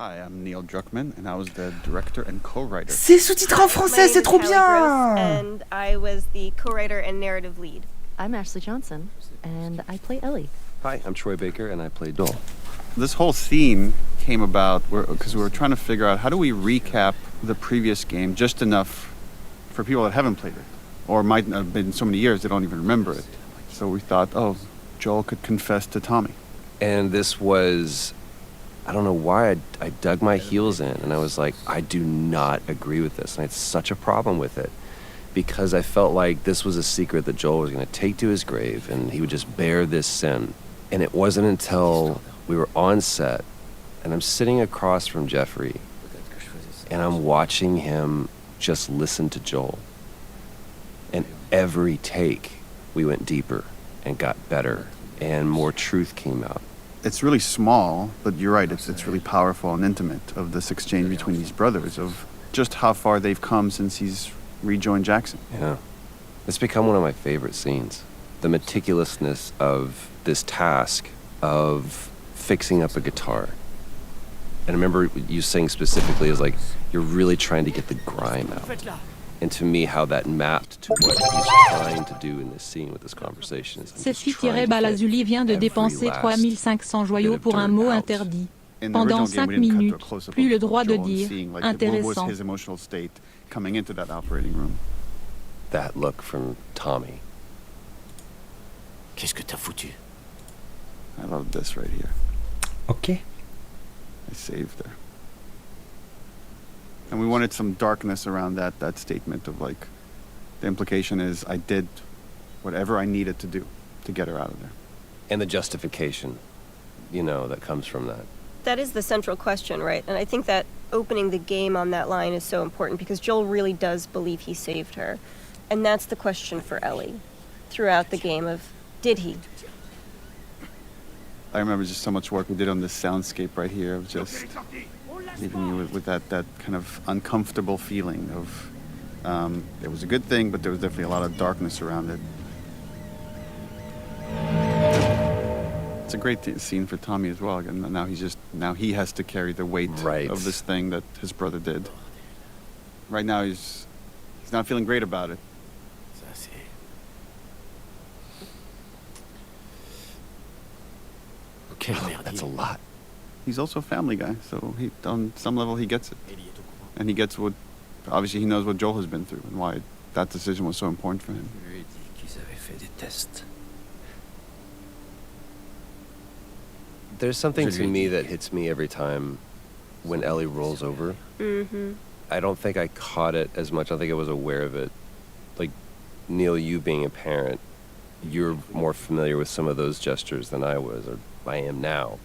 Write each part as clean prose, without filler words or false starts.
Hi, I'm Neil Druckmann, and I was the director and co-writer. C'est sous-titré en français, c'est trop bien. And I was the co-writer and narrative lead. I'm Ashley Johnson, and I play Ellie. Hi, I'm Troy Baker, and I play Dole. This whole scene came about because we were trying to figure out how do we recap the previous game just enough for people that haven't played it, or might not have been so many years they don't even remember it. So we thought, oh, Joel could confess to Tommy. And this was, I don't know why I dug my heels in, and I was like, I do not agree with this, and I had such a problem with it, because I felt like this was a secret that Joel was going to take to his grave, and he would just bear this sin. And it wasn't until we were on set, and I'm sitting across from Jeffrey, and I'm watching him just listen to Joel. And every take, we went deeper and got better, and more truth came out. It's really small, but you're right, it's really powerful and intimate of this exchange between these brothers, of just how far they've come since he's rejoined Jackson. Yeah. It's become one of my favorite scenes. The meticulousness of this task of fixing up a guitar. And I remember you saying specifically is like, you're really trying to get the grime out. And to me, how that mapped to what he's trying to do in this scene with this conversation. Cette fille tirée Balazuli vient de dépenser 3500 joyaux pour un mot interdit. Pendant 5 minutes, plus le droit de dire intéressant. That look from Tommy. Qu'est-ce que t'as foutu? I love this right here. Ok. I saved her. And we wanted some darkness around that statement of like, the implication is I did whatever I needed to do to get her out of there. And the justification, that comes from that. That is the central question, right? And I think that opening the game on that line is so important because Joel really does believe he saved her. And that's the question for Ellie throughout the game of, did he? I remember just so much work we did on this soundscape right here of just leaving you with that kind of uncomfortable feeling of it was a good thing, but there was definitely a lot of darkness around it. It's a great scene for Tommy as well. And now he has to carry the weight of this thing that his brother did. Right now he's not feeling great about it. Okay, That's a lot. He's also a family guy, so on some level he gets it. And he gets obviously he knows what Joel has been through and why that decision was so important for him. There's something to me that hits me every time when Ellie rolls over. Mm-hmm. I don't think I caught it as much. I think I was aware of it. Like, Neil, you being a parent, you're more familiar with some of those gestures than I was, or I am now.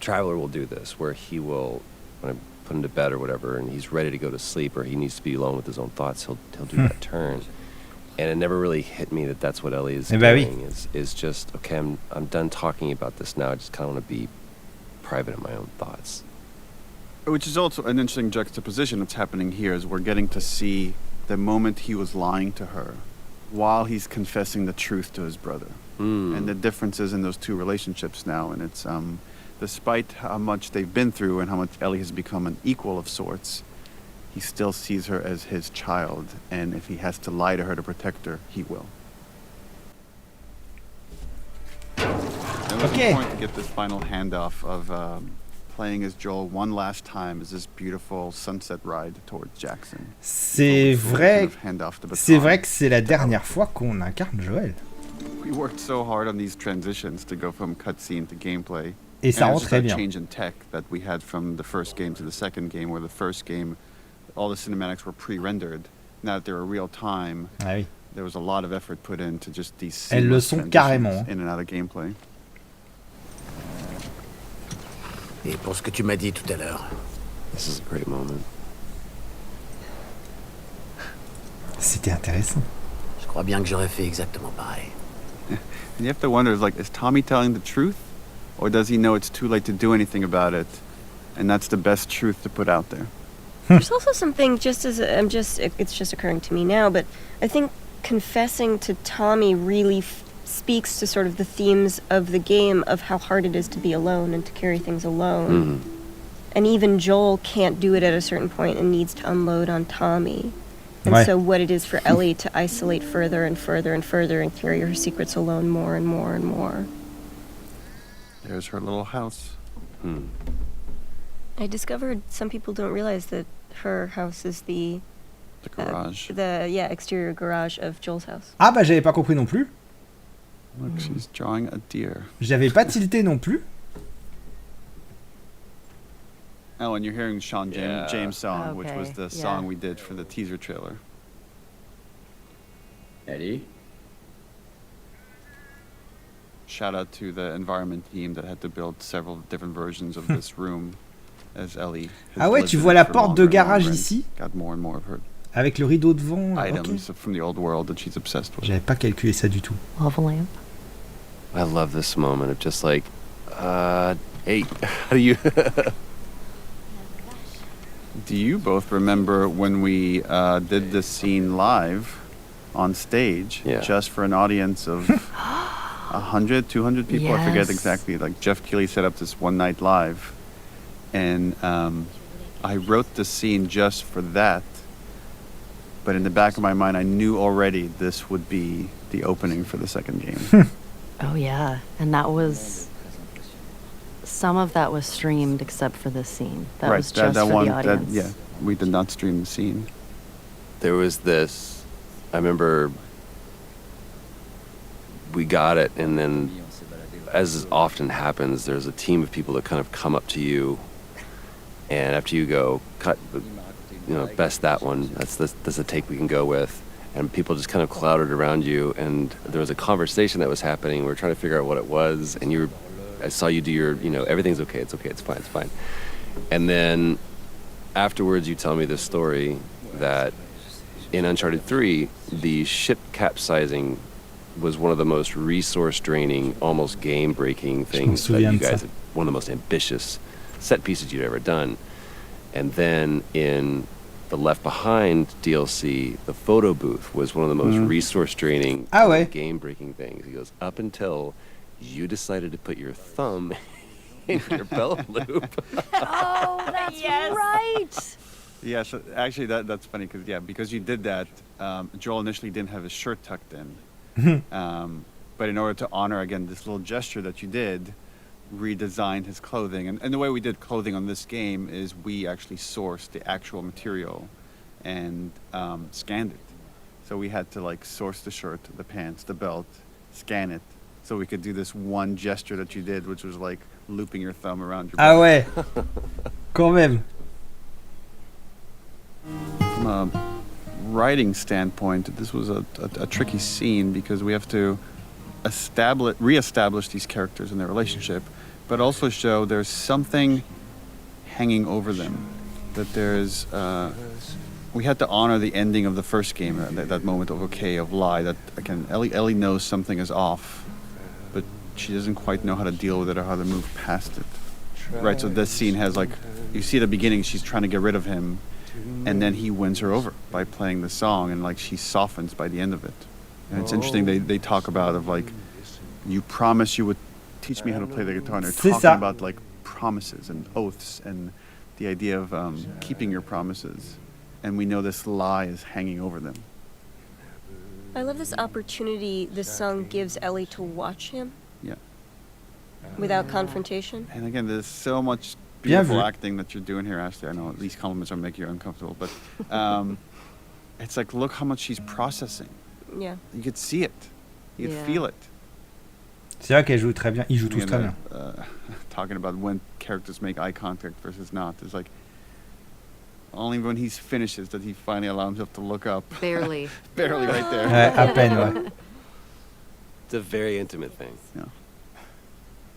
Traveler will do this, where he will, when I put him to bed or whatever, and he's ready to go to sleep, or he needs to be alone with his own thoughts, he'll do that turn. And it never really hit me that that's what Ellie is doing, is just, okay, I'm done talking about this now, I just kind of want to be private in my own thoughts. Which is also an interesting juxtaposition that's happening here, is we're getting to see the moment he was lying to her while he's confessing the truth to his brother. And the differences in those two relationships now, and it's despite how much they've been through and how much Ellie has become an equal of sorts, he still sees her as his child, and if he has to lie to her to protect her, he will. And looking forward to get this final handoff of playing as Joel one last time as this beautiful sunset ride towards Jackson. C'est vrai que c'est la dernière fois qu'on incarne Joel. We worked so hard on these transitions to go from cutscene to gameplay. Et ça rend très bien. Change in tech that we had from the first game to the second game, where the first game, all the cinematics were pre-rendered. Now that they're real time, there was a lot of effort put into just these seamless transitions in and out of gameplay. Et pour ce que tu m'as dit tout à l'heure. This is a great moment. C'était intéressant. Je crois bien que j'aurais fait exactement pareil. And you have to wonder, is Tommy telling the truth? Or does he know it's too late to do anything about it, and that's the best truth to put out there? There's also something, it's just occurring to me now, but I think confessing to Tommy really speaks to sort of the themes of the game of how hard it is to be alone and to carry things alone. And even Joel can't do it at a certain point and needs to unload on Tommy. And Ouais. so what it is for Ellie to isolate further and further and further and carry her secrets alone more and more and more. There's her little house. I discovered some people don't realize that her house is the garage. Exterior garage of Joel's house. Ah bah j'avais pas compris non plus. Look, she's drawing a deer. J'avais pas tilté non plus. Oh, and you're hearing Sean James' song, which was Okay, the song we did for the teaser trailer. Eddie? Shout out to the environment team that had to build several different versions of this room as Ellie. has Ah ouais, lived tu in vois it la for porte longer de and garage longer and ici, got more and more of her avec le rideau devant. items Ok. from the old world that she's obsessed with. J'avais pas calculé ça du tout. Lava lamp. I love this moment of just like, hey, how do you... Do you both remember when we did this scene live on stage, Yeah. just for an audience of 100, 200 people? I forget Yes. exactly. Like Jeff Keighley set up this one night live, and I wrote the scene just for that. But in the back of my mind, I knew already this would be the opening for the second game. Oh yeah, and that was some of that was streamed except for this scene. That was just that for one. the audience. We did not stream the scene. There was this, I remember we got it, and then, as often happens, there's a team of people that kind of come up to you, and after you go, cut, best that one, that's a take we can go with, and people just kind of clouded around you, and there was a conversation that was happening, we were trying to figure out what it was, and I saw you do your, everything's okay, it's fine. And then afterwards you tell me this story that in Uncharted 3, the ship capsizing was one of the most resource-draining, almost game-breaking things that you guys had, one of the most ambitious set pieces you'd ever done. And then in the Left Behind DLC, the photo booth was one of the most resource-draining, game-breaking things. He goes, up until you decided to put your thumb in your belt loop. Oh, that's right. Yeah, so actually that's funny because you did that, Joel initially didn't have his shirt tucked in. But in order to honor, again, this little gesture that you did, redesigned his clothing. And the way we did clothing on this game is we actually sourced the actual material and scanned it. So we had to source the shirt, the pants, the belt, scan it, so we could do this one gesture that you did, which was looping your thumb around your belt. Ah ouais. Quand même. From a writing standpoint, this was a tricky scene because we have to reestablish these characters and their relationship, but also show there's something hanging over them. That there's, we had to honor the ending of the first game, that moment of lie. That again, Ellie knows something is off, but she doesn't quite know how to deal with it or how to move past it. Right. So this scene has you see at the beginning she's trying to get rid of him. And then he wins her over by playing the song, and she softens by the end of it. And it's interesting, they talk about you promised you would teach me how to play the guitar, and they're talking about promises and oaths and the idea of keeping your promises. And we know this lie is hanging over them. I love this opportunity this song gives Ellie to watch him. Yeah. Without confrontation. And again, there's so much beautiful acting that you're doing here, Ashley. I know these compliments are making you uncomfortable, but it's look how much she's processing. Yeah. You could see it. You could feel it. C'est vrai qu'elle joue très bien. Ils jouent tous très bien. Talking about when characters make eye contact versus not. It's only when he finishes that he finally allows himself to look up. Barely. Barely right there. Ouais, à peine, ouais. It's a very intimate thing. Yeah.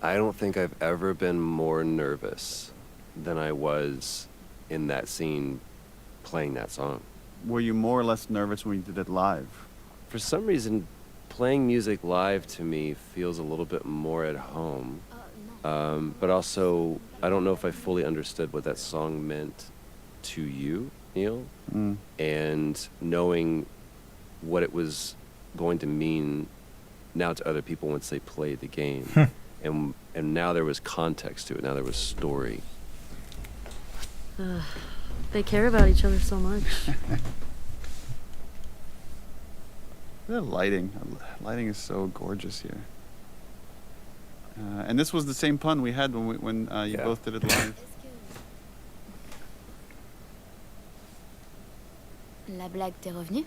I don't think I've ever been more nervous than I was in that scene playing that song. Were you more or less nervous when you did it live? For some reason, playing music live to me feels a little bit more at home. But also, I don't know if I fully understood what that song meant to you, Neil. And knowing what it was going to mean now to other people once they played the game. And now there was context to it. Now there was story. They care about each other so much. The lighting. Lighting is so gorgeous here. And this was the same pun we had when you both did it live. La blague t'est revenue?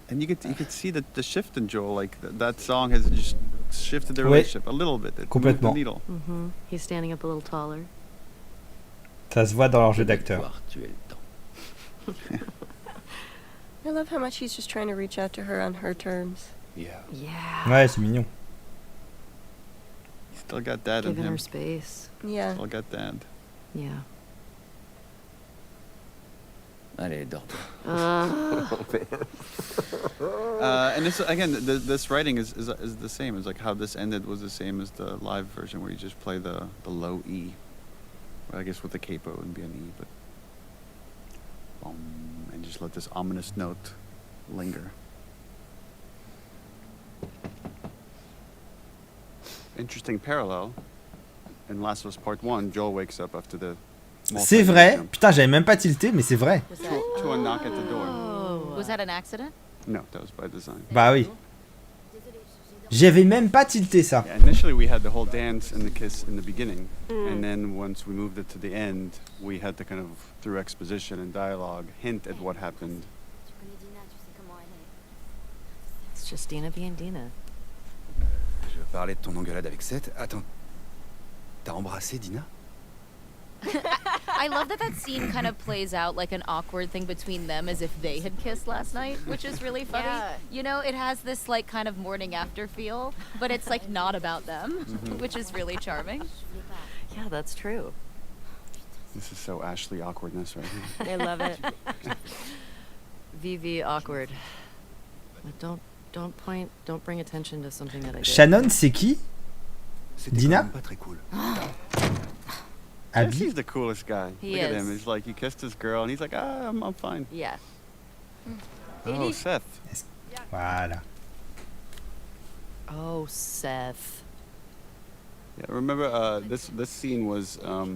And you could see the shift in Joel. Like that song has just shifted their relationship a little bit. It moved the needle. He's standing up a little taller. Ça se voit dans leur jeu d'acteur. I love how much he's just trying to reach out to her on her terms. Yeah. Ouais, c'est mignon. Still got dad in Giving him. her space. Yeah. Still got dad. Yeah. Allez, dors. And this again, this writing is the same. It's like how this ended was the same as the live version, where you just play the low E. Well, I guess with the capo it wouldn't be an E, but and just let this ominous note linger. Interesting parallel. In Last of Us Part 1, Joel wakes up after the. C'est vrai. Putain, j'avais même pas tilté, mais c'est vrai. To a knock at the door. Was that an accident? No, that was by design. Bah oui. J'avais même pas tilté ça. Yeah, initially we had the whole dance and the kiss in the beginning, and then once we moved it to the end, we had to kind of, through exposition and dialogue, hint at what happened. It's just Dina being Dina. Je veux parler de ton engueulade avec Seth. Attends. T'as embrassé Dina? I love that scene kind of plays out like an awkward thing between them as if they had kissed last night, which is really funny. Yeah. You know, it has this like kind of morning after feel, but it's like not about them, which is really charming. Yeah, that's true. This is so Ashley awkwardness right here. I love it. VV awkward. But don't bring attention to something that I did. Shannon, c'est qui? C'était Dina? quand même pas très cool. Yes, he's the coolest guy. He Look at is. him. He's like, he kissed his girl, and he's like, I'm fine. Yeah. Oh, Seth. Voilà. Oh, Seth. Yeah, remember this scene was, I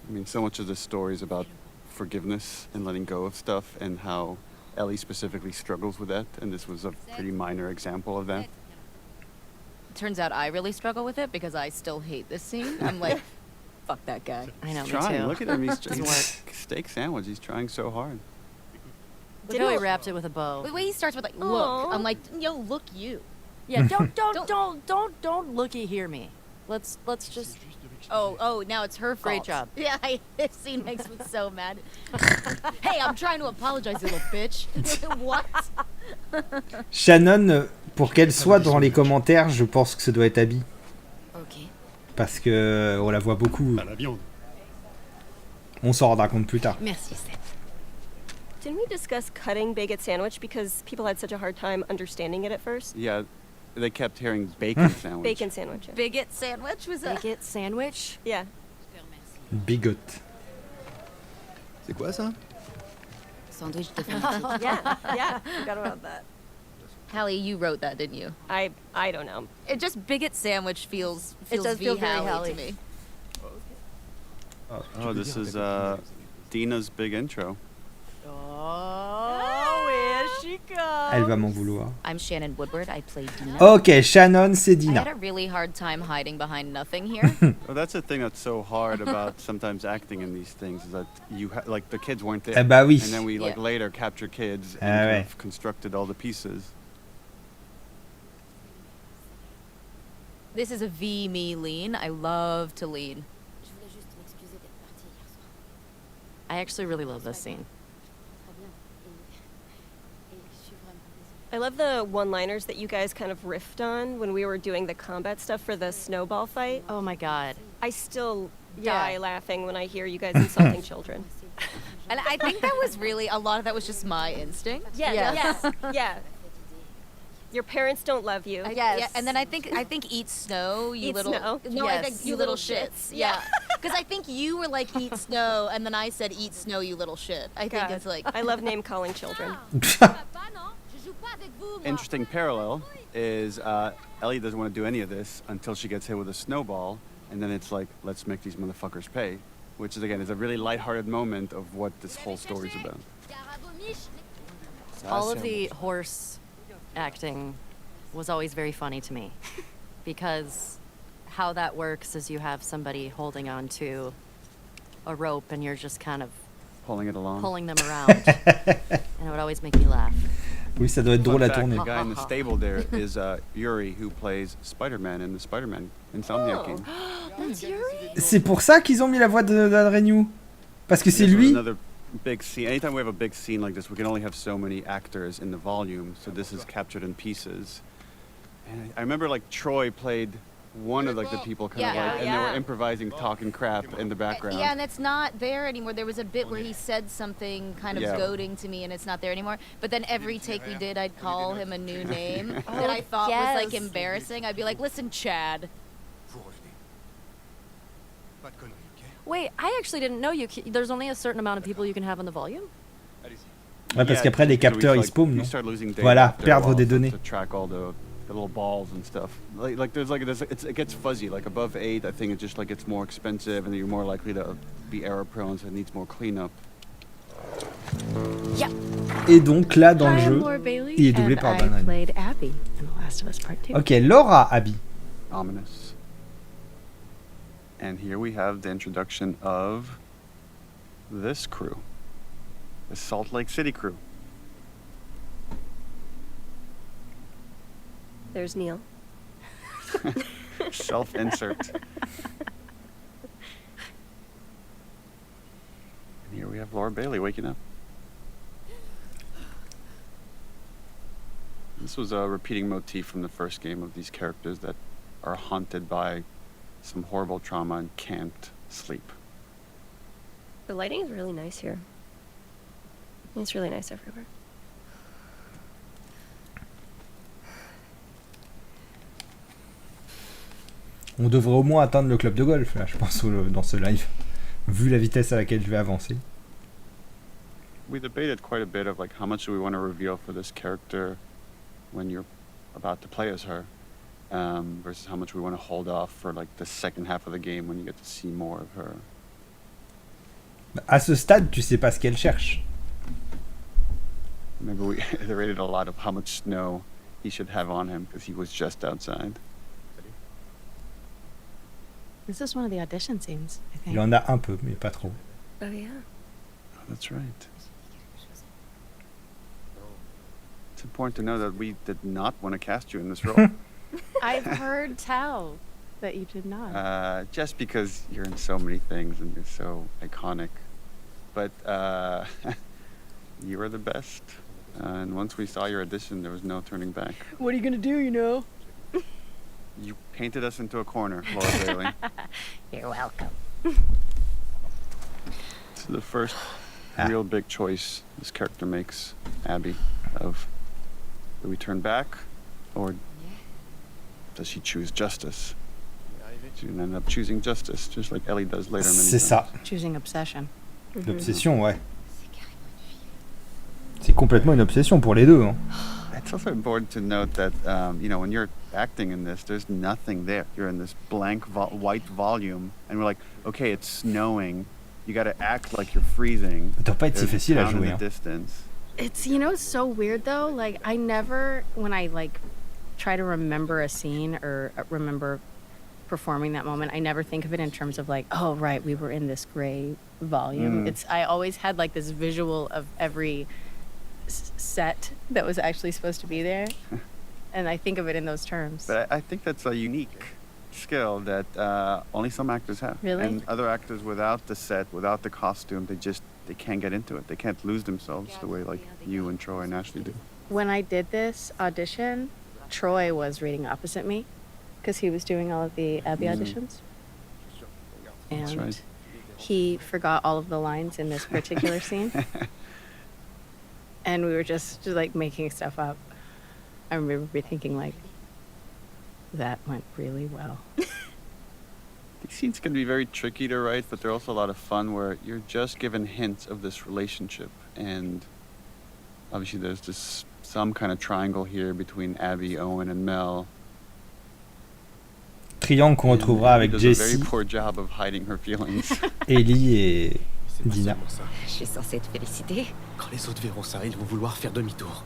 mean, so much of the story is about forgiveness and letting go of stuff, and how Ellie specifically struggles with that, and this was a pretty minor example of that. Turns out I really struggle with it because I still hate this scene. I'm like, fuck that guy. I know, He's me trying. too. Look at him. He's Doesn't work. steak sandwich. He's trying so hard. Look how he wrapped it with a bow. The way he starts with like, look. Aw. I'm like, yo, look you. Yeah, don't looky hear me. Let's just. Oh, now it's her fault. Great job. Yeah, this scene makes me so mad. Hey, I'm trying to apologize, you little bitch. What? Shannon, pour qu'elle soit dans les commentaires, je pense que ça doit être Abby. Ok. Parce que on la voit beaucoup. Pas la viande. On s'en rendra compte plus tard. Merci, Seth. Didn't we discuss cutting Baguette sandwich because people had such a hard time understanding it at first? Yeah, they kept hearing bacon sandwich. Bacon sandwich. Yeah. Bigot sandwich was a... Bigot sandwich? Yeah. Bigot. C'est quoi ça? Sandwich de Yeah. Forgot about that. Hallie, you wrote that, didn't you? I don't know. It just bigot sandwich feels It does feel very Hallie Hallie. to me. Oh, this is Dina's big intro. Oh, here she comes. Elle va m'en vouloir. I'm Shannon Woodward. I play Dina. Ok, Shannon, c'est I had Dina. a really hard time hiding behind nothing here. Well, that's the thing that's so hard about sometimes acting in these things is that you like the kids weren't there. Ah bah oui. And then we like Yeah. later capture kids and Ah kind ouais. of constructed all the pieces. This is a V me lean. I love to lean. Je voulais juste m'excuser d'être partie hier soir. I actually really love this scene. Très bien. Et je suis vraiment désolée. I love the one-liners that you guys kind of riffed on when we were doing the combat stuff for the snowball fight. Oh my god. I still Yeah. die laughing when I hear you guys insulting children. And I think that was really, a lot of that was just my instinct. Yeah. Your parents don't love you. Yeah, and then I think eat snow, you Eat little snow. No, I Yes. think you little shits. Yeah. Because I think you were like eat snow and then I said eat snow, you little shit. I think God, it's like I love name calling children. Papa, non? Je joue pas interesting parallel is Ellie doesn't want to do any of this until she gets hit with a snowball, and then it's like, let's make these motherfuckers pay, which is again is a really lighthearted moment of what this whole story's about. All of the horse acting was always very funny to me because how that works is you have somebody holding on to a rope and you're just kind of pulling them around. And it would always make me laugh. Oui, ça doit être drôle à tourner. The guy in the stable there is Yuri, who plays Spider-Man in the Spider-Man Insomniac game. That's Yuri? C'est pour ça qu'ils ont mis la voix d'André New. Parce que c'est lui. Another big scene. Anytime we have a big scene like this, we can only have so many actors in the volume, so this is captured in pieces. And I remember like Troy played one of like the people kind of like, and they were improvising, talking crap in the background. Yeah, and it's not there anymore. There was a bit where he said something kind of goading to me, and it's not there anymore. But then every take we did, I'd call him a new name that I thought was like embarrassing. I'd be like, "Listen, Chad." Wait, I actually didn't know there's only a certain amount of people you can have on the volume? Ouais, parce qu'après les capteurs ils spawnent, non? Voilà, perdre des données. The little balls and stuff. Like there's it gets fuzzy. Like above 8, I think it just like gets more expensive, and you're more likely to be error prone, so it needs more cleanup. Yeah. Et donc là dans le jeu, il est doublé par Dan. Ok, Laura Abby. Ominous. And here we have the introduction of this crew, the Salt Lake City crew. There's Neil. Self-insert. And here we have Laura Bailey waking up. This was a repeating motif from the first game of these characters that are haunted by some horrible trauma and can't sleep. The lighting is really nice here. It's really nice everywhere. On devrait au moins atteindre le club de golf, là, je pense, dans ce live, vu la vitesse à laquelle je vais avancer. We debated quite a bit of like how much do we want to reveal for this character when you're about to play as her, versus how much we want to hold off for like the second half of the game when you get to see more of her. À ce stade, tu sais pas ce qu'elle cherche. Maybe we iterated a lot of how much snow he should have on him because he was just outside. This is one of the audition scenes, I think. Il en a un peu, mais pas trop. Oh yeah. Oh, that's right. It's important to know that we did not want to cast you in this role. I've heard tell that you did not. Just because you're in so many things and you're so iconic. But you were the best. And once we saw your audition, there was no turning back. What are you gonna do, you know? You painted us into a corner, Laura Bailey. You're welcome. This is the first real big choice this character makes, Abby, of do we turn back or does she choose justice? She end up choosing justice, just like Ellie does later. C'est ça. Choosing obsession. L'obsession, ouais. C'est complètement une obsession pour les deux. Hein. It's also important to note that, when you're acting in this, there's nothing there. You're in this blank white volume, and we're like, okay, it's snowing. You got to act like you're freezing. Ça doit pas être si facile à jouer. Hein. It's, it's so weird though. Like, I never, when I like try to remember a scene or remember performing that moment, I never think of it in terms of like, oh, right, we were in this gray volume. I always had like this visual of every set that was actually supposed to be there, and I think of it in those terms. But I think that's a unique skill that only some actors have. Really? And other actors without the set, without the costume, they can't get into it. They can't lose themselves the way like you and Troy and Ashley do. When I did this audition, Troy was reading opposite me because he was doing all of the Abby auditions. And that's right. He forgot all of the lines in this particular scene. And we were just like making stuff up. I remember thinking like, that went really well. These scenes can be very tricky to write, but they're also a lot of fun where you're just given hints of this relationship. And obviously there's this some kind of triangle here between Abby, Owen, and Mel. Triangle qu'on retrouvera avec Ellie does a Jessie, very poor job of hiding her feelings. Ellie et C'est pas Dina. seulement ça. Je suis censée te féliciter. Quand les autres verront ça, ils vont vouloir faire demi-tour.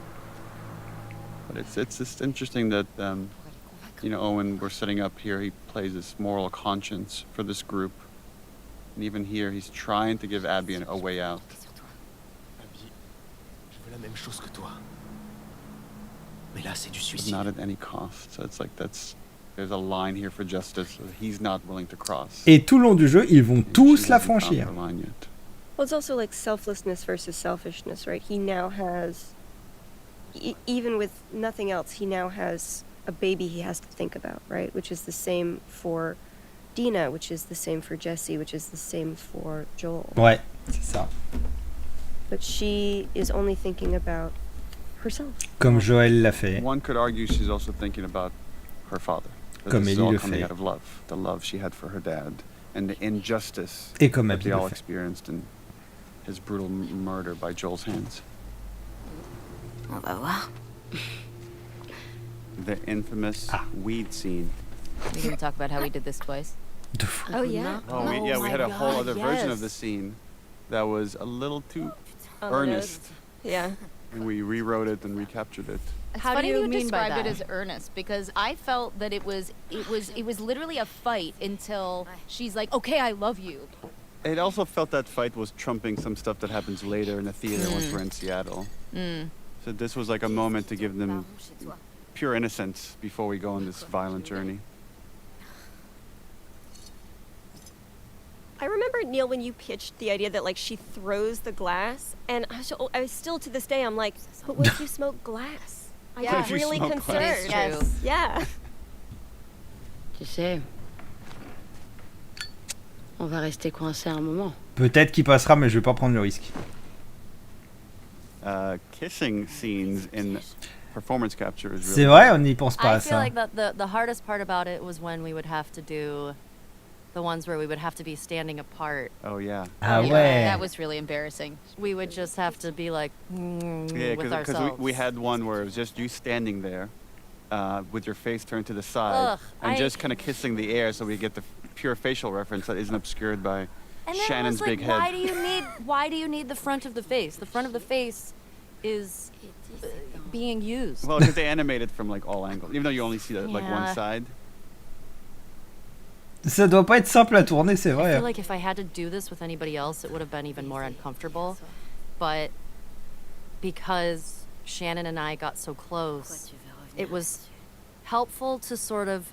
But it's just interesting that Owen, we're setting up here. He plays this moral conscience for this group, and even here, he's trying to give Abby a way out. Abby, je veux la même chose que toi. Mais là, c'est du But suicide. not at any cost. So it's like there's a line here for justice that he's not willing to cross. Et tout le long du jeu, ils vont And tous she la hasn't found franchir. her line yet. Well, it's also like selflessness versus selfishness, right? He now has, even with nothing else, he now has a baby he has to think about, right? Which is the same for Dina, which is the same for Jesse, which is the same for Joel. Ouais, c'est ça. But she is only thinking about herself. Comme Joël l'a fait. One could argue she's also thinking about her father. That Comme this is Ellie all le coming fait. out of love, the love she had for her dad, and the injustice Et comme that Abby they le all fait. experienced in his brutal murder by Joel's hands. On va voir. The infamous weed scene. We can talk about how we did this twice. De fou. Oh, yeah. Oh, we my had a whole God, other version of yes. the scene that was a little too On the earnest, nose. Yeah. and we rewrote it and recaptured it. It's How do funny you you mean by described it that? as earnest because I felt that it was literally a fight until she's like, "Okay, I love you." It also felt that fight was trumping some stuff that happens later in the theater once we're in Seattle. So this was like a moment to give them pure innocence before we go on this violent journey. I remember, Neil, when you pitched the idea that, like, she throws the glass, and I was still, to this day, I'm like, but what if you smoke glass? I Yeah. get What if you really smoke concerned. glass? It is true. Yeah. Tu sais, on va rester coincé un moment. Peut-être qu'il passera, mais je vais pas prendre le risque. Kissing scenes in performance capture is really C'est vrai, on n'y pense pas I à feel ça. like that the hardest part about it was when we would have to do the ones where we would have to be standing apart. Oh yeah. Ah Yeah, ouais. that was really embarrassing. We would just have to be like Yeah, with because ourselves. we had one where it was just you standing there with your face turned to the side Ugh, and I- just kind of kissing the air so we get the pure facial reference that isn't obscured by And then Shannon's it was like, big head. why do you need the front of the face? The front of the face is being used. Well, because they animate it from like all angles, even though you only see like one Yeah. side. Ça doit pas être simple à tourner, c'est I vrai. feel like if I had to do this with anybody else, it would have been even more uncomfortable. But because Shannon and I got so close, it was helpful to sort of,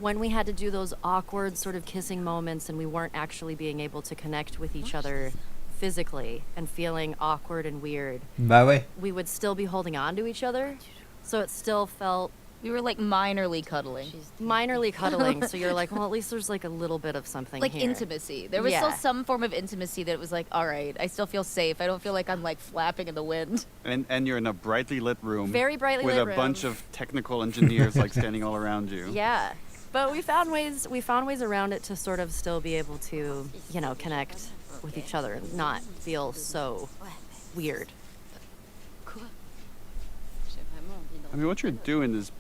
when we had to do those awkward sort of kissing moments and we weren't actually being able to connect with each other physically and feeling awkward and weird, Bah ouais. we would still be holding on to each other. So it still felt We were like minorly cuddling. minorly cuddling. So you're like, well, at least there's like a little bit of something Like here. intimacy. There was still Yeah. some form of intimacy that was like, all right, I still feel safe. I don't feel like I'm like flapping in the wind. And you're in a brightly lit room Very brightly with lit a room. bunch of technical engineers like standing all around you. Yeah. But we found ways around it to sort of still be able to, connect with each other and not feel so weird. I mean, what you're doing is,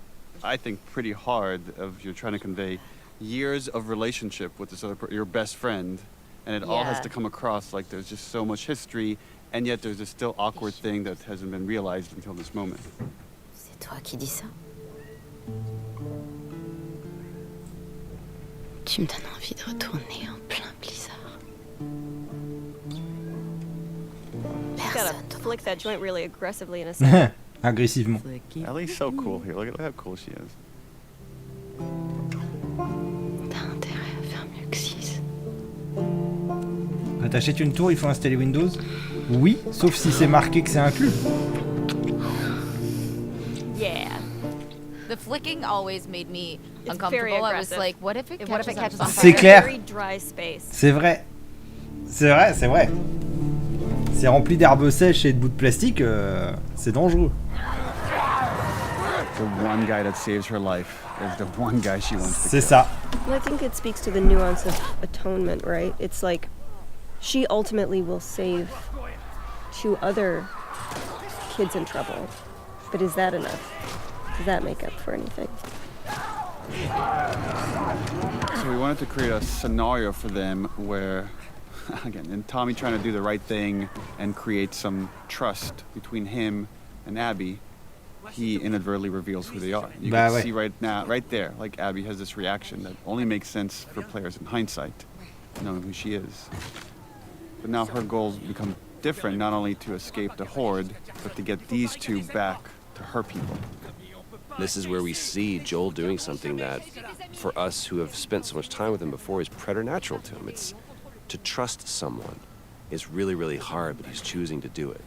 I think, pretty hard. You're trying to convey years of relationship with this other your best friend, and it all has Yeah. to come across like there's just so much history, and yet there's this still awkward thing that hasn't been realized until this moment. C'est toi qui dis ça? Tu me donnes envie de retourner en plein blizzard. Gotta Personne. flick that joint really aggressively in a second. Agressivement. Ellie's so cool here. Look at how cool she is. T'as intérêt à faire mieux que 6. Quand t'achètes une tour, il faut installer Windows? Oui, sauf si c'est marqué que c'est inclus. Yeah. The flicking always made me It's uncomfortable. very I was aggressive. like, what if it catches on C'est fire? clair. Very dry space. C'est vrai. C'est vrai, c'est vrai. C'est rempli d'herbes sèches et de bouts de plastique, c'est dangereux. The one guy that saves her life is the one guy she wants to C'est kill. ça. Well, I think it speaks to the nuance of atonement, right? It's like she ultimately will save two other kids in trouble But is that enough? Does that make up for anything? So we wanted to create a scenario for them where, again, and Tommy trying to do the right thing and create some trust between him and Abby, he inadvertently reveals who they are. You can see right now, right there, like Abby has this reaction that only makes sense for players in hindsight, knowing who she is. But now her goals become different, not only to escape the horde, but to get these two back to her people. This is where we see Joel doing something that, for us who have spent so much time with him before, is preternatural to him. It's to trust someone is really, really hard, but he's choosing to do it.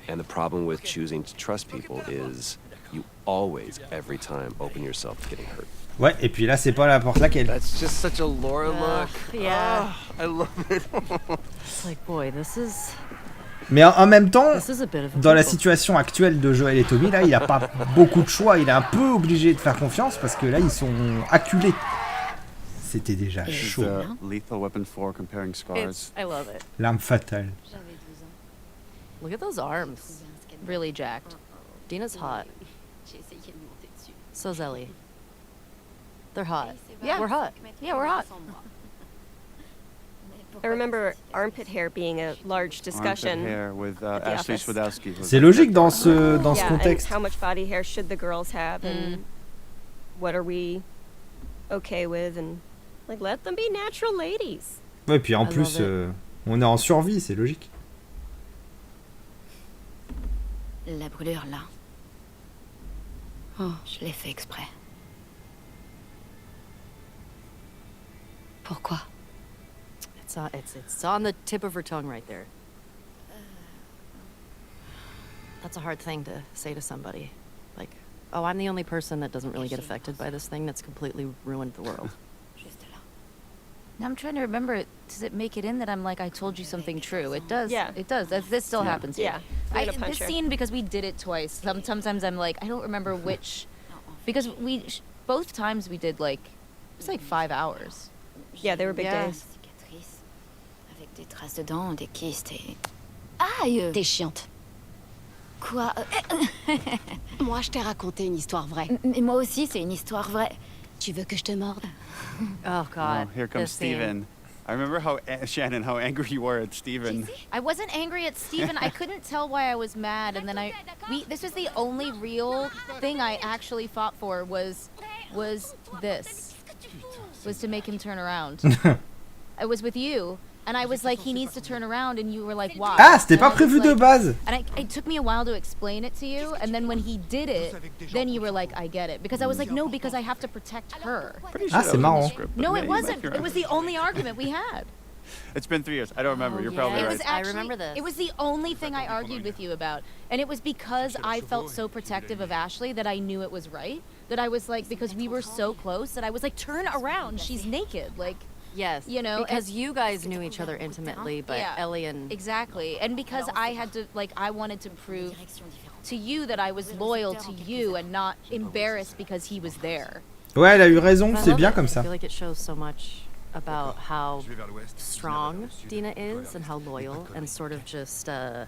And the problem with choosing to trust people is you always, every time, open yourself to getting hurt. Ouais, et puis là, c'est pas la porte laquelle. That's just such a Laura look. Yeah. I love it. It's like, boy, this is... Mais en même temps, This is a bit of a dans la pickle. situation actuelle de Joel et Tommy, là, il a pas beaucoup de choix. Il est un peu obligé de faire confiance parce que là, ils sont acculés. C'était déjà This is chaud. a lethal weapon for comparing scars. I love it. L'arme fatale. J'avais 12 ans. Look at those arms. Trouver un scanner. Really jacked. Dina's hot. J'ai essayé de monter dessus. So's Ellie. They're hot. Yeah. We're hot. Yeah, we're hot. I remember armpit hair being a large discussion. Armpit hair with at the Ashley office. Swadowski. C'est logique dans ce Yeah, contexte. and how much body hair should the girls have, and what are we okay with, and like let them be natural ladies. Ouais, puis en I plus, love it. on est en survie, c'est logique. La brûlure là. Oh, je l'ai fait exprès. Pourquoi? It's on the tip of her tongue right there. That's a hard thing to say to somebody. Like, oh, I'm the only person that doesn't really get affected by this thing that's completely ruined the world. Juste là. Now I'm trying to remember, does it make it in that I'm like, I told you something true? It does. Yeah. It does. This still happens here. Yeah, I'm gonna This punch her. scene, because we did it twice, sometimes I'm like, I don't remember which, because both times we did like, it was like 5 hours. Yeah, they were big Yeah. days. Cicatrice. Avec des traces de dents, des kystes et... Aïe! T'es chiante. Quoi? Moi, je t'ai raconté une histoire vraie. Mais moi aussi, c'est une histoire vraie. Tu veux que je te morde? Oh, God. Oh, here comes this scene. Steven. I remember Shannon, how angry you were at Steven. I wasn't angry at Steven. I couldn't tell why I was mad, and then this was the only real thing I actually fought for was to make him turn around. I was with you, and I was like, he needs to turn around, and you were like, why? Ah, c'était pas And I was prévu de like- base. And it took me a while to explain it to you, and then when he did it, then you were like, I get it. Because I was like, no, because I have to protect her. Pretty Ah, that c'est was in the marrant. script, but No, maybe it you might wasn't. be It right. was the only argument we had. It's been 3 years. I don't remember. You're yeah. probably It right. was I actually, remember this. It was the only thing I argued with you about. And it was because I felt so protective of Ashley that I knew it was right. That I was like, because we were so close, that I was like, turn around, she's naked. Like, Yes. You know, because you guys knew each other intimately, but Yeah. Ellie and... exactly. And because I had to, like, I wanted to prove to you that I was loyal to you and not embarrassed because he was there. Ouais, elle a eu raison, I c'est love bien it. comme I ça. feel like it shows so much about how strong Dina is and how loyal and sort of just, I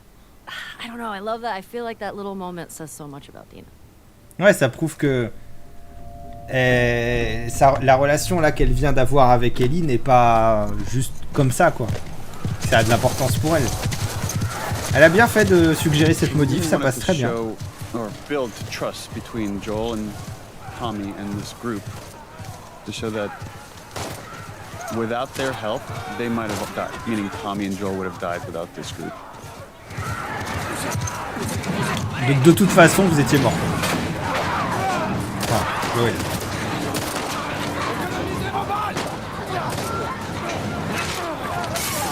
don't know, I love that. I feel like that little moment says so much about Dina. Ouais, ça prouve que la relation là qu'elle vient d'avoir avec Ellie n'est pas juste comme ça, quoi. Ça a de l'importance pour elle. Elle a bien fait de suggérer cette modif, ça passe très bien. Or build trust between Joel and Tommy and this group to show that without their help, they might have died. Meaning Tommy and Joel would have died without this group. De toute façon, vous étiez morts. Enfin, Joel.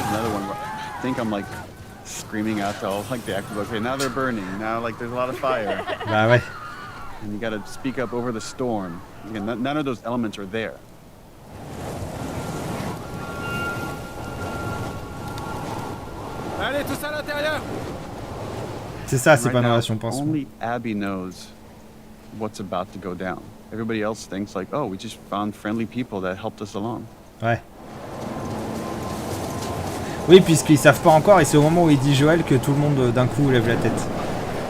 Another one. I think I'm like screaming out to all like the actors. Okay, now they're burning. Now like there's a lot of fire, Bah ouais. and you got to speak up over the storm. Again, none of those elements are there. Allez, tous à l'intérieur! C'est ça, Right now, séparation pansement. only Abby knows what's about to go down. Everybody else thinks like, oh, we just found friendly people that helped us along. Ouais. Oui, puisqu'ils savent pas encore, et c'est au moment où il dit Joël que tout le monde d'un coup lève la tête.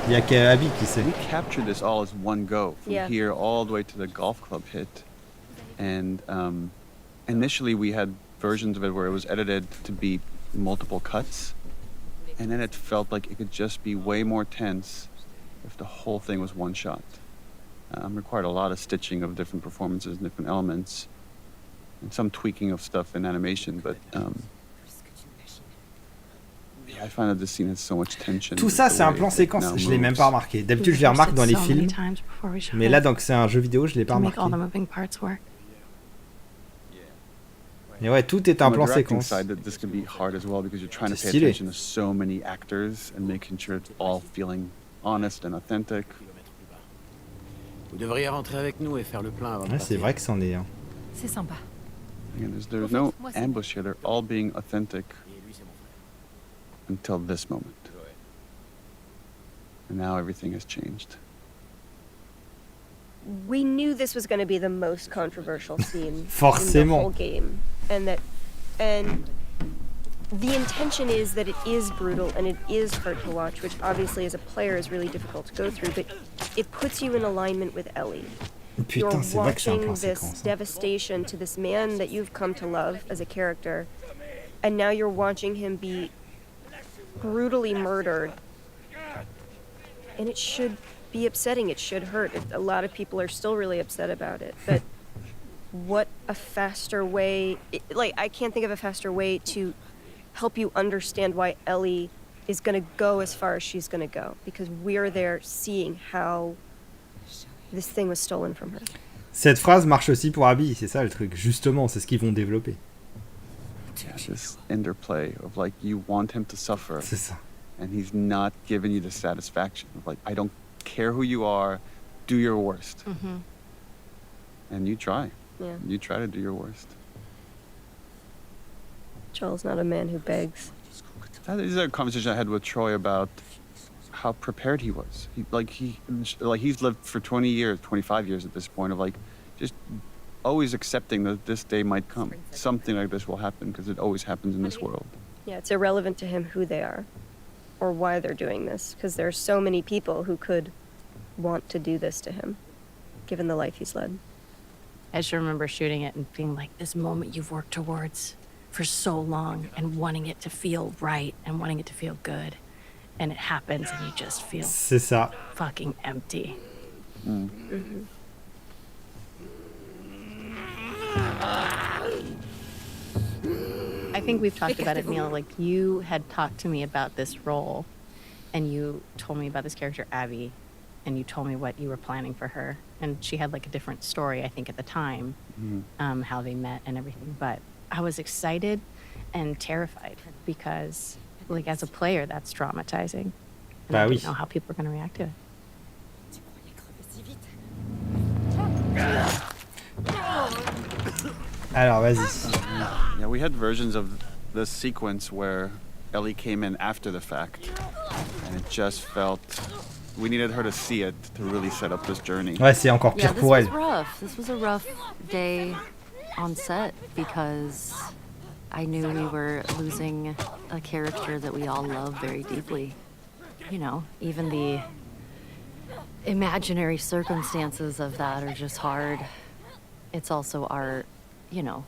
Il y a qu'Abby qui sait. We captured this all as one go, from Yeah. here all the way to the golf club hit. And initially we had versions of it where it was edited to be multiple cuts. And then it felt like it could just be way more tense if the whole thing was one shot. Required a lot of stitching of different performances and different elements. And some tweaking of stuff in animation, but I find that this scene has so much tension. Tout ça, c'est un plan séquence. Je l'ai même pas remarqué. D'habitude, je les remarque dans les films. Mais là, donc c'est un jeu vidéo, je l'ai pas remarqué. Mais ouais, tout est un plan séquence. This can be hard as well because you're trying to pay stylé. attention to so many actors and making sure it's all feeling honest and authentic. Vous devriez rentrer avec nous et faire le plein avant de Ouais, c'est partir. vrai que c'en est un. C'est sympa. Again, there's no ambush here. They're all being authentic until this moment. And now everything has changed. We knew this was going to be the most controversial scene in the Forcément. whole game, and the intention is that it is brutal and it is hard to watch, which obviously as a player is really difficult to go through, but it puts you in alignment with Ellie. Putain, c'est vrai que c'est un plan You're watching this séquence. devastation to this man that you've come to love as a character, and now you're watching him be brutally murdered. And it should be upsetting, it should hurt. A lot of people are still really upset about it, but what a faster way, I can't think of a faster way to help you understand why Ellie is going to go as far as she's going to go, because we're there seeing how this thing was stolen from her. Cette phrase marche aussi pour Abby, c'est ça le truc. Justement, c'est ce qu'ils vont développer. Yeah, this interplay of like you want him to suffer, C'est ça. and he's not giving you the satisfaction of like, I don't care who you are, do your worst. Mm-hmm. And you try. Yeah. You try to do your worst. Joel's not a man who begs. That is a conversation I had with Troy about how prepared he was. He's lived for 20 years, 25 years at this point of like just always accepting that this day might come. Something like this will happen because it always happens in this world. Yeah, it's irrelevant to him who they are or why they're doing this, because there are so many people who could want to do this to him, given the life he's led. I just remember shooting it and being like, this moment you've worked towards for so long and wanting it to feel right and wanting it to feel good. And it happens and you just feel C'est ça. fucking empty. Mm. Mm-hmm. I think we've talked about it, Neil. Like, you had talked to me about this role and you told me about this character, Abby, and you told me what you were planning for her. And she had like a different story, I think, at the time, how they met and everything. But I was excited and terrified because, like, as a player, that's traumatizing. And I didn't know how people were going to react to it. Alors, vas-y. Yeah, we had versions of this sequence where Ellie came in after the fact, and it just felt we needed her to see it to really set up this journey. Ouais, c'est encore pire pour elle. This was a rough day on set because I knew we were losing a character that we all love very deeply. You know, even the imaginary circumstances of that are just hard. It's also our, you know.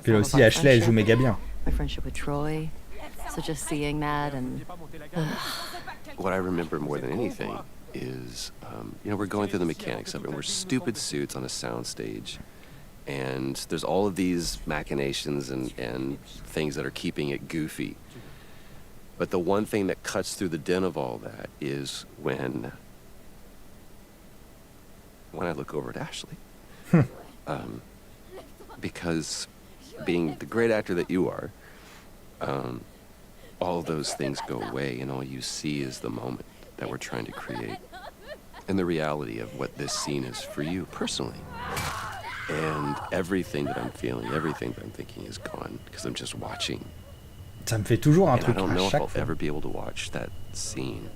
Puis là aussi, Ashley, elle joue méga bien. My friendship with Troy. So just seeing that and. What I remember more than anything is, we're going through the mechanics of it. We're stupid suits on a soundstage. And there's all of these machinations and things that are keeping it goofy. But the one thing that cuts through the din of all that is when I look over at Ashley. Because being the great actor that you are, all of those things go away and all you see is the moment that we're trying to create and the reality of what this scene is for you personally. And everything that I'm feeling, everything that I'm thinking is gone because I'm just watching. Ça me fait toujours un And truc I don't know à if chaque I'll fois. ever be able to watch that scene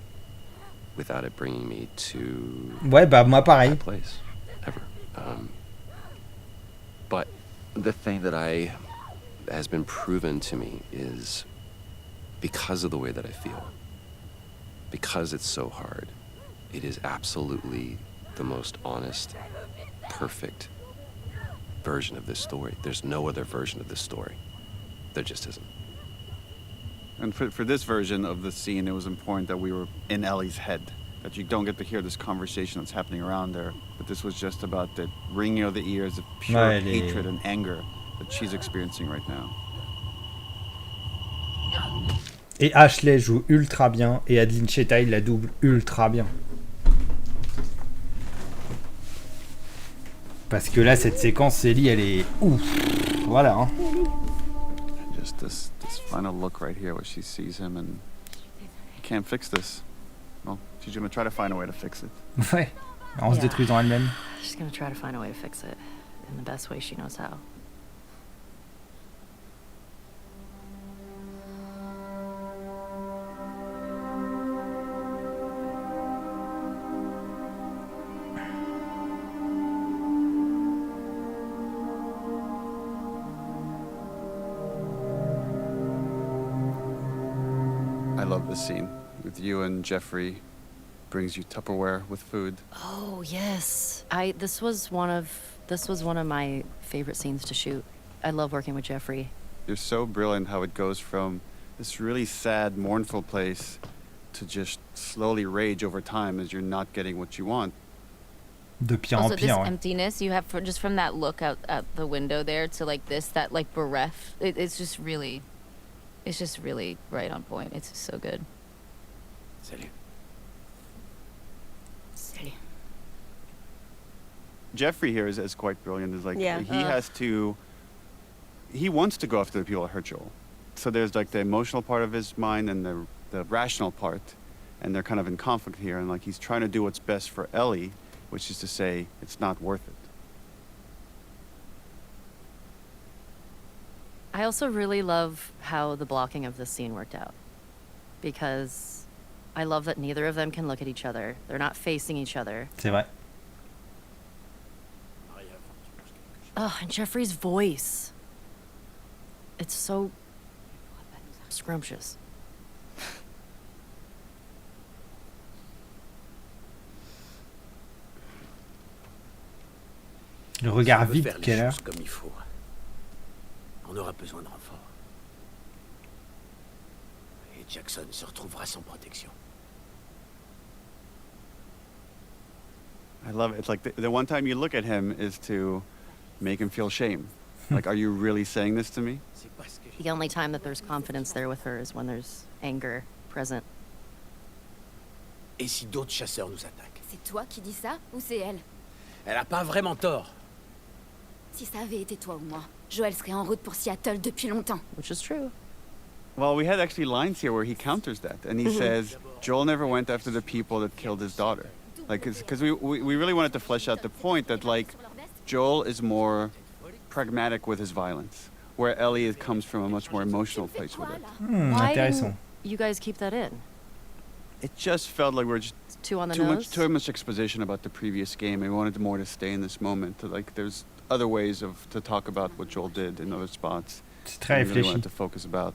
without it bringing me to Ouais, bah moi pareil. that place ever. But the thing that has been proven to me is because of the way that I feel, because it's so hard, it is absolutely the most honest, perfect version of this story. There's no other version of this story. There just isn't. And for this version of the scene, it was important that we were in Ellie's head, that you don't get to hear this conversation that's happening around there, but this was just about the ringing of the ears of pure hatred and anger that she's experiencing right now. Et Ashley joue ultra bien, et Adeline Chetail la double ultra bien. Parce que là, cette séquence, Ellie, elle est ouf. Voilà. Hein. Just this final look right here where she sees him and you can't fix this. Well, she's gonna try to find a way to fix it. Ouais. En se détruisant elle-même. She's gonna try to find a way to fix it in the best way she knows how. I love this scene with you and Jeffrey. Brings you Tupperware with food. Oh yes, this was one of my favorite scenes to shoot. I love working with Jeffrey. You're so brilliant how it goes from this really sad, mournful place to just slowly rage over time as you're not getting what you want. De pire en Also, pire. this Ouais. emptiness you have just from that look out the window there to like this, that like bereft. It's just really right on point. It's just so good. Salut. Salut. Jeffrey here is quite brilliant. Is like Yeah. he wants to go after the people that hurt Joel. So there's like the emotional part of his mind and the rational part, and they're kind of in conflict here. And like he's trying to do what's best for Ellie, which is to say it's not worth it. I also really love how the blocking of this scene worked out, because I love that neither of them can look at each other. They're not facing each other. C'est vrai. Oh, and Jeffrey's voice. It's so scrumptious. Le regard Si on veut vide faire les qu'elle a. choses comme il faut, on aura besoin de renfort. Et Jackson se retrouvera sans protection. I love it. It's like the one time you look at him is to make him feel shame. Like, are you really saying this to me? C'est parce que The only time that there's confidence there with her is when there's anger present. Et si d'autres chasseurs nous attaquent? C'est toi qui dis ça ou c'est elle? Elle a pas vraiment tort. Si ça avait été toi ou moi, Joël serait en route pour Seattle depuis longtemps. Which is true. Well, we had actually lines here where he counters that, and he says Joel never went after the people that killed his daughter. Like, because we really wanted to flesh out the point that like Joel is more pragmatic with his violence, where Ellie comes from a much more emotional place with it. Why Intéressant. didn't you guys keep that in? It just felt like we were just It's too on the too nose? much exposition about the previous game. And we wanted more to stay in this moment. Like, there's other ways to talk about what Joel did in other spots. C'est très We really réfléchi. wanted to focus about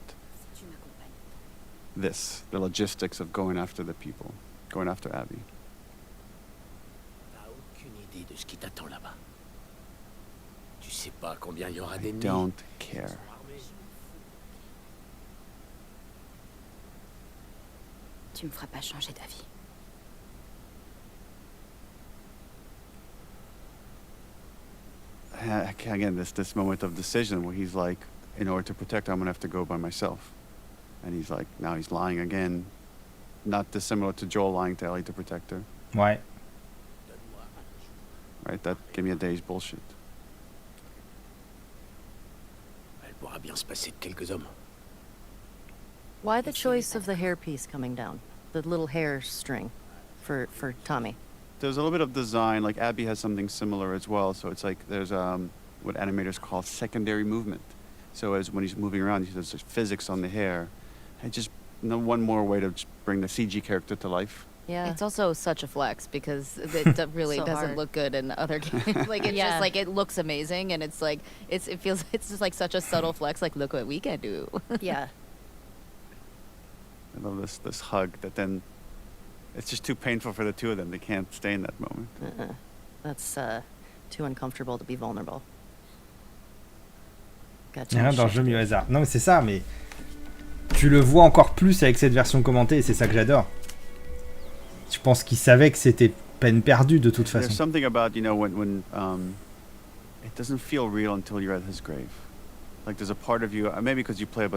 this, the logistics of going after the people, going after Abby. T'as aucune idée de ce qui t'attend là-bas. Tu sais pas combien il y aura I d'ennemis. don't care. Tu me feras pas changer d'avis. Again, this moment of decision where he's like, in order to protect her, I'm gonna have to go by myself. And he's like, now he's lying again. Not dissimilar to Joel lying to Ellie to protect her. Ouais. Right? That gave me a day's bullshit. Elle pourra bien se passer de quelques hommes. Why the choice of the hairpiece coming down? The little hair string for Tommy. There's a little bit of design, like Abby has something similar as well. So it's like there's what animators call secondary movement. So as when he's moving around, there's just physics on the hair. And just one more way to just bring the CG character to life. Yeah. It's also such a flex because it really So doesn't hard. look good in other games. Like it's Yeah. just like it looks amazing and it's like it's just like such a subtle flex. Like look what we can do. Yeah. I love this hug that then It's just too painful for the two of them. They can't stay in that moment. That's too uncomfortable to be vulnerable. Dans le jeu mis au hasard. Non mais c'est ça, mais tu le vois encore plus avec cette version commentée et c'est ça que j'adore. Je pense qu'il savait que c'était peine perdue de toute façon. There's something about, you know, when it doesn't feel real until you're at his grave. Like there's a part of you, maybe because you play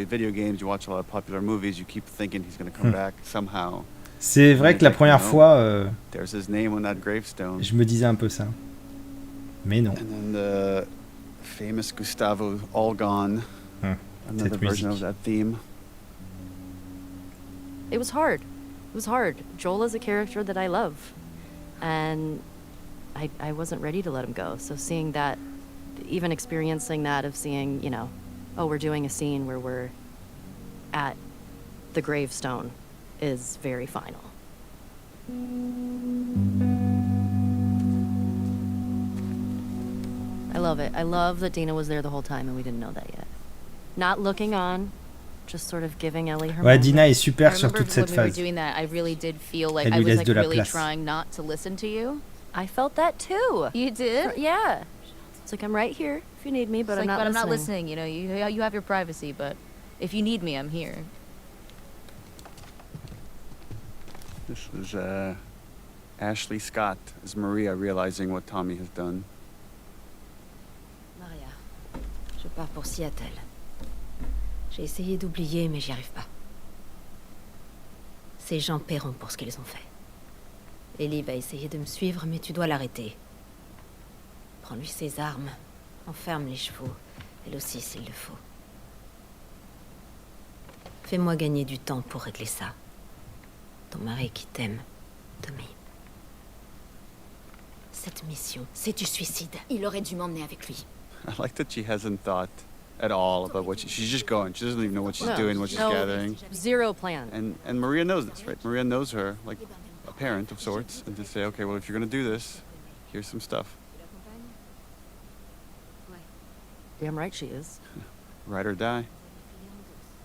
video games, you watch a lot of popular movies, you keep thinking he's going to come back somehow. C'est vrai que la première fois, there's his name on that gravestone. Je me disais un peu ça. Mais non. And then the famous Gustavo All Gone. Another version of that theme. It was hard. It was hard. Joel is a character that I love. And I wasn't ready to let him go. So seeing that, even experiencing that of seeing, you know, oh, we're doing a scene where we're at the gravestone is very final. I love it. I love that Dina was there the whole time and we didn't know that yet. Not looking on, just sort of giving Ellie her Ouais, Dina est super sur toute cette phase. When we were phase. doing that, I really did feel like Elle I lui was laisse de la really place. trying not to listen to you. I felt that too. You did? Yeah. It's like I'm right here if you need me, but I'm not listening. You know, you have your privacy, but if you need me, I'm here. This is Ashley Scott as Maria realizing what Tommy has done. Maria, je pars pour Seattle. J'ai essayé d'oublier, mais j'y arrive pas. Ces gens paieront pour ce qu'ils ont fait. Ellie va essayer de me suivre, mais tu dois l'arrêter. Prends-lui ses armes, enferme les chevaux, elle aussi s'il le faut. Fais-moi gagner du temps pour régler ça. Ton mari qui t'aime, Tommy. Cette mission, c'est du suicide. Il aurait dû m'emmener avec lui. I like that she hasn't thought at all about what she's just going. She doesn't even know what she's doing, what she's gathering. Zero plan. And Maria knows this, right? Maria knows her, like a parent of sorts, and to say, okay, well, if you're going to do this, here's some stuff. Damn right she is. Ride or die.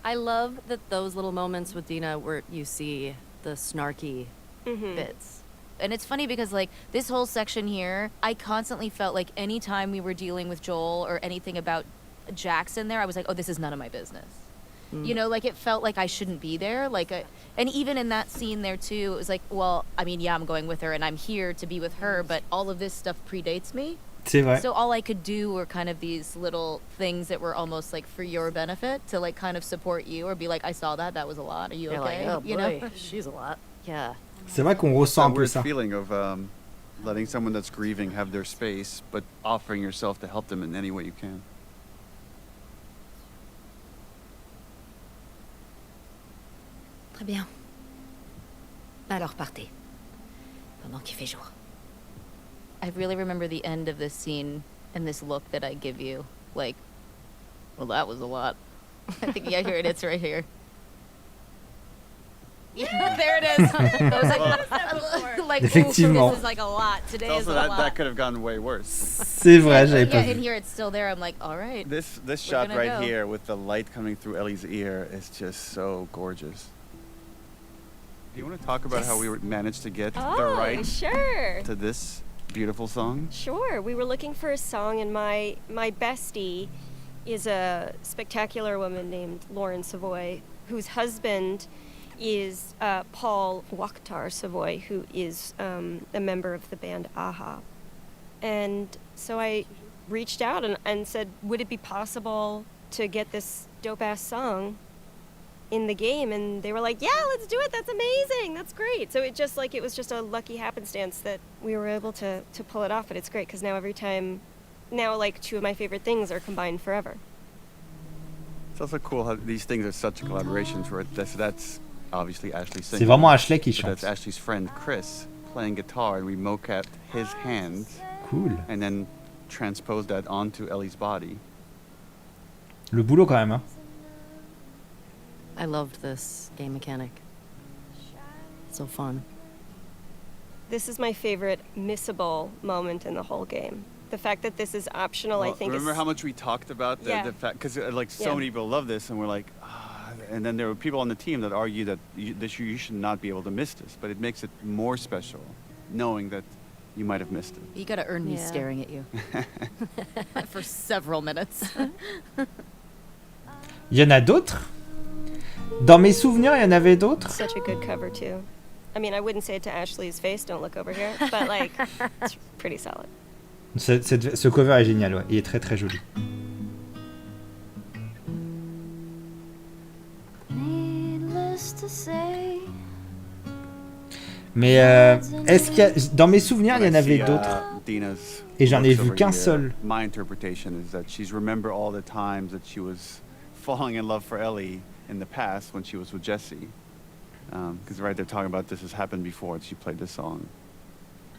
I love that those little moments with Dina where you see the snarky bits. And it's funny because, like, this whole section here, I constantly felt like any time we were dealing with Joel or anything about Jackson there, I was like, oh, this is none of my business. You know, like, it felt like I shouldn't be there. And even in that scene there, too, it was like, well, I mean, yeah, I'm going with her and I'm here to be with her, but all of this stuff predates me. C'est vrai. So all I could do were kind of these little things that were almost like for your benefit to, like, kind of support you or be like, I saw that was a lot. Are you okay? Like, oh, you boy, know? she's a lot. Yeah. C'est vrai qu'on ressent un peu weird ça. feeling of letting someone that's grieving have their space, but offering yourself to help them in any way you can. Très bien. Alors partez. Pendant qu'il fait jour. I really remember the end of this scene and this look that I give you. Like, well, that was a lot. I think, yeah, here it is right here. Yeah, there it is. I was like, Effectivement. this is like a lot. Today is a Also, lot. that could have gone way worse. C'est vrai, j'avais pas Yeah, vu. and here it's still there. I'm like, all right. This We're shot gonna right go. here with the light coming through Ellie's ear is just so gorgeous. Do you want to talk about how we managed to get the right Sure. to this beautiful song? Sure. We were looking for a song, and my bestie is a spectacular woman named Lauren Savoy, whose husband is Paul Wakhtar Savoy, who is a member of the band Aha. And so I reached out and said, would it be possible to get this dope-ass song in the game? And they were like, yeah, let's do it. That's amazing. That's great. So it was just a lucky happenstance that we were able to pull it off. But it's great because now like two of my favorite things are combined forever. It's also cool how these things are such collaborations where that's obviously Ashley singing. C'est vraiment Ashley qui But chante. that's Ashley's friend Chris playing guitar, and we mocapped his hands Cool. and then transposed that onto Ellie's body. Le boulot quand même. Hein. I loved this game mechanic. So fun. This is my favorite missable moment in the whole game. The fact that this is optional, Well, I think, remember is... how much we talked about the fact, because so many people love this, and we're like, And then there were people on the team that argue that you should not be able to miss this, but it makes it more special knowing that you might have missed it. You gotta earn me staring at you. For several minutes. Il y en a d'autres? Dans mes souvenirs, il y en avait d'autres? Such a good cover too. I mean, I wouldn't say it to Ashley's face, don't look over here, but like, it's pretty solid. Ce cover est génial, ouais. Il est très très joli. Mais est-ce qu'il y a... Dans mes souvenirs, il y en avait d'autres. Et j'en ai vu qu'un seul. My interpretation is that she's remember all the times that she was falling in love for Ellie in the past when she was with Jesse. Because right, they're talking about this has happened before and she played this song.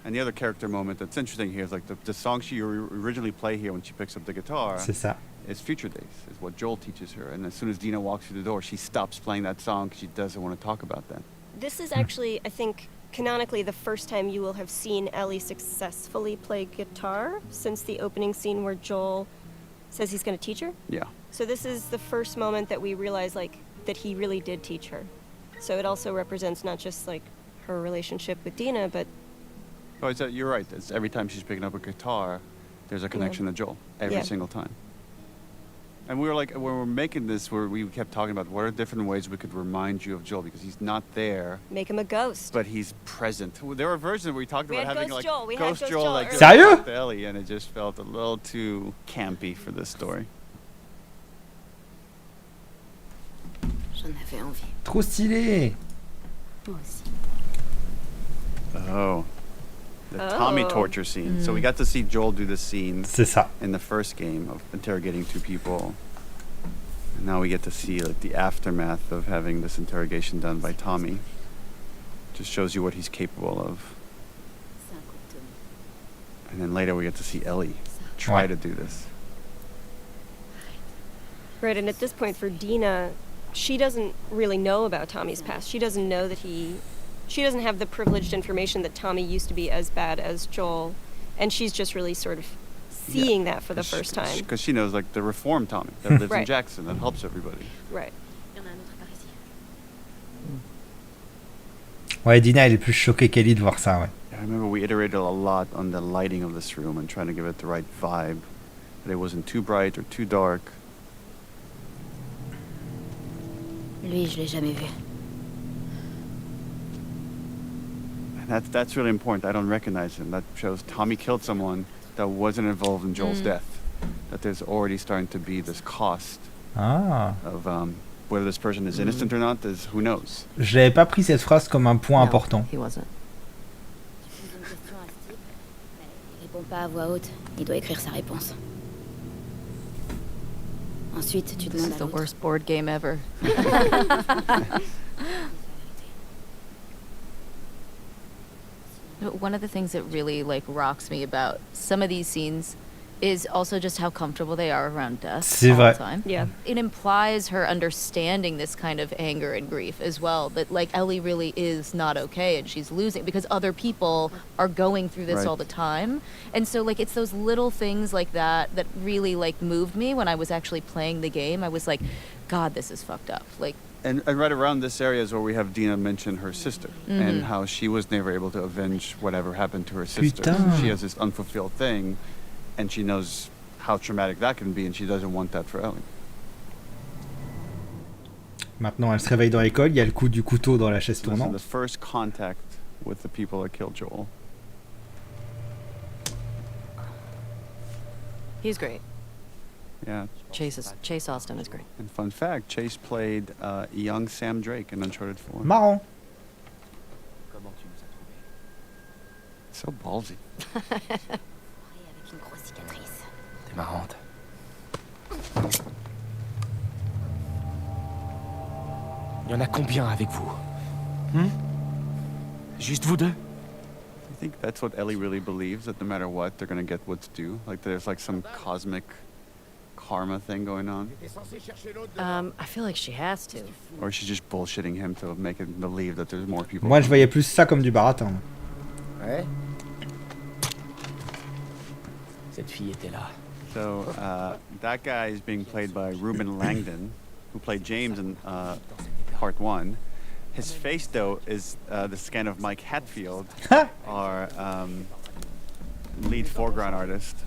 And the other character moment that's interesting here is like the song she originally played here when she picks up the guitar. C'est ça. Is Future Days, is what Joel teaches her. And as soon as Dina walks through the door, she stops playing that song because she doesn't want to talk about that. This is actually, I think, canonically the first time you will have seen Ellie successfully play guitar since the opening scene where Joel says he's going to teach her. Yeah. So this is the first moment that we realize like that he really did teach her. So it also represents not just like her relationship with Dina, but... Oh, you're right. It's every time she's picking up a guitar, there's a connection to Joel. Every single time. And we were like, when we're making this, we kept talking about what are different ways we could remind you of Joel, because he's not there. Make him a ghost. But he's present. There were versions where we talked about having Ghost like Joel. Ghost Joel, like Sérieux? Ellie, and it just felt a little too campy for this story. J'en avais envie. Trop stylé. Moi aussi. Oh. The Tommy torture scene. So we got to see Joel do this scene in the first game of interrogating two people. And now we get to see like the aftermath of having this interrogation done by Tommy. Just shows you what he's capable of. And then later we get to see Ellie try to do this. Right, and at this point for Dina, she doesn't really know about Tommy's past. She doesn't know that she doesn't have the privileged information that Tommy used to be as bad as Joel, and she's just really sort of seeing that for the first time. Because she knows like the reformed Tommy that lives in Jackson, that helps everybody. Right. Ouais, Dina, elle est plus choquée qu'Ellie de voir ça, ouais. I remember we iterated a lot on the lighting of this room and trying to give it the right vibe, that it wasn't too bright or too dark. Lui, je l'ai jamais vu. And that's really important. I don't recognize him. That shows Tommy killed someone that wasn't involved in Joel's death. That there's already starting to be this cost of whether this person is innocent or not. Is who knows. Je n'avais pas pris cette phrase comme un point important. He wasn't. Il répond pas à voix haute. Il doit écrire sa réponse. Ensuite, tu demandes à l'autre. This is the worst board game ever. One of the things that really like rocks me about some of these scenes is also just how comfortable they are around death all the time. Yeah. It implies her understanding this kind of anger and grief as well, that like Ellie really is not okay and she's losing because other people are going through this all the time. And so like it's those little things like that that really like moved me when I was actually playing the game. I was like, God, this is fucked up. Like And right around this area is where we have Dina mention her sister and how she was never able to avenge whatever happened to her sister. Putain. She has this unfulfilled thing, and she knows how traumatic that can be, and she doesn't want that for Ellie. Maintenant, elle se réveille dans l'école, il y a le coup du couteau dans la chaise tournante. This is the first contact with the people that killed Joel. He's great. Yeah. Chase Austin is great. And fun fact, Chase played young Sam Drake in Uncharted 4. Marrant. So ballsy. Avec une grosse cicatrice. T'es marrante. Il y en a combien avec vous? Juste vous deux? I think that's what Ellie really believes, that no matter what, they're going to get what's due. Like there's like some cosmic karma thing going on. I feel like she has to. Or she's just bullshitting him to make him believe that there's more people. Moi, je voyais plus ça comme du baratin. Ouais. Cette fille était là. So that guy is being played by Ruben Langdon, who played James in part 1. His face, though, is the scan of Mike Hatfield, our lead foreground artist.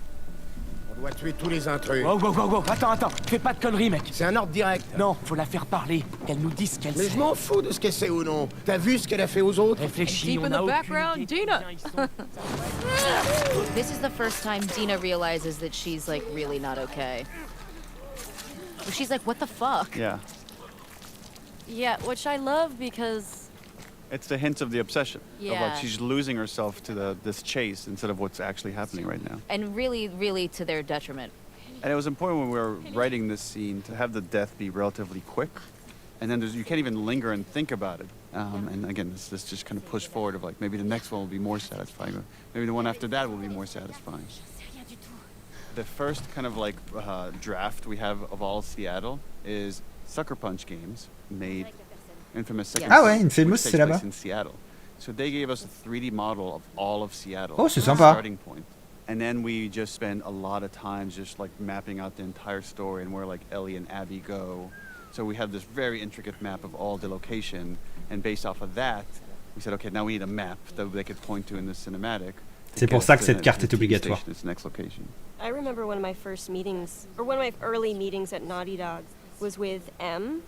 On doit tuer tous les intrus. Go, go, go, go. Attends. Fais pas de conneries, mec. C'est un ordre direct. Non, faut la faire parler. Qu'elle nous dise ce qu'elle sait. Mais je m'en fous de ce qu'elle sait ou non. T'as vu ce qu'elle a fait aux autres? Réfléchis, on a aucune idée. Dina. This is the first time Dina realizes that she's like really not okay. She's like, what the fuck? Yeah. Yeah, which I love because... It's the hints of the obsession. Yeah. Of like she's losing herself to this chase instead of what's actually happening right now. And really, really to their detriment. And it was important when we were writing this scene to have the death be relatively quick. And then you can't even linger and think about it. And again, this just kind of push forward of like, maybe the next one will be more satisfying. Or maybe the one after that will be more satisfying. The first kind of like draft we have of all Seattle is Sucker Punch games made infamous second Infamous, c'est là-bas. in Seattle. So they gave us a 3D model of all of Seattle. Oh, c'est sympa. Starting point. And then we just spent a lot of time just like mapping out the entire story and where like Ellie and Abby go. So we have this very intricate map of all the location, and based off of that, we said, okay, now we need a map that they could point to in the cinematic. C'est pour ça que cette carte est obligatoire. Next location. I remember one of my first meetings, or one of my early meetings at Naughty Dog was with M,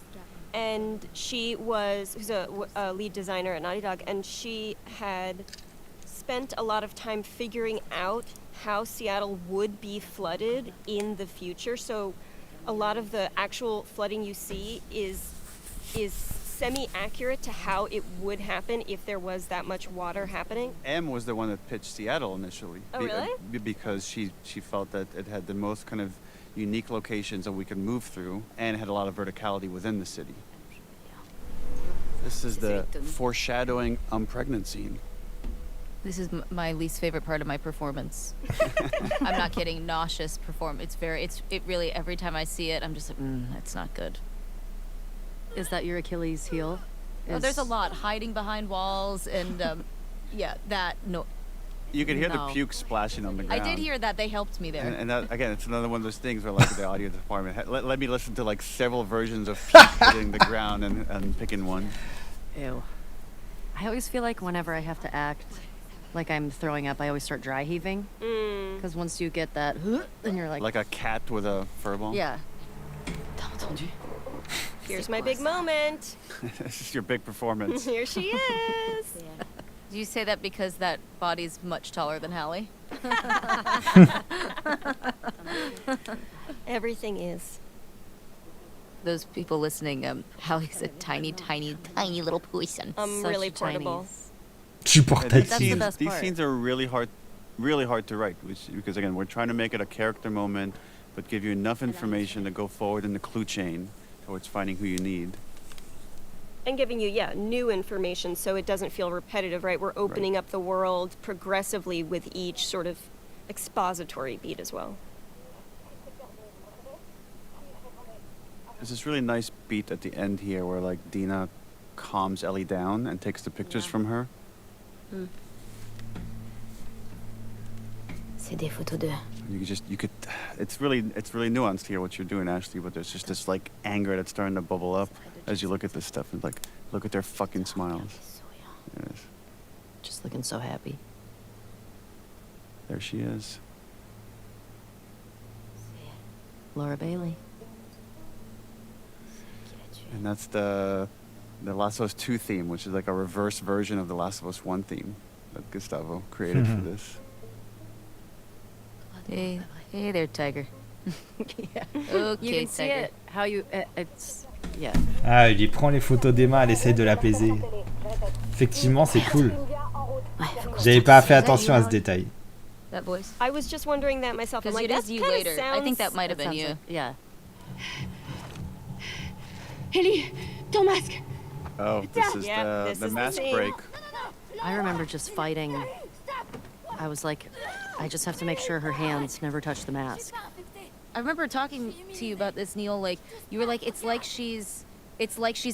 and who's a lead designer at Naughty Dog, and she had spent a lot of time figuring out how Seattle would be flooded in the future. So a lot of the actual flooding you see is semi-accurate to how it would happen if there was that much water happening. M was the one that pitched Seattle initially. Oh, really? Because she felt that it had the most kind of unique locations that we could move through and had a lot of verticality within the city. This is the foreshadowing I'm pregnant scene. This is my least favorite part of my performance. I'm not kidding. Nauseous performance. It really, every time I see it, I'm just like, that's not good. Is that your Achilles heel? There's a lot. Hiding behind walls and, no. You could hear the puke splashing on the ground. I did hear that. They helped me there. And that, again, it's another one of those things where like the audio department, let me listen to like several versions of puke hitting the ground and picking one. Ew. I always feel like whenever I have to act like I'm throwing up, I always start dry heaving. Because once you get that, then you're like... Like a cat with a furball? Yeah. Here's my big moment. This is your big performance. Here she is. Do you say that because that body's much taller than Hallie? Everything is. Those people listening, Hallie's a tiny, tiny, tiny little person. Really portable. These scenes are really hard to write, because again, we're trying to make it a character moment, but give you enough information to go forward in the clue chain towards finding who you need. And giving you, new information so it doesn't feel repetitive, right? We're opening up the world progressively with each sort of expository beat as well. There's this really nice beat at the end here where like Dina calms Ellie down and takes the pictures from her. C'est des photos d'eux. It's really nuanced here what you're doing, Ashley, but there's just this like anger that's starting to bubble up as you look at this stuff and like, look at their fucking smiles. Yes. Just looking so happy. There she is. Laura Bailey. And that's the Last of Us 2 theme, which is like a reverse version of the Last of Us 1 theme that Gustavo created for this. Hey there, Tiger. Yeah. Okay, you can see Tiger. it. How you... it's... Yeah. Ah, il lui prend les photos d'Emma, elle essaye de l'apaiser. Effectivement, c'est cool. J'avais pas fait attention à ce détail. That voice? I was just wondering that myself. I'm Because like, it that is you kinda later. sounds... I think that might have been you. Like, yeah. Ellie, ton masque. Oh, this is the mask break. I remember just fighting. I was like, I just have to make sure her hands never touch the mask. I remember talking to you about this, Neil. Like, you were like, it's like she's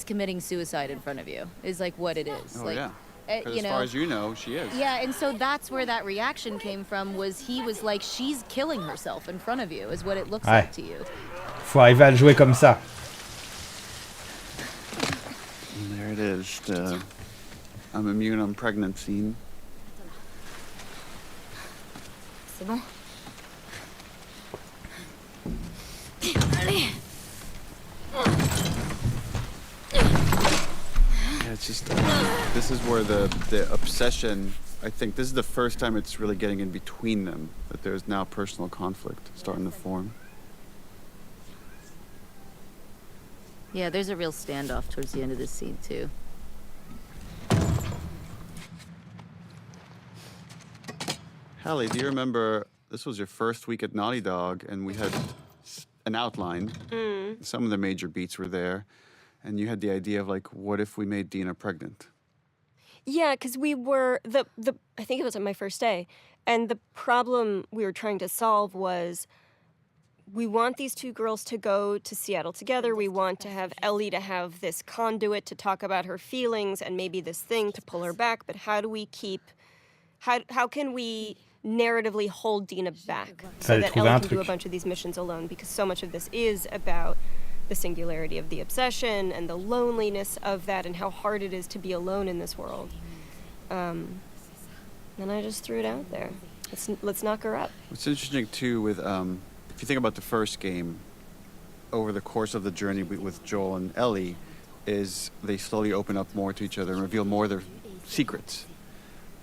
committing suicide in front of you. Is like what it is. Oh, like, yeah. As far as you know, she is. Yeah, and so that's where that reaction came from. He was like, she's killing herself in front of you. Is what it looks like to you. Faut arriver à le jouer comme ça. it is, the I'm immune, I'm pregnant scene. C'est bon. Allez. Yeah, it's just, this is where the obsession, I think this is the first time it's really getting in between them, that there's now personal conflict starting to form. Yeah, there's a real standoff towards the end of this scene, too. Hallie, do you remember, this was your first week at Naughty Dog, and we had an outline. Some of the major beats were there, and you had the idea of, like, what if we made Dina pregnant? Yeah, because we were, I think it was on my first day, and the problem we were trying to solve was we want these two girls to go to Seattle together. We want to have Ellie to have this conduit to talk about her feelings and maybe this thing to pull her back. But how do we how can we narratively hold Dina back so that Ellie can do a bunch of these missions alone? Because so much of this is about the singularity of the obsession and the loneliness of that and how hard it is to be alone in this world. And I just threw it out there. Let's knock her up. What's interesting, too, with... if you think about the first game, over the course of the journey with Joel and Ellie, is they slowly open up more to each other and reveal more of their secrets.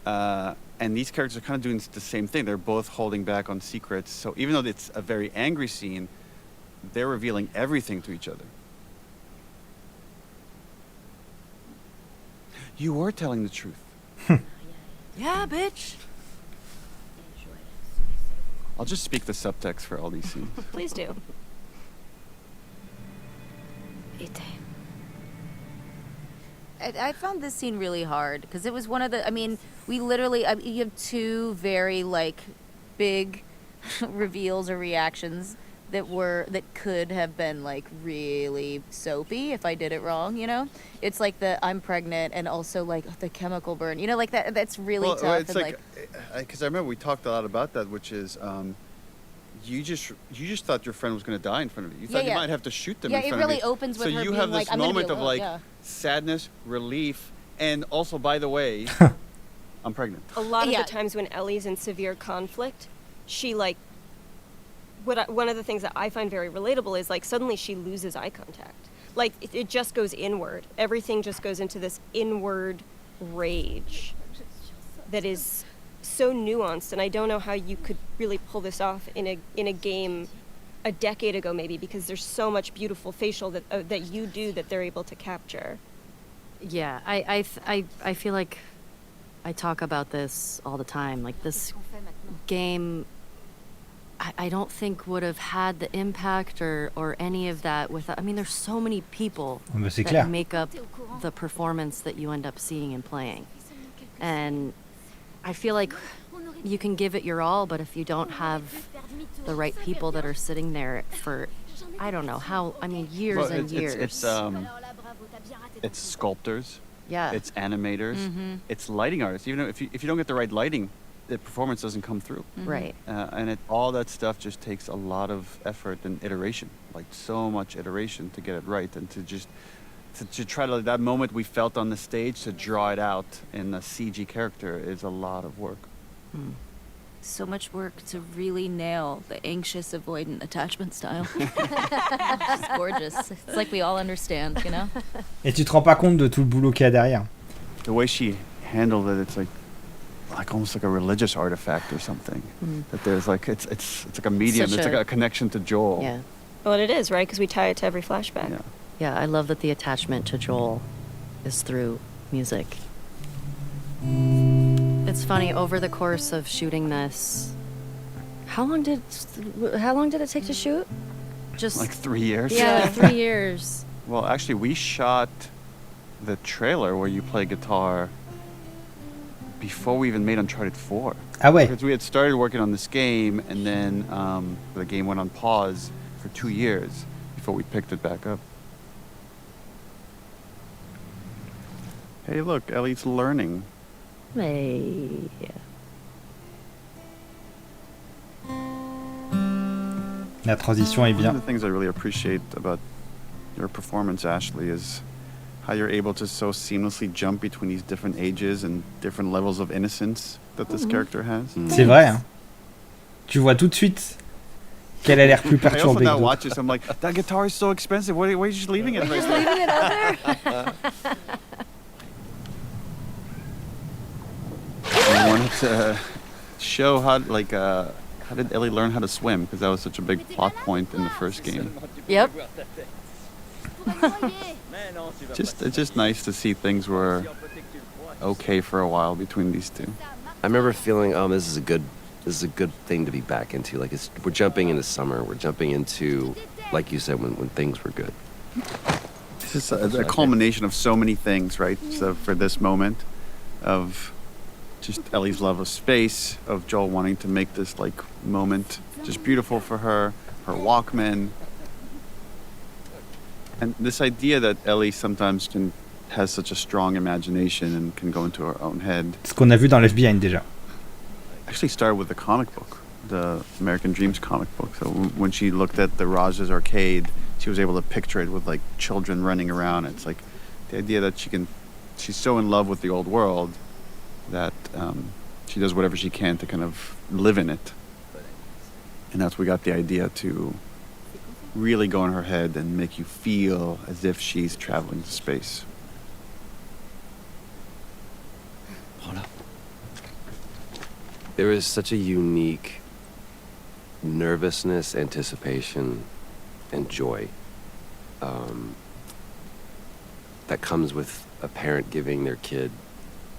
And these characters are kind of doing the same thing. They're both holding back on secrets. So even though it's a very angry scene, they're revealing everything to each other. You were telling the truth. Yeah, bitch. I'll just speak the subtext for all these scenes. Please do. I found this scene really hard because it was one of the, I mean, we literally, you have two very, like, big reveals or reactions that could have been, like, really soapy if I did it wrong, you know? It's like the I'm pregnant and also, like, the chemical burn, you know, like that's really tough. Well, it's like, because I remember we talked a lot about that, which is, you just thought your friend was going to die in front of you. You thought you might have to shoot them in front of you. Yeah, it really opens with her being like, So you have this moment of, like, sadness, relief, and also, by the way, I'm pregnant. A lot of the times when Ellie's in severe conflict, she, like, one of the things that I find very relatable is, like, suddenly she loses eye contact. Like, it just goes inward. Everything just goes into this inward rage that is so nuanced, and I don't know how you could really pull this off in a game a decade ago, maybe, because there's so much beautiful facial that you do that they're able to capture. Yeah, I feel like I talk about this all the time. Like, this game, I don't think would have had the impact or any of that without, I mean, there's so many people that make up the performance that you end up seeing and playing. And I feel like you can give it your all, but if you don't have the right people that are sitting there for, I don't know how, I mean, years and years. It's sculptors. Yeah. It's animators. Mm-hmm. It's lighting artists. Even if you don't get the right lighting, the performance doesn't come through. Mm-hmm. Right. And all that stuff just takes a lot of effort and iteration, like so much iteration to get it right, and to try to, that moment we felt on the stage, to draw it out in a CG character is a lot of work. So much work to really nail the anxious avoidant attachment style. It's gorgeous. It's like we all understand, you know? Et tu te rends pas compte de tout le boulot qu'il y a derrière. The way she handled it, it's like almost like a religious artifact or something. That there's like, it's like a medium, it's like a connection to Joel. Yeah. Well, it is, right? Because we tie it to every flashback. Yeah. Yeah, I love that the attachment to Joel is through music. It's funny, over the course of shooting this, how long did it take to shoot? Just like 3 years? Yeah, 3 years. Well, actually, we shot the trailer where you play guitar before we even made Uncharted 4. Ah ouais. Because we had started working on this game, and then the game went on pause for 2 years before we picked it back up. Hey, look, Ellie's learning. Hey. La transition est bien. One of the things I really appreciate about your performance, Ashley, is how you're able to so seamlessly jump between these different ages and different levels of innocence that this character has. C'est vrai, hein. Tu vois tout de suite qu'elle a l'air plus I also perturbée now que watch d'autres. this, I'm like, that guitar is so expensive. Why are you just leaving it right Just there? leaving it out there? I wanted to show how did Ellie learn how to swim? Because that was such a big plot point in the first game. Yep. It's just nice to see things were okay for a while between these two. I remember feeling, this is a good thing to be back into. Like we're jumping into summer. We're jumping into, like you said, when things were good. This is a culmination of so many things, right? So for this moment of just Ellie's love of space, of Joel wanting to make this like moment just beautiful for her Walkman, and this idea that Ellie sometimes has such a strong imagination and can go into her own head. Ce qu'on a vu dans Left Behind déjà. Actually started with the comic book, the American Dreams comic book. So when she looked at the Raj's arcade, she was able to picture it with like children running around. It's like the idea that she's so in love with the old world that she does whatever she can to kind of live in it. And that's we got the idea to really go in her head and make you feel as if she's traveling to space. There is such a unique nervousness, anticipation, and joy that comes with a parent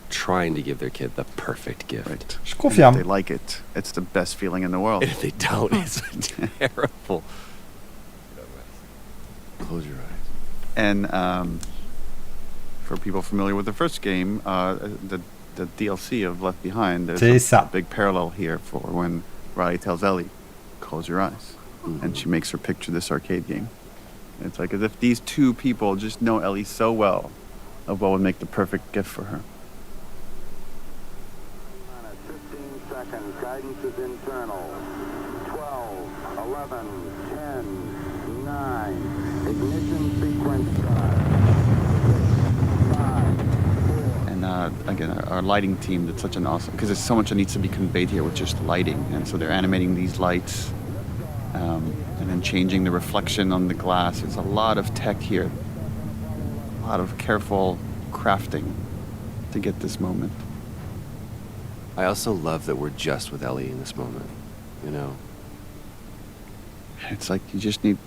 trying to give their kid the perfect gift. Right. Je confirme. If they like it, it's the best feeling in the world. And if they don't, it's terrible. Close your eyes. And for people familiar with the first game, the DLC of Left Behind, there's a big parallel here for when Riley tells Ellie, close your eyes. Mm-hmm. And she makes her picture this arcade game. And it's like as if these two people just know Ellie so well of what would make the perfect gift for her. 15 seconds, guidance is internal. 12, 11, 10, 9, ignition sequence start. Again, our lighting team did such an awesome, because there's so much that needs to be conveyed here with just lighting, and so they're animating these lights and then changing the reflection on the glass. There's a lot of tech here, a lot of careful crafting to get this moment. I also love that we're just with Ellie in this moment, you know? It's like you just need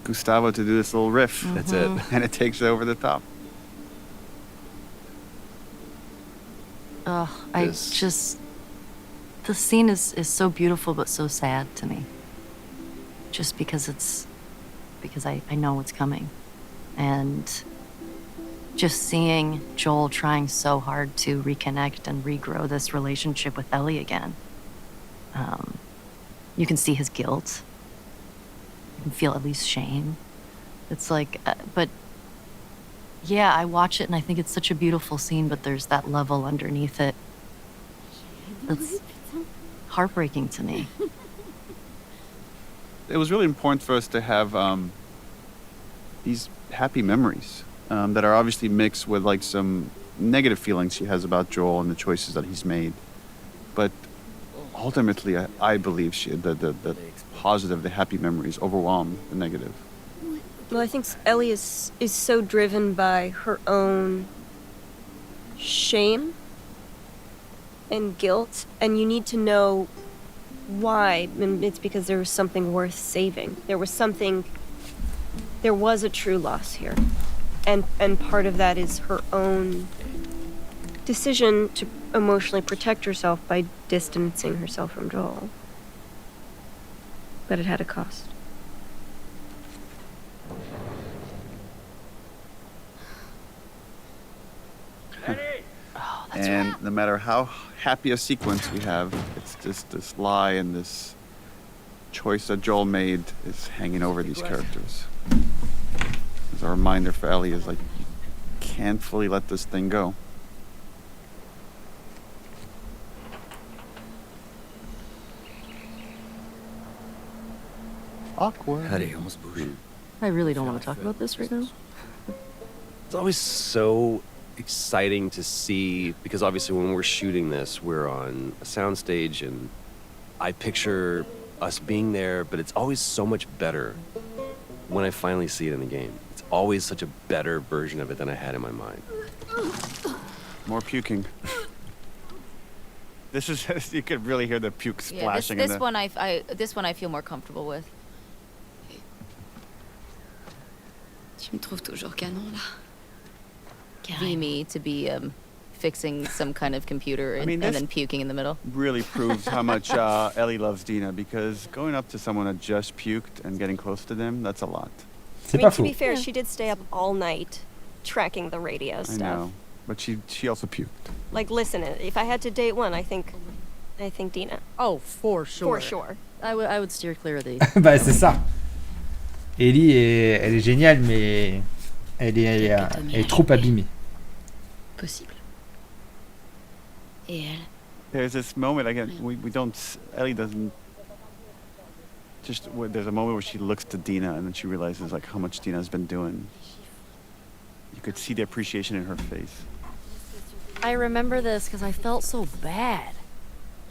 Gustavo to do this little riff. Mm-hmm. That's it. And it takes it over the top. Oh, the scene is so beautiful but so sad to me. Just because I know what's coming. And just seeing Joel trying so hard to reconnect and regrow this relationship with Ellie again. You can see his guilt. You can feel at least shame. It's like, but yeah, I watch it and I think it's such a beautiful scene, but there's that level underneath it that's heartbreaking to me. It was really important for us to have these happy memories that are obviously mixed with like some negative feelings she has about Joel and the choices that he's made. But ultimately, I believe the positive, the happy memories overwhelm the negative. Well, I think Ellie is so driven by her own shame and guilt, and you need to know why. And it's because there was something worth saving. There was a true loss here. And part of that is her own decision to emotionally protect herself by distancing herself from Joel. But it had a cost. And no matter how happy a sequence we have, it's just this lie and this choice that Joel made is hanging over these characters. As a reminder for Ellie is like, you can't fully let this thing go. Awkward. Allez, on se bouge. I really don't want to talk about this right now. It's always so exciting to see, because obviously when we're shooting this, we're on a soundstage, and I picture us being there, but it's always so much better when I finally see it in the game. It's always such a better version of it than I had in my mind. More puking. This is, you could really hear the puke splashing. This one I feel more comfortable with. Tu me trouves toujours canon, là. Me to be fixing some kind of computer and then puking in the middle. Really proves how much Ellie loves Dina, because going up to someone that just puked and getting close to them, that's a lot. I mean, to be fair, she did stay up all night tracking the radio stuff. I know, but she also puked. Like, listen, if I had to date one, I think Dina. Oh, for sure. For sure. I would steer clear of these. Bah c'est ça. Ellie elle est géniale, mais elle est trop abîmée. Possible. Et elle? There's this moment again. We don't. Ellie doesn't. There's a moment where she looks to Dina and then she realizes like how much Dina's been doing. You could see the appreciation in her face. I remember this because I felt so bad.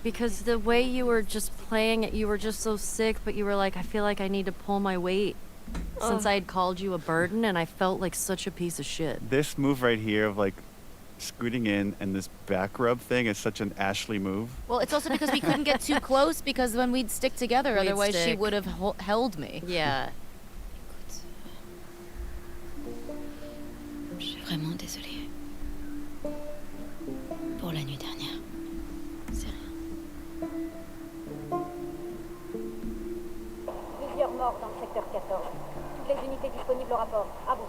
Because the way you were just playing it, you were just so sick, but you were like, I feel like I need to pull my weight. Since I had called you a burden, and I felt like such a piece of shit. This move right here of like scooting in and this back rub thing is such an Ashley move. Well, it's also because we couldn't get too close, because when we'd stick together, otherwise she would have held me. Yeah. Je suis vraiment désolée. Pour la nuit dernière. C'est rien. Plusieurs morts dans le secteur 14. Toutes les unités disponibles au rapport. À vous.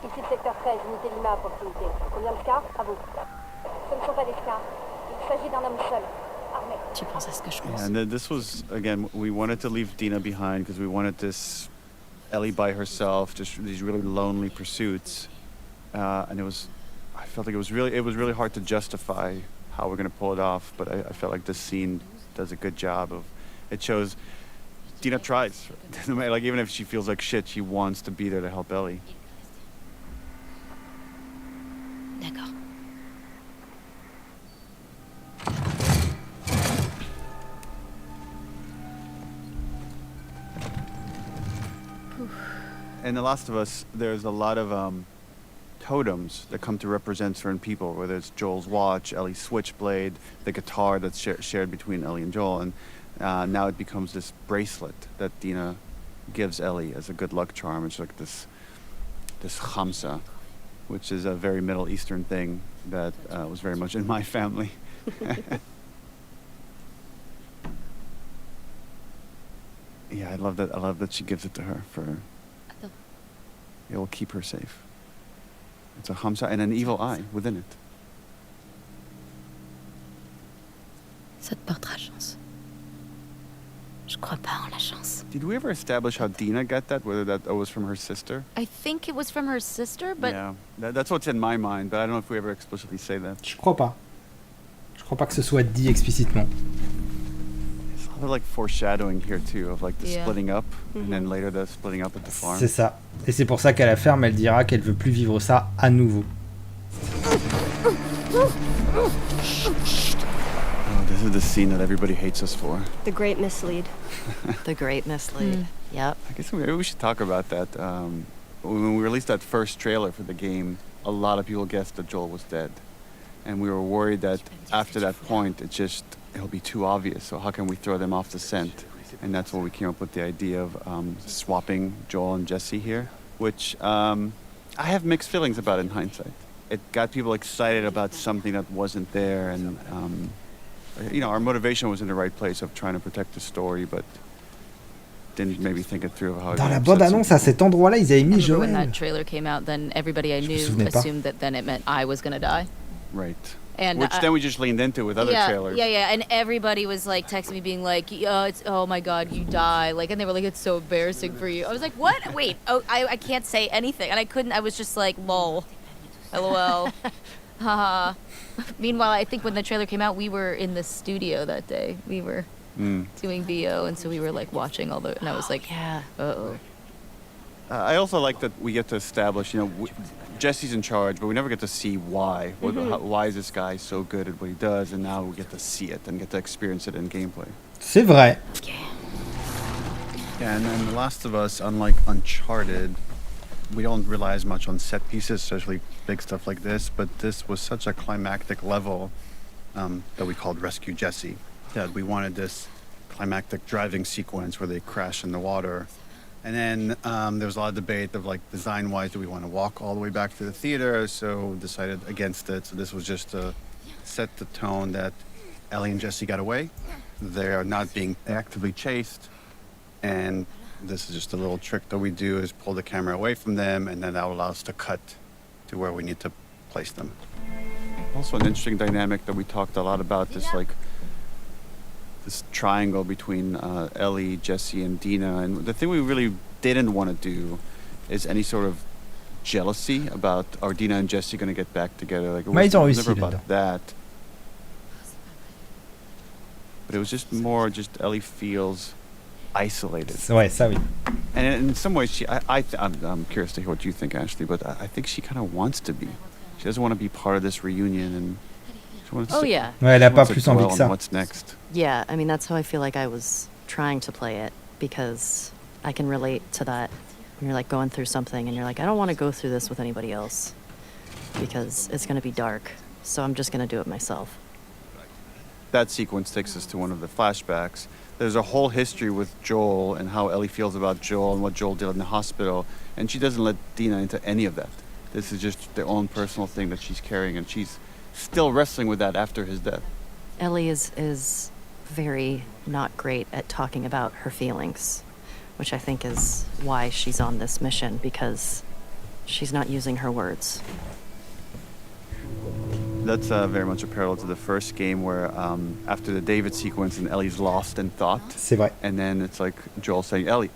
Ici le secteur 13, unité Lima à proximité. Combien de scars? À vous. Ce ne sont pas des scars. Il s'agit d'un homme seul. Armé. Tu penses à ce que je pense? And this was, again, we wanted to leave Dina behind because we wanted this Ellie by herself, just these really lonely pursuits. And I felt like it was really hard to justify how we're going to pull it off, but I felt like this scene does a good job of, it shows Dina tries. Like, even if she feels like shit, she wants to be there to help Ellie. D'accord. In The Last of Us, there's a lot of totems that come to represent certain people, whether it's Joel's watch, Ellie's switchblade, the guitar that's shared between Ellie and Joel, and now it becomes this bracelet that Dina gives Ellie as a good luck charm. It's like this khamsa, which is a very Middle Eastern thing that was very much in my family. Yeah, I love that she gives it to her for. It will keep her safe. It's a khamsa and an evil eye within it. Ça te portera chance. Je crois pas en la chance. Did we ever establish how Dina got that? Whether that was from her sister? I think it was from her sister, but... Yeah, that's what's in my mind, but I don't know if we ever explicitly say that. Je crois pas. Je crois pas que ce soit dit explicitement. It's a lot of like foreshadowing here too, of like the splitting up, and then later the splitting up at the farm. C'est ça. Et c'est pour ça qu'à la ferme, elle dira qu'elle veut plus vivre ça à nouveau. This is the scene that everybody hates us for. The great mislead. The great mislead. Yep. I guess maybe we should talk about that. When we released that first trailer for the game, a lot of people guessed that Joel was dead. And we were worried that after that point, it'll be too obvious. So how can we throw them off the scent? And that's where we came up with the idea of swapping Joel and Jesse here, which I have mixed feelings about in hindsight. It got people excited about something that wasn't there, and our motivation was in the right place of trying to protect the story, but didn't maybe think it through how. Dans la bande-annonce, à cet endroit-là, ils avaient mis Joël. When that trailer came out, then everybody I knew assumed that then it meant I was gonna die. Right. And which then we just leaned into with other trailers. Yeah, and everybody was like texting me being like, oh my god, you die. Like, and they were like, it's so embarrassing for you. I was like, what? Wait, I can't say anything. And I was just like, lol, LOL, haha. Meanwhile, I think when the trailer came out, we were in the studio that day. We were doing VO, and so we were like watching all the, and I was like, uh-oh. I also like that we get to establish, Jesse's in charge, but we never get to see why. Why is this guy so good at what he does? And now we get to see it and get to experience it in gameplay. C'est vrai. Yeah, and then The Last of Us, unlike Uncharted, we don't rely as much on set pieces, especially big stuff like this, but this was such a climactic level that we called Rescue Jesse, that we wanted this climactic driving sequence where they crash in the water. And then there was a lot of debate of, like, design-wise, do we want to walk all the way back to the theater? So decided against it. So this was just to set the tone that Ellie and Jesse got away. They are not being actively chased. And this is just a little trick that we do, is pull the camera away from them, and then that will allow us to cut to where we need to place them. Also an interesting dynamic that we talked a lot about, this triangle between Ellie, Jesse, and Dina. And the thing we really didn't want to do is any sort of jealousy about, are Dina and Jesse going to get back together? Like, it was never about that. But it was just more Ellie feels isolated. Ouais, ça oui. And in some ways, I'm curious to hear what you think, Ashley, but I think she kind of wants to be. She doesn't want to be part of this reunion, and she wants to, yeah. Ouais, elle a pas plus envie que ça. What's next? Yeah, I mean, that's how I feel like I was trying to play it, because I can relate to that. When you're like going through something and you're like, I don't want to go through this with anybody else because it's going to be dark, so I'm just going to do it myself. That sequence takes us to one of the flashbacks. There's a whole history with Joel and how Ellie feels about Joel and what Joel did in the hospital, and she doesn't let Dina into any of that. This is just their own personal thing that she's carrying, and she's still wrestling with that after his death. Ellie is very not great at talking about her feelings, which I think is why she's on this mission, because she's not using her words. That's very much a parallel to the first game, where after the David sequence and Ellie's lost in thought. C'est vrai. And then it's like Joel saying, Ellie,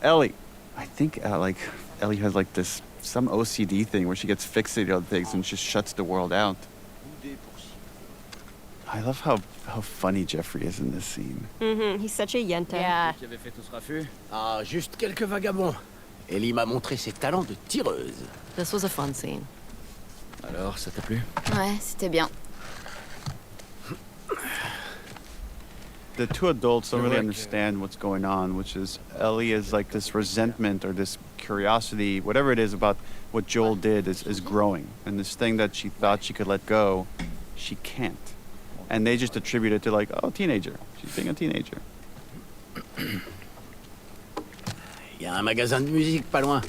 I think Ellie has like some OCD thing where she gets fixated on things and just shuts the world out. I love how funny Jeffrey is in this scene. Mm-hmm. He's such a yenta. Yeah. Qui avait fait tout ce raffut? Ah, juste quelques vagabonds. Ellie m'a montré ses talents de tireuse. This was a fun scene. Alors, ça t'a plu? Ouais, c'était bien. The two adults don't really understand what's going on, which is Ellie is like this resentment or this curiosity, whatever it is about what Joel did is growing. And this thing that she thought she could let go, she can't. And they just attribute it to like, oh, teenager. She's being a teenager. Il y a un magasin de musique pas loin.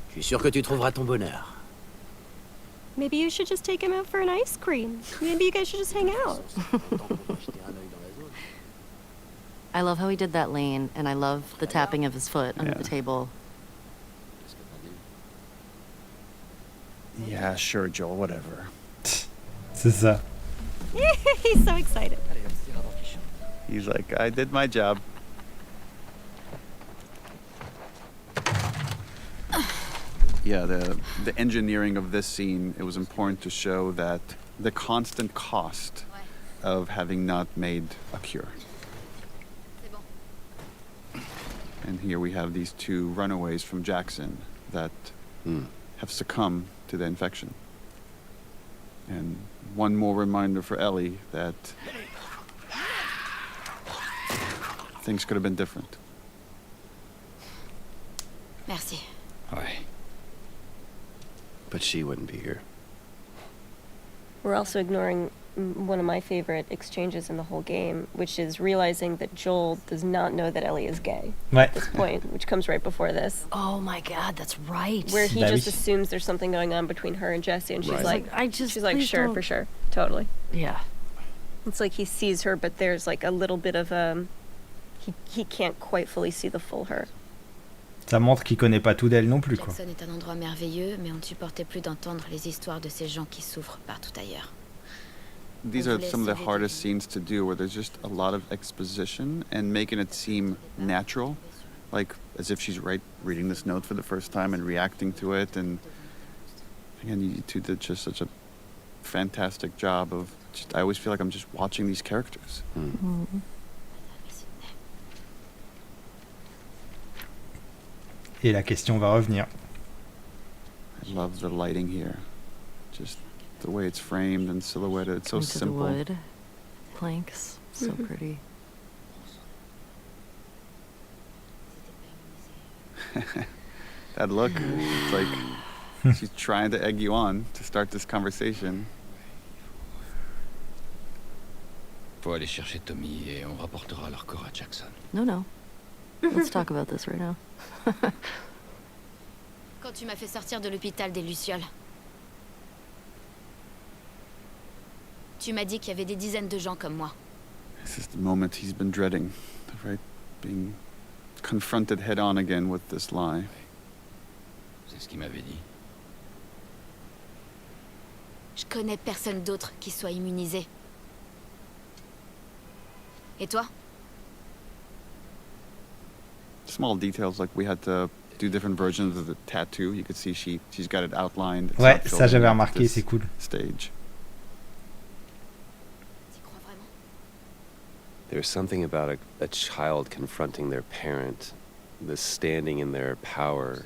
Je suis sûr que tu trouveras ton bonheur. Maybe you should just take him out for an ice cream. Maybe you guys should just hang out. I love how he did that lane, and I love the tapping of his foot under the table. Yeah, sure, Joel, whatever. C'est ça. He's so excited. He's like, I did my job. Yeah, the engineering of this scene, it was important to show that the constant cost of having not made a cure. And here we have these two runaways from Jackson that have succumbed to the infection. And one more reminder for Ellie that things could have been different. Merci. Ouais. But she wouldn't be here. We're also ignoring one of my favorite exchanges in the whole game, which is realizing that Joel does not know that Ellie is gay at this point, which comes right before this. Oh my God, that's right. Where he just assumes there's something going on between her and Jesse, and she's like, sure, for sure, totally. Yeah. It's like he sees her, but there's like a little bit of he can't quite fully see the full her. Ça montre qu'il connaît pas tout d'elle non plus, quoi. Jackson est un endroit merveilleux, mais on ne supportait plus d'entendre les histoires de ces gens qui souffrent partout ailleurs. These are some of the hardest scenes to do, where there's just a lot of exposition and making it seem natural, like as if she's reading this note for the first time and reacting to it. And again, you two did just such a fantastic job of I always feel like I'm just watching these characters. Et la question va revenir. I love the lighting here. Just the way it's framed and silhouetted. It's so Into simple. the wood. Planks. So pretty. That look, it's like she's trying to egg you on to start this conversation. Faut aller chercher Tommy et on rapportera leur corps à Jackson. No. Let's talk about this right now. Quand tu m'as fait sortir de l'hôpital des Lucioles, tu m'as dit qu'il y avait des dizaines de gens comme moi. This is the moment he's been dreading, right? Being confronted head on again with this lie. C'est ce qu'il m'avait dit. Je connais personne d'autre qui soit immunisé. Et toi? Small details, like we had to do different versions of the tattoo. You could see she's got it outlined. It's Ouais, not ça filled j'avais in remarqué, this c'est cool. Stage. There's something about a child confronting their parent, this standing in their power,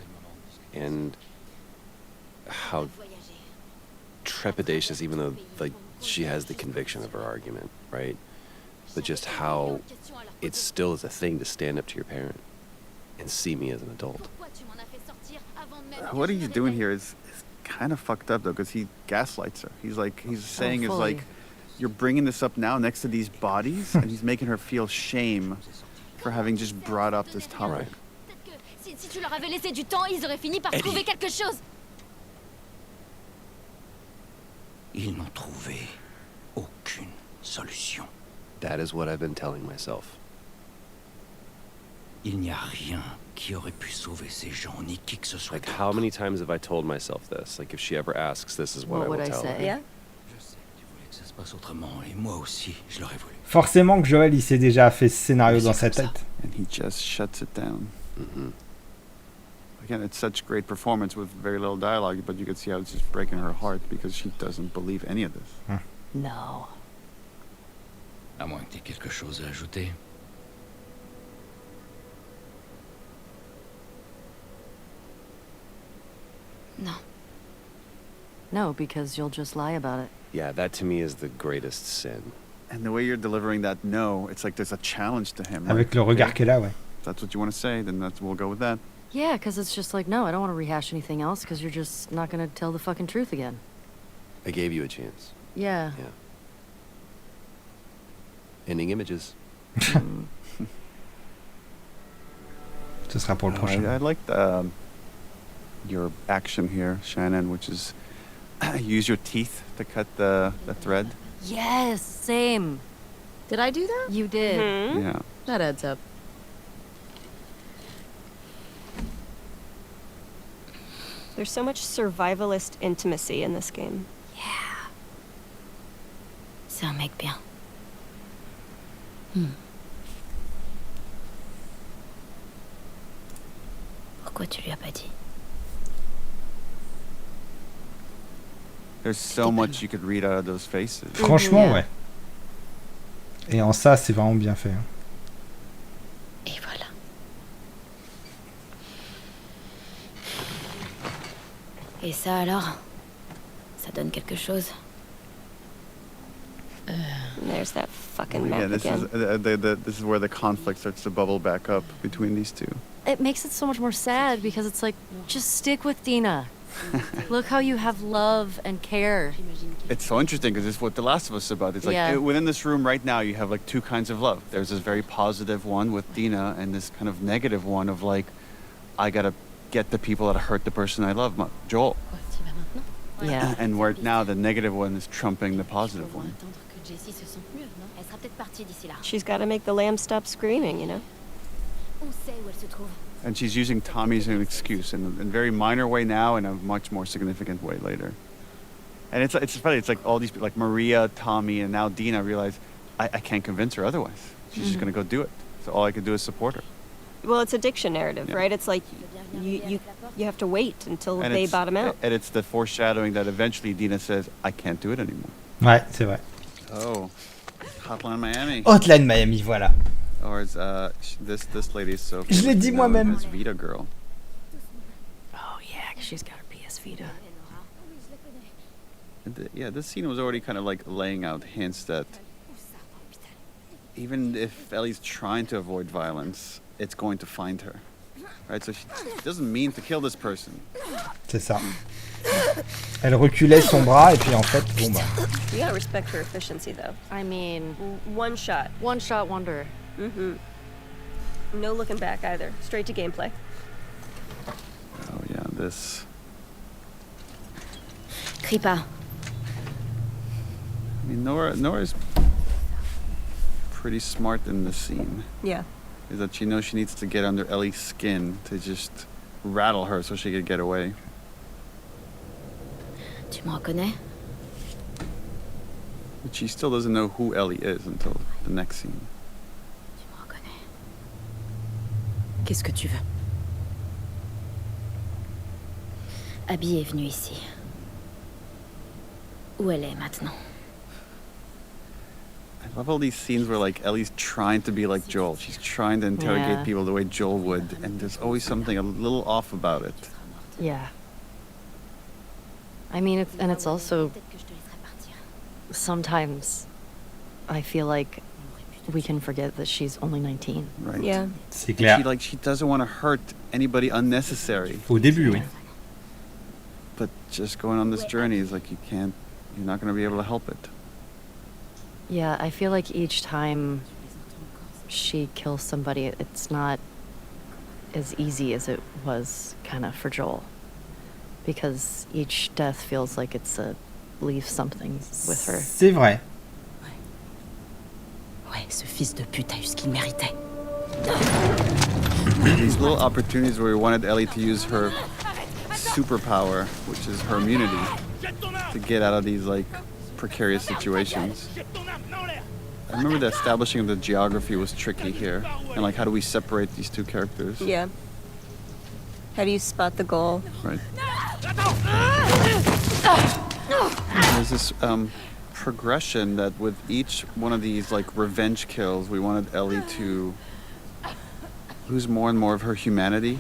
and how trepidatious, even though like she has the conviction of her argument, right? But just how it still is a thing to stand up to your parent and see me as an adult. What he's doing here is kind of fucked up though, because he gaslights her. He's saying is like, you're bringing this up now next to these bodies, and he's making her feel shame for having just brought up this topic. Si tu leur avais laissé du temps, ils auraient fini par trouver quelque chose. Ils n'ont trouvé aucune solution. That is what I've been telling myself. Il n'y a rien qui aurait pu sauver ces gens, ni qui que ce soit. Like, how many times have I told myself this? Like, if she ever asks, this is what I will tell her. Yeah. Je sais que tu voulais que ça se passe autrement, et moi aussi, je l'aurais voulu. Forcément que Joël il s'est déjà fait ce scénario dans sa tête. And he just shuts it down. Again, it's such great performance with very little dialogue, but you could see how it's just breaking her heart because she doesn't believe any of this. No. À moins que tu aies quelque chose à ajouter. No. No, because you'll just lie about it. Yeah, that to me is the greatest sin. And the way you're delivering that no, it's like there's a challenge to him. Avec le regard qu'elle a, ouais. If that's what you want to say, then we'll go with that. Yeah, because it's just like, no, I don't want to rehash anything else because you're just not going to tell the fucking truth again. I gave you a chance. Yeah. Yeah. Ending images. Ce sera pour le prochain. I liked your action here, Shannon, which is use your teeth to cut the thread. Yes, same. Did I do that? You did. Mm-hmm. Yeah. That adds up. There's so much survivalist intimacy in this game. Yeah. C'est un mec bien. Pourquoi tu lui as pas dit? There's so much you could read out of those faces. Franchement, ouais. Et en ça, c'est vraiment bien fait. Hein. Et voilà. Et ça alors? Ça donne quelque chose? There's that fucking map Yeah, this again. this is where the conflict starts to bubble back up between these two. It makes it so much more sad because it's like, just stick with Dina. Look how you have love and care. It's so interesting because it's what The Last of Us is about. It's like within this room right now, you have like two kinds of love. There's this very positive one with Dina, and this kind of negative one of like, I gotta get the people that hurt the person I love, Joel. Yeah. And where now the negative one is trumping the positive one. She's got to make the lamb stop screaming, you know? And she's using Tommy as an excuse in a very minor way now, and a much more significant way later. And it's funny. It's like all these people, like Maria, Tommy, and now Dina realize I can't convince her otherwise. She's just gonna go do it. So all I can do is support her. Well, it's a diction narrative, right? It's like you have to wait until they bottom out. And it's the foreshadowing that eventually Dina says, I can't do it anymore. Ouais, c'est vrai. Oh, Hotline Miami. Hotline Miami, voilà. Or as this lady is so. Je l'ai dit moi-même. As Vita Girl. She's got her PS Vita. This scene was already kind of like laying out hints that even if Ellie's trying to avoid violence, it's going to find her. Right? So she doesn't mean to kill this person. C'est ça. Elle reculait son bras et puis en fait, bon bah. You gotta respect her efficiency, though. I mean, one shot wonder. Mm-hmm. No looking back either. Straight to gameplay. Oh yeah, this. Crie pas. I mean, Nora's pretty smart in this scene. Yeah. Is that she knows she needs to get under Ellie's skin to just rattle her so she could get away. Tu me reconnais? But she still doesn't know who Ellie is until the next scene. Tu me reconnais. Qu'est-ce que tu veux? Abby est venue ici. Où elle est maintenant? I love all these scenes where like Ellie's trying to be like Joel. She's trying to interrogate people the way Joel would, and there's always something a little off about it. Yeah. I mean, it's also sometimes I feel like we can forget that she's only 19. Right. Yeah. C'est clair. She doesn't want to hurt anybody unnecessary. Au début, oui. But just going on this journey is like you're not going to be able to help it. Yeah, I feel like each time she kills somebody, it's not as easy as it was kind of for Joel. Because each death feels like it's leave something with her. C'est vrai. Ouais, ce fils de pute a eu ce qu'il méritait. These little opportunities where we wanted Ellie to use her superpower, which is her immunity, to get out of these like precarious situations. I remember the establishing of the geography was tricky here, and like how do we separate these two characters? Yeah. How do you spot the goal? Right. There's this progression that with each one of these like revenge kills, we wanted Ellie to lose more and more of her humanity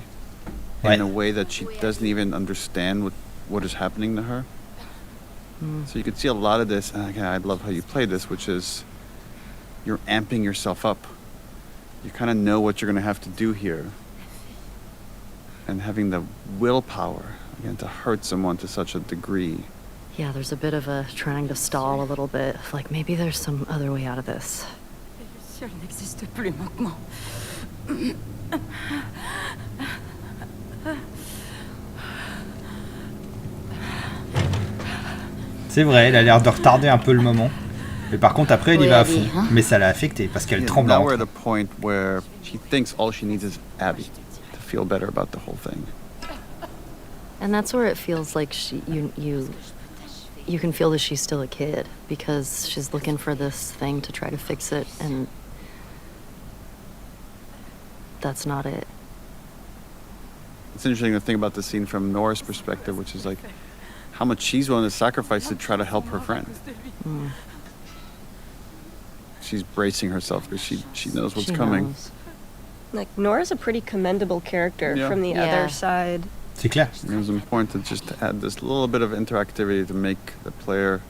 in a way that she doesn't even understand what is happening to her. So you could see a lot of this, and again, I love how you play this, which is you're amping yourself up. You kind of know what you're going to have to do here. And having the willpower, again, to hurt someone to such a degree. Yeah, there's a bit of a trying to stall a little bit. Like, maybe there's some other way out of this. Elle n'existe plus maintenant. C'est vrai, elle a l'air de retarder un peu le moment. Mais par contre, après, elle y va à fond. Mais ça l'a affecté parce qu'elle tremble. Now we're at a point where she thinks all she needs is Abby to feel better about the whole thing. And that's where it feels like you can feel that she's still a kid because she's looking for this thing to try to fix it, and that's not it. It's interesting to think about the scene from Nora's perspective, which is like how much she's willing to sacrifice to try to help her friend. She's bracing herself because she knows what's coming. Like, Nora's a pretty commendable character from the other side. C'est clair. It was important to just add this little bit of interactivity to make the player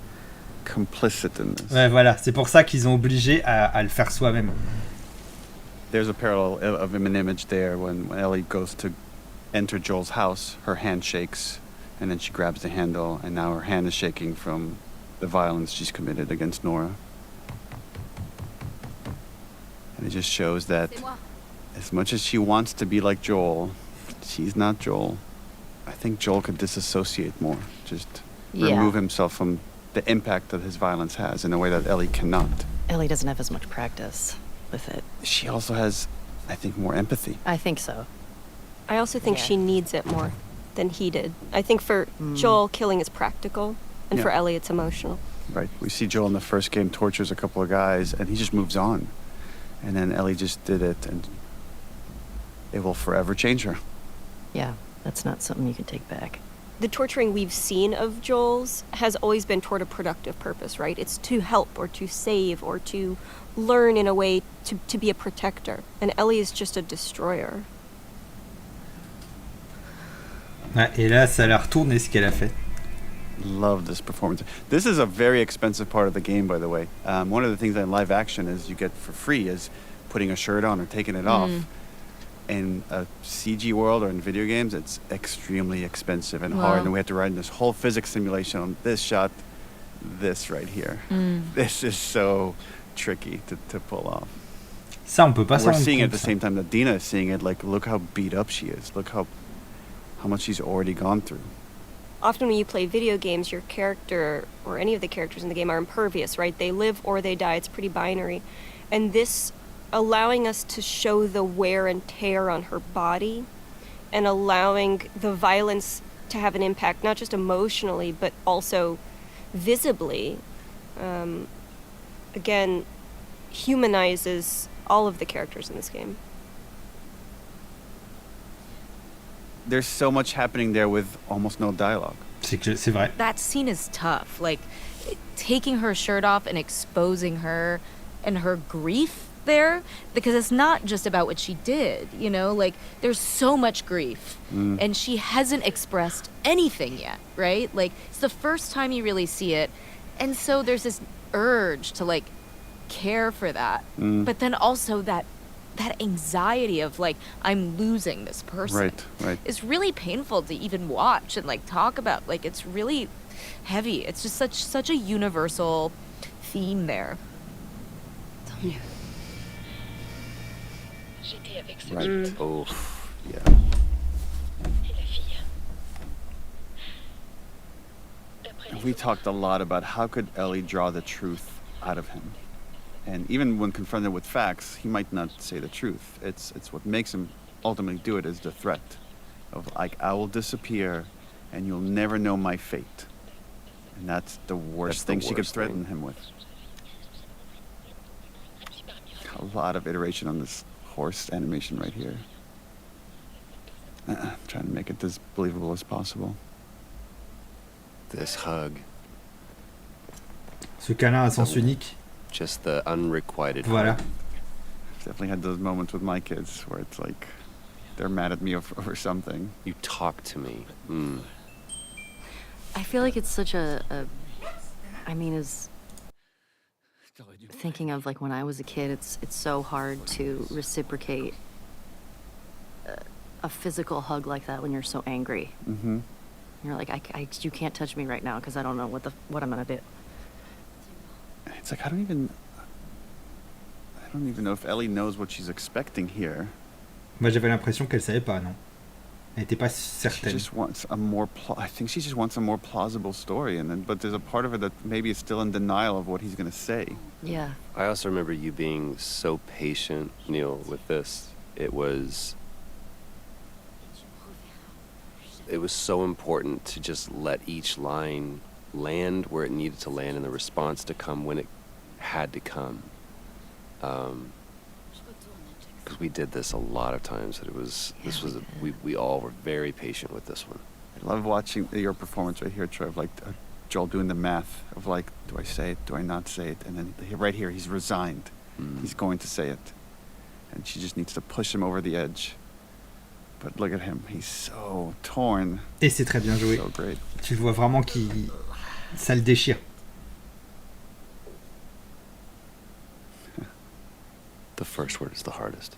complicit in this. Ouais, voilà. C'est pour ça qu'ils ont obligé à le faire soi-même. There's a parallel of an image there when Ellie goes to enter Joel's house, her hand shakes, and then she grabs the handle, and now her hand is shaking from the violence she's committed against Nora. And it just shows that as much as she wants to be like Joel, she's not Joel. I think Joel could disassociate more, just remove himself from the impact that his violence has in a way that Ellie cannot. Ellie doesn't have as much practice with it. She also has, I think, more empathy. I think so. I also think she needs it more than he did. I think for Joel, killing is practical, and for Ellie, it's emotional. Right. We see Joel in the first game tortures a couple of guys, and he just moves on. And then Ellie just did it, and it will forever change her. Yeah, that's not something you can take back. The torturing we've seen of Joel's has always been toward a productive purpose, right? It's to help or to save or to learn in a way to be a protector. And Ellie is just a destroyer. Ouais, et là, ça l'a retourné ce qu'elle a fait. Love this performance. This is a very expensive part of the game, by the way. One of the things in live action is you get for free is putting a shirt on or taking it off. In a CG world or in video games, it's extremely expensive and hard, and we had to run this whole physics simulation on this shot, this right here. This is so tricky to pull off. Ça, on peut pas s'en We're rendre seeing it compte, at the same time that Dina is seeing it. Like, look how beat up she is. Look how much she's already gone through. Often when you play video games, your character, or any of the characters in the game, are impervious, right? They live or they die. It's pretty binary. And this, allowing us to show the wear and tear on her body and allowing the violence to have an impact, not just emotionally, but also visibly, again, humanizes all of the characters in this game. There's so much happening there with almost no dialogue. C'est vrai. That scene is tough. Like, taking her shirt off and exposing her and her grief there, because it's not just about what she did, you know? Like, there's so much grief, and she hasn't expressed anything yet, right? Like, it's the first time you really see it, and so there's this urge to, like, care for that, but then also that anxiety of, like, I'm losing this person. Right. It's really painful to even watch and, like, talk about. Like, it's really heavy. It's just such a universal theme there. Tant mieux. Right. Oh, yeah. We talked a lot about how could Ellie draw the truth out of him. And even when confronted with facts, he might not say the truth. It's what makes him ultimately do it is the threat of, like, I will disappear and you'll never know my fate. And that's the worst thing she could threaten him with. A lot of iteration on this horse animation right here. Trying to make it as believable as possible. This hug. Ce câlin à sens unique. Just the unrequited Voilà. hug. I've definitely had those moments with my kids where it's like they're mad at me over something. You talk to me. I feel like it's such I mean, as thinking of, like, when I was a kid, it's so hard to reciprocate a physical hug like that when you're so angry. You're like, you can't touch me right now because I don't know what I'm gonna do. It's like I don't even know if Ellie knows what she's expecting here. Moi, j'avais l'impression qu'elle savait pas, non? Elle était pas She certaine. just wants a more. I think she just wants a more plausible story, but there's a part of her that maybe is still in denial of what he's gonna say. Yeah. I also remember you being so patient, Neil, with this. It was so important to just let each line land where it needed to land and the response to come when it had to come. Because we did this a lot of times. We all were very patient with this one. I love watching your performance right here, Troy, of like Joel doing the math of like, do I say it, do I not say it? And then right here, he's resigned. He's going to say it. And she just needs to push him over the edge. But look at him, he's so torn. Et c'est très bien joué. So great. Tu le vois vraiment ça le déchire. The first word is the hardest.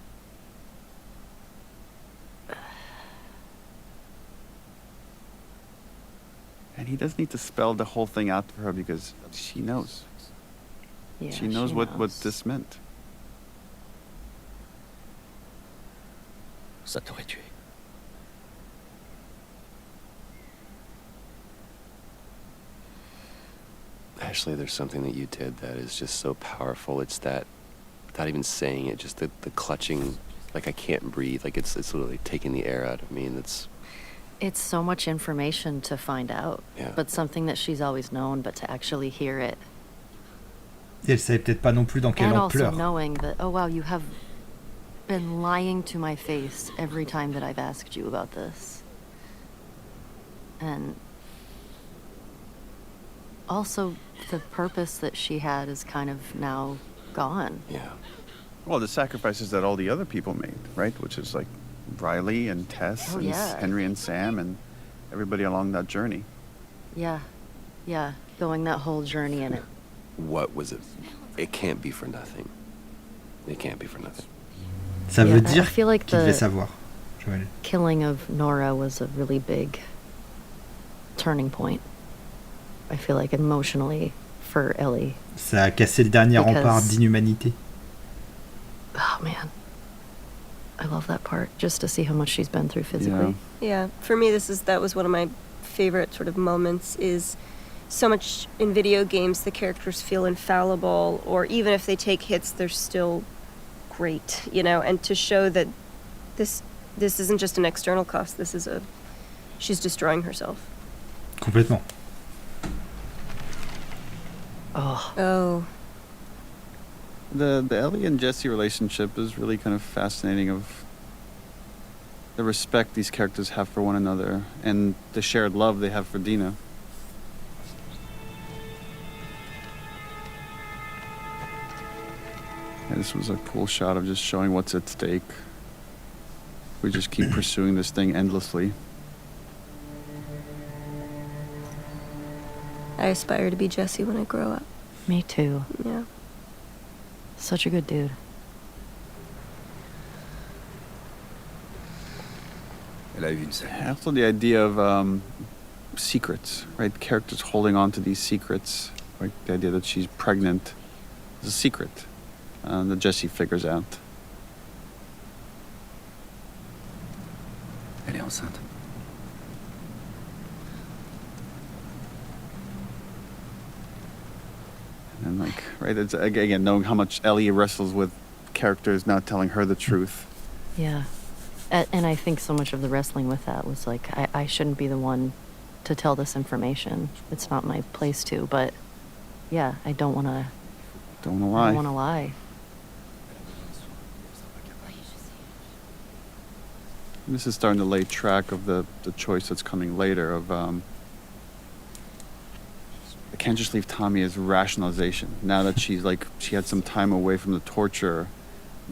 And he doesn't need to spell the whole thing out for her because she knows. Yeah, she knows what this meant. Ça t'aurait tué. Ashley, there's something that you did that is just so powerful. It's that, without even saying it, just the clutching, like I can't breathe. Like it's literally taking the air out of me, and It's so much information to find out, but something that she's always known, but to actually hear it. Et elle savait peut-être pas non plus dans quelle And ampleur. also knowing that, oh wow, you have been lying to my face every time that I've asked you about this. And also the purpose that she had is kind of now gone. Yeah. Well, the sacrifices that all the other people made, right? Which is like Riley and Tess and Henry and Sam, and everybody along that journey. Yeah. Going that whole journey in it. What was it? It can't be for nothing. It can't be for nothing. Ça veut dire I feel like qu'il devait the savoir, Joël. killing of Nora was a really big turning point. I feel like emotionally for Ellie. Ça a cassé le dernier rempart d'inhumanité. Oh man. I love that part, just to see how much she's been through physically. Yeah, for me that was one of my favorite sort of moments. Is so much in video games the characters feel infallible, or even if they take hits they're still great, and to show that this isn't just an external cost, she's destroying herself. Complètement. Oh. The Ellie and Jesse relationship is really kind of fascinating, of the respect these characters have for one another and the shared love they have for Dina. And this was a cool shot of just showing what's at stake. We just keep pursuing this thing endlessly. I aspire to be Jesse when I grow up. Me too. Yeah. Such a good dude. Elle a eu une scène. Also the idea of secrets, right? Characters holding on to these secrets. Like the idea that she's pregnant is a secret that Jesse figures out. Elle est enceinte. And right, it's again knowing how much Ellie wrestles with characters not telling her the truth. Yeah. And I think so much of the wrestling with that was like, I shouldn't be the one to tell this information. It's not my place to, but yeah, I don't want to lie. I don't want to lie. This is starting to lay track of the choice that's coming later of I can't just leave Tommy as rationalization. Now that she had some time away from the torture,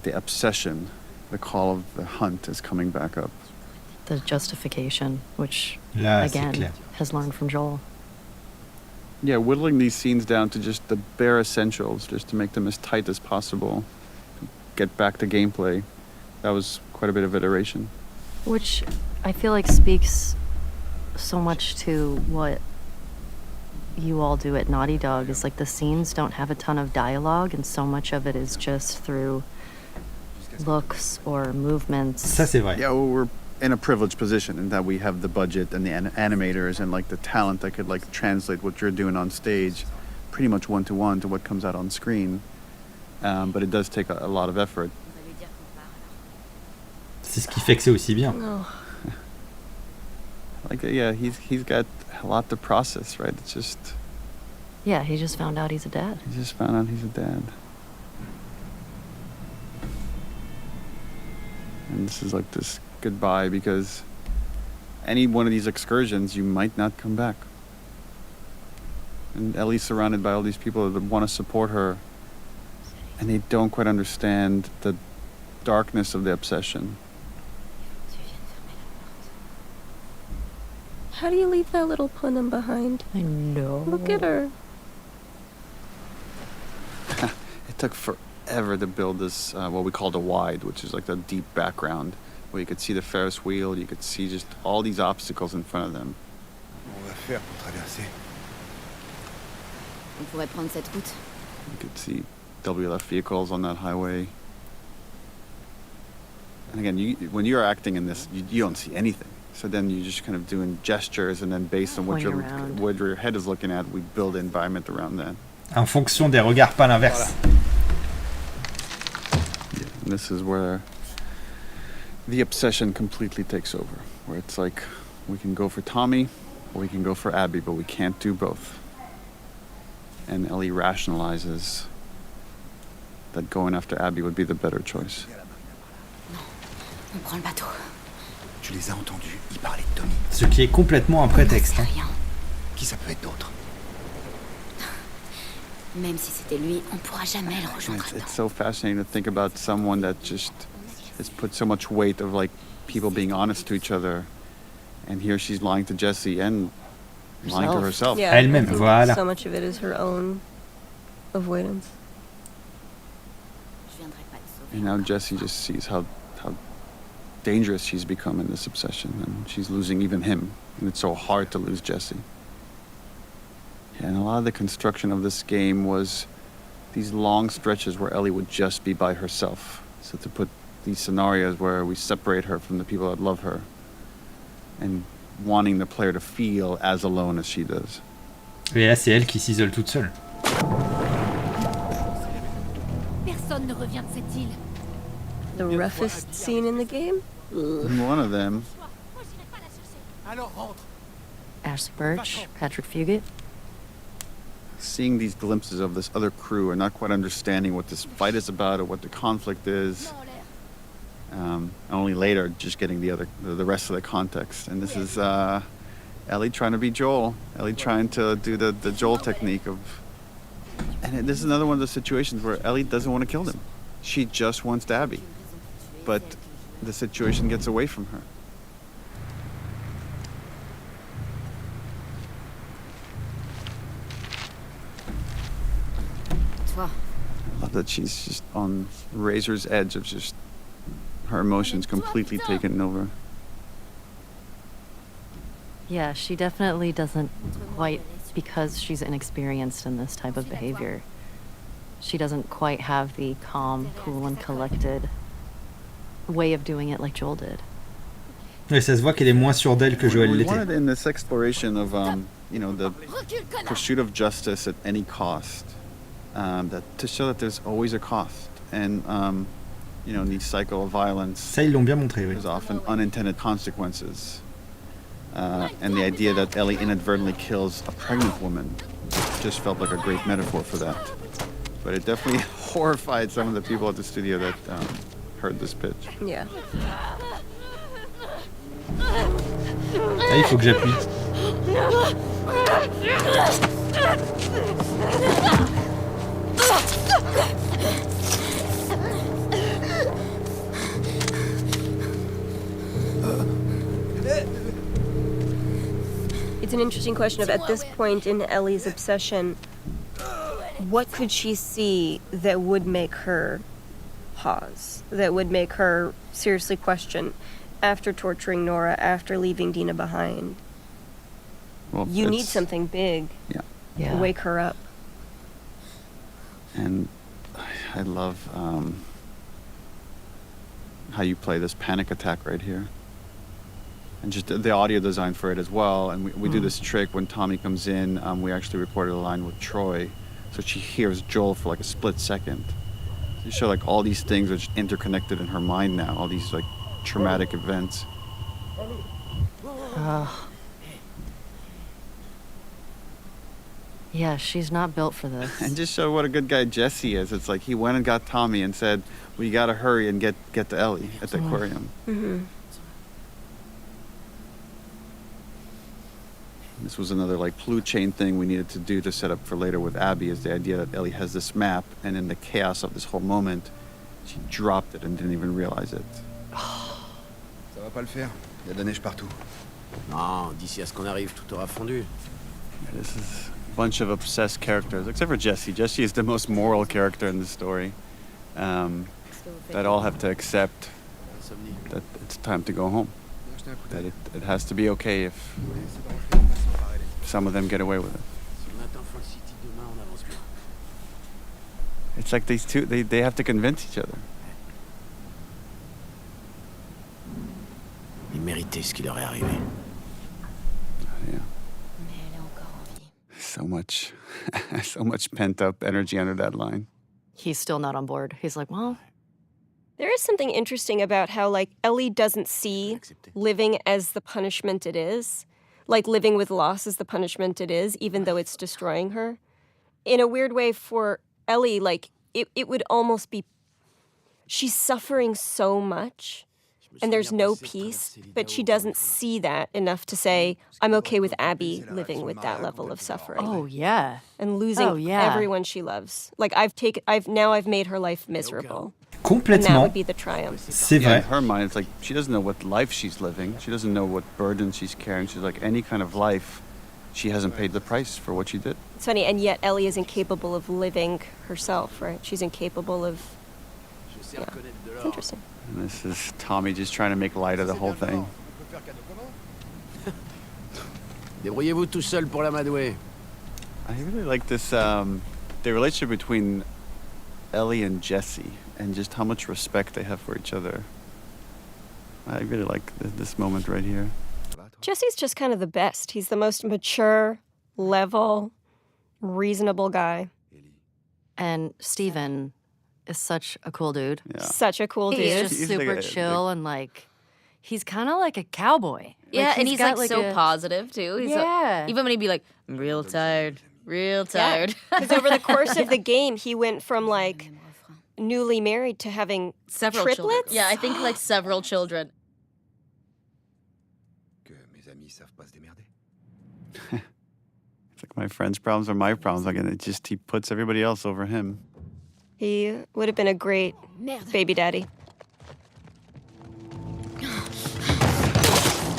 the obsession, the call of the hunt is coming back up. The justification, which Là, again has learned from Joel. Yeah, whittling these scenes down to just the bare essentials, just to make them as tight as possible. Get back to gameplay. That was quite a bit of iteration. Which I feel like speaks so much to what you all do at Naughty Dog, is like the scenes don't have a ton of dialogue, and so much of it is just through looks or movements. Ça c'est vrai. Yeah, well, we're in a privileged position in that we have the budget and the animators and the talent that could translate what you're doing on stage pretty much one-to-one to what comes out on screen. But it does take a lot of effort. C'est ce qui fait que c'est aussi bien. Yeah, he's got a lot to process, right? It's just... Yeah, he just found out he's a dad. He just found out he's a dad. And this is this goodbye, because any one of these excursions, you might not come back. And Ellie's surrounded by all these people that want to support her, and they don't quite understand the darkness of the obsession. How do you leave that little Punim behind? I know. Look at her. It took forever to build this, what we call the wide, which is the deep background, where you could see the Ferris wheel, you could see just all these obstacles in front of them. On va faire pour traverser. On pourrait prendre cette route. You could see WLF vehicles on that highway. And again, when you're acting in this, you don't see anything. So then you're just kind of doing gestures, and then based on what your head is looking at, we build an environment around that. En fonction des regards, pas l'inverse. Yeah, and this is where the obsession completely takes over. Where it's we can go for Tommy, or we can go for Abby, but we can't do both. And Ellie rationalizes that going after Abby would be the better choice. On prend le bateau. Tu les as entendus, ils parlaient de Tommy. Ce qui est complètement un prétexte. Hein. Qui ça peut être d'autre? Même si c'était lui, on pourra jamais le rejoindre. It's so fascinating to think about someone that just has put so much weight of people being honest to each other And here she's lying to Jesse and lying to herself. Yeah, Elle-même, voilà. So much of it is her own avoidance. And now Jesse just sees how dangerous she's become in this obsession, and she's losing even him. And it's so hard to lose Jesse. And a lot of the construction of this game was these long stretches where Ellie would just be by herself. So to put these scenarios where we separate her from the people that love her, and wanting the player to feel as alone as she does. Et là, c'est elle qui s'isole toute seule. Personne ne revient de cette île. The roughest scene in the game? One of them. Ashley Birch, Patrick Fugit. Seeing these glimpses of this other crew and not quite understanding what this fight is about or what the conflict is. Only later just getting the rest of the context. And this is Ellie trying to be Joel. Ellie trying to do the Joel technique of... And this is another one of those situations where Ellie doesn't want to kill them. She just wants Abby. But the situation gets away from her. I love that she's just on razor's edge of just her emotions completely taken over. Yeah, she definitely doesn't quite, because she's inexperienced in this type of behavior. She doesn't quite have the calm, cool, and collected way of doing it like Joel did. Et ça se voit qu'elle est moins sûre d'elle que Joël We l'était. wanted in this exploration of, the pursuit of justice at any cost, that to show that there's always a cost, and these cycle of violence. Ça, ils l'ont bien montré, oui. There's often unintended consequences, and the idea that Ellie inadvertently kills a pregnant woman just felt like a great metaphor for that. But it definitely horrified some of the people at the studio that heard this pitch. Yeah. Ah, il faut que j'appuie. It's an interesting question of, at this point in Ellie's obsession, what could she see that would make her pause, that would make her seriously question, after torturing Nora, after leaving Dina behind? Well, you need something big to wake her up. And I love how you play this panic attack right here. And just the audio design for it as well. And we do this trick when Tommy comes in. We actually recorded a line with Troy, so she hears Joel for like a split second. So you show like all these things are just interconnected in her mind now, all these like traumatic events. Yeah, she's not built for this. And just show what a good guy Jesse is. It's like he went and got Tommy and said, "We gotta hurry and get to Ellie at the aquarium." Mm-hmm. This was another like clue chain thing we needed to do to set up for later with Abby, is the idea that Ellie has this map, and in the chaos of this whole moment, she dropped it and didn't even realize it. Ça va pas le faire. Il y a de la neige partout. Non, d'ici à ce qu'on arrive, tout aura fondu. This is a bunch of obsessed characters, except for Jesse. Jesse is the most moral character in the story. That all have to accept that it's time to go home. That it has to be okay if some of them get away with it. It's like these two, they have to convince each other. Ils méritaient ce qui leur est arrivé. Yeah. So much, so much pent up energy under that line. He's still not on board. He's like, well... There is something interesting about how, like, Ellie doesn't see living as the punishment it is. Like, living with loss is the punishment it is, even though it's destroying her. In a weird way, for Ellie, like, it would almost be... She's suffering so much and there's no peace, but she doesn't see that enough to say, I'm okay with Abby living with that level of suffering. Oh, yeah. And losing everyone she loves. Like, I've made her life miserable. Complètement. And that would be the triumph. C'est vrai. Yeah, in her mind, it's like she doesn't know what life she's living. She doesn't know what burden she's carrying. She's like, any kind of life, she hasn't paid the price for what she did. It's funny, and yet Ellie is incapable of living herself, right? She's incapable of... Yeah. It's interesting. And this is Tommy just trying to make light of the whole thing. Débrouillez-vous tout seul pour l'amadouer. I really like this, the relationship between Ellie and Jesse, and just how much respect they have for each other. I really like this moment right here. Jesse's just kind of the best. He's the most mature, level, reasonable guy. And Steven is such a cool dude. Yeah. Such a cool dude. He's just super chill and like, he's kind of like a cowboy. Yeah, like, and he's got like so positive too. He's even when he'd be like, I'm real tired. Because over the course of the game, he went from like newly married to having several triplets. Children. Yeah, I think like several children. It's like my friend's problems are my problems. Again, he puts everybody else over him. He would have been a great baby daddy.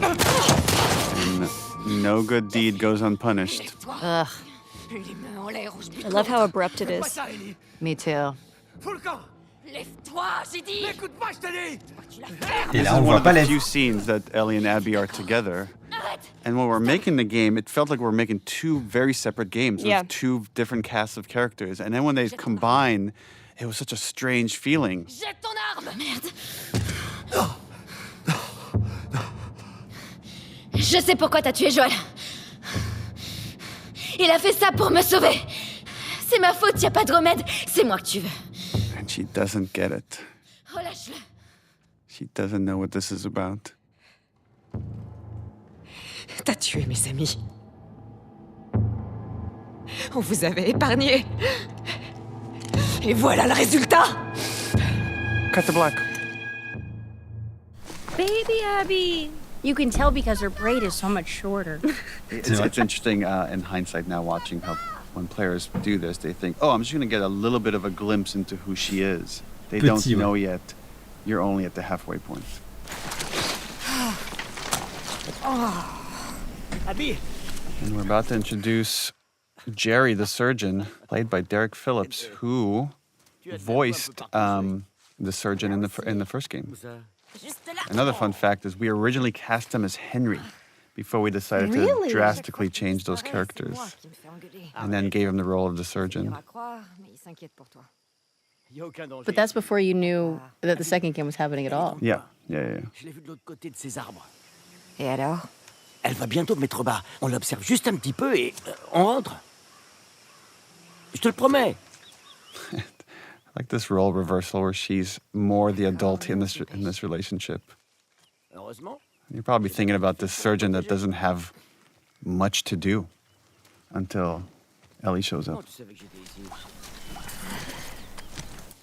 And no good deed goes unpunished. Ugh. I love how abrupt it is. Me too. This is one of the few scenes that Ellie and Abby are together. And when we're making the game, it felt like we were making two very separate games with two different casts of characters. And then when they combine, it was such a strange feeling. Je sais pourquoi t'as tué Joël. Il a fait ça pour me sauver. C'est ma faute, y a pas de remède. C'est moi que tu veux. And she doesn't get it. Relâche-le. She doesn't know what this is about. T'as tué mes amis. On vous avait épargné. Et voilà le résultat. Cut to black. Baby Abby. You can tell because her braid is so much shorter. It's interesting in hindsight now watching how when players do this, they think, oh, I'm just going to get a little bit of a glimpse into who she is. They don't know yet. You're only at the halfway point. And we're about to introduce Jerry the surgeon, played by Derek Phillips, who voiced the surgeon in the first game. Another fun fact is we originally cast him as Henry before we decided to drastically change those characters, and then gave him the role of the surgeon. But that's before you knew that the second game was happening at all. Yeah. Je l'ai vu de l'autre côté de ces arbres. Et alors? Elle va bientôt mettre bas. On l'observe juste un petit peu et on rentre. Je te le promets. I like this role reversal where she's more the adult in this relationship. Heureusement. You're probably thinking about this surgeon that doesn't have much to do until Ellie shows up.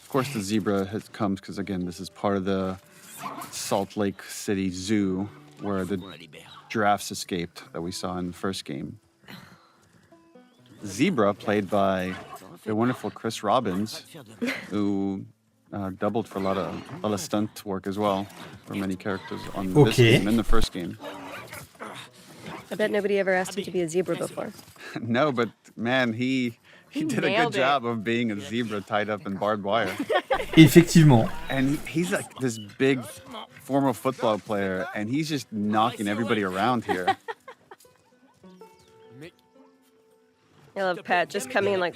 Of course, the zebra comes because, again, this is part of the Salt Lake City Zoo where the giraffes escaped that we saw in the first game. Zebra, played by the wonderful Chris Robbins, who doubled for a lot of stunt work as well for many characters on this game and the first game. I bet nobody ever asked him to be a zebra before. No, but man, he did a good job of being a zebra tied up in barbed wire. Effectivement. And he's like this big former football player, and he's just knocking everybody around here. I love Pat just coming in like,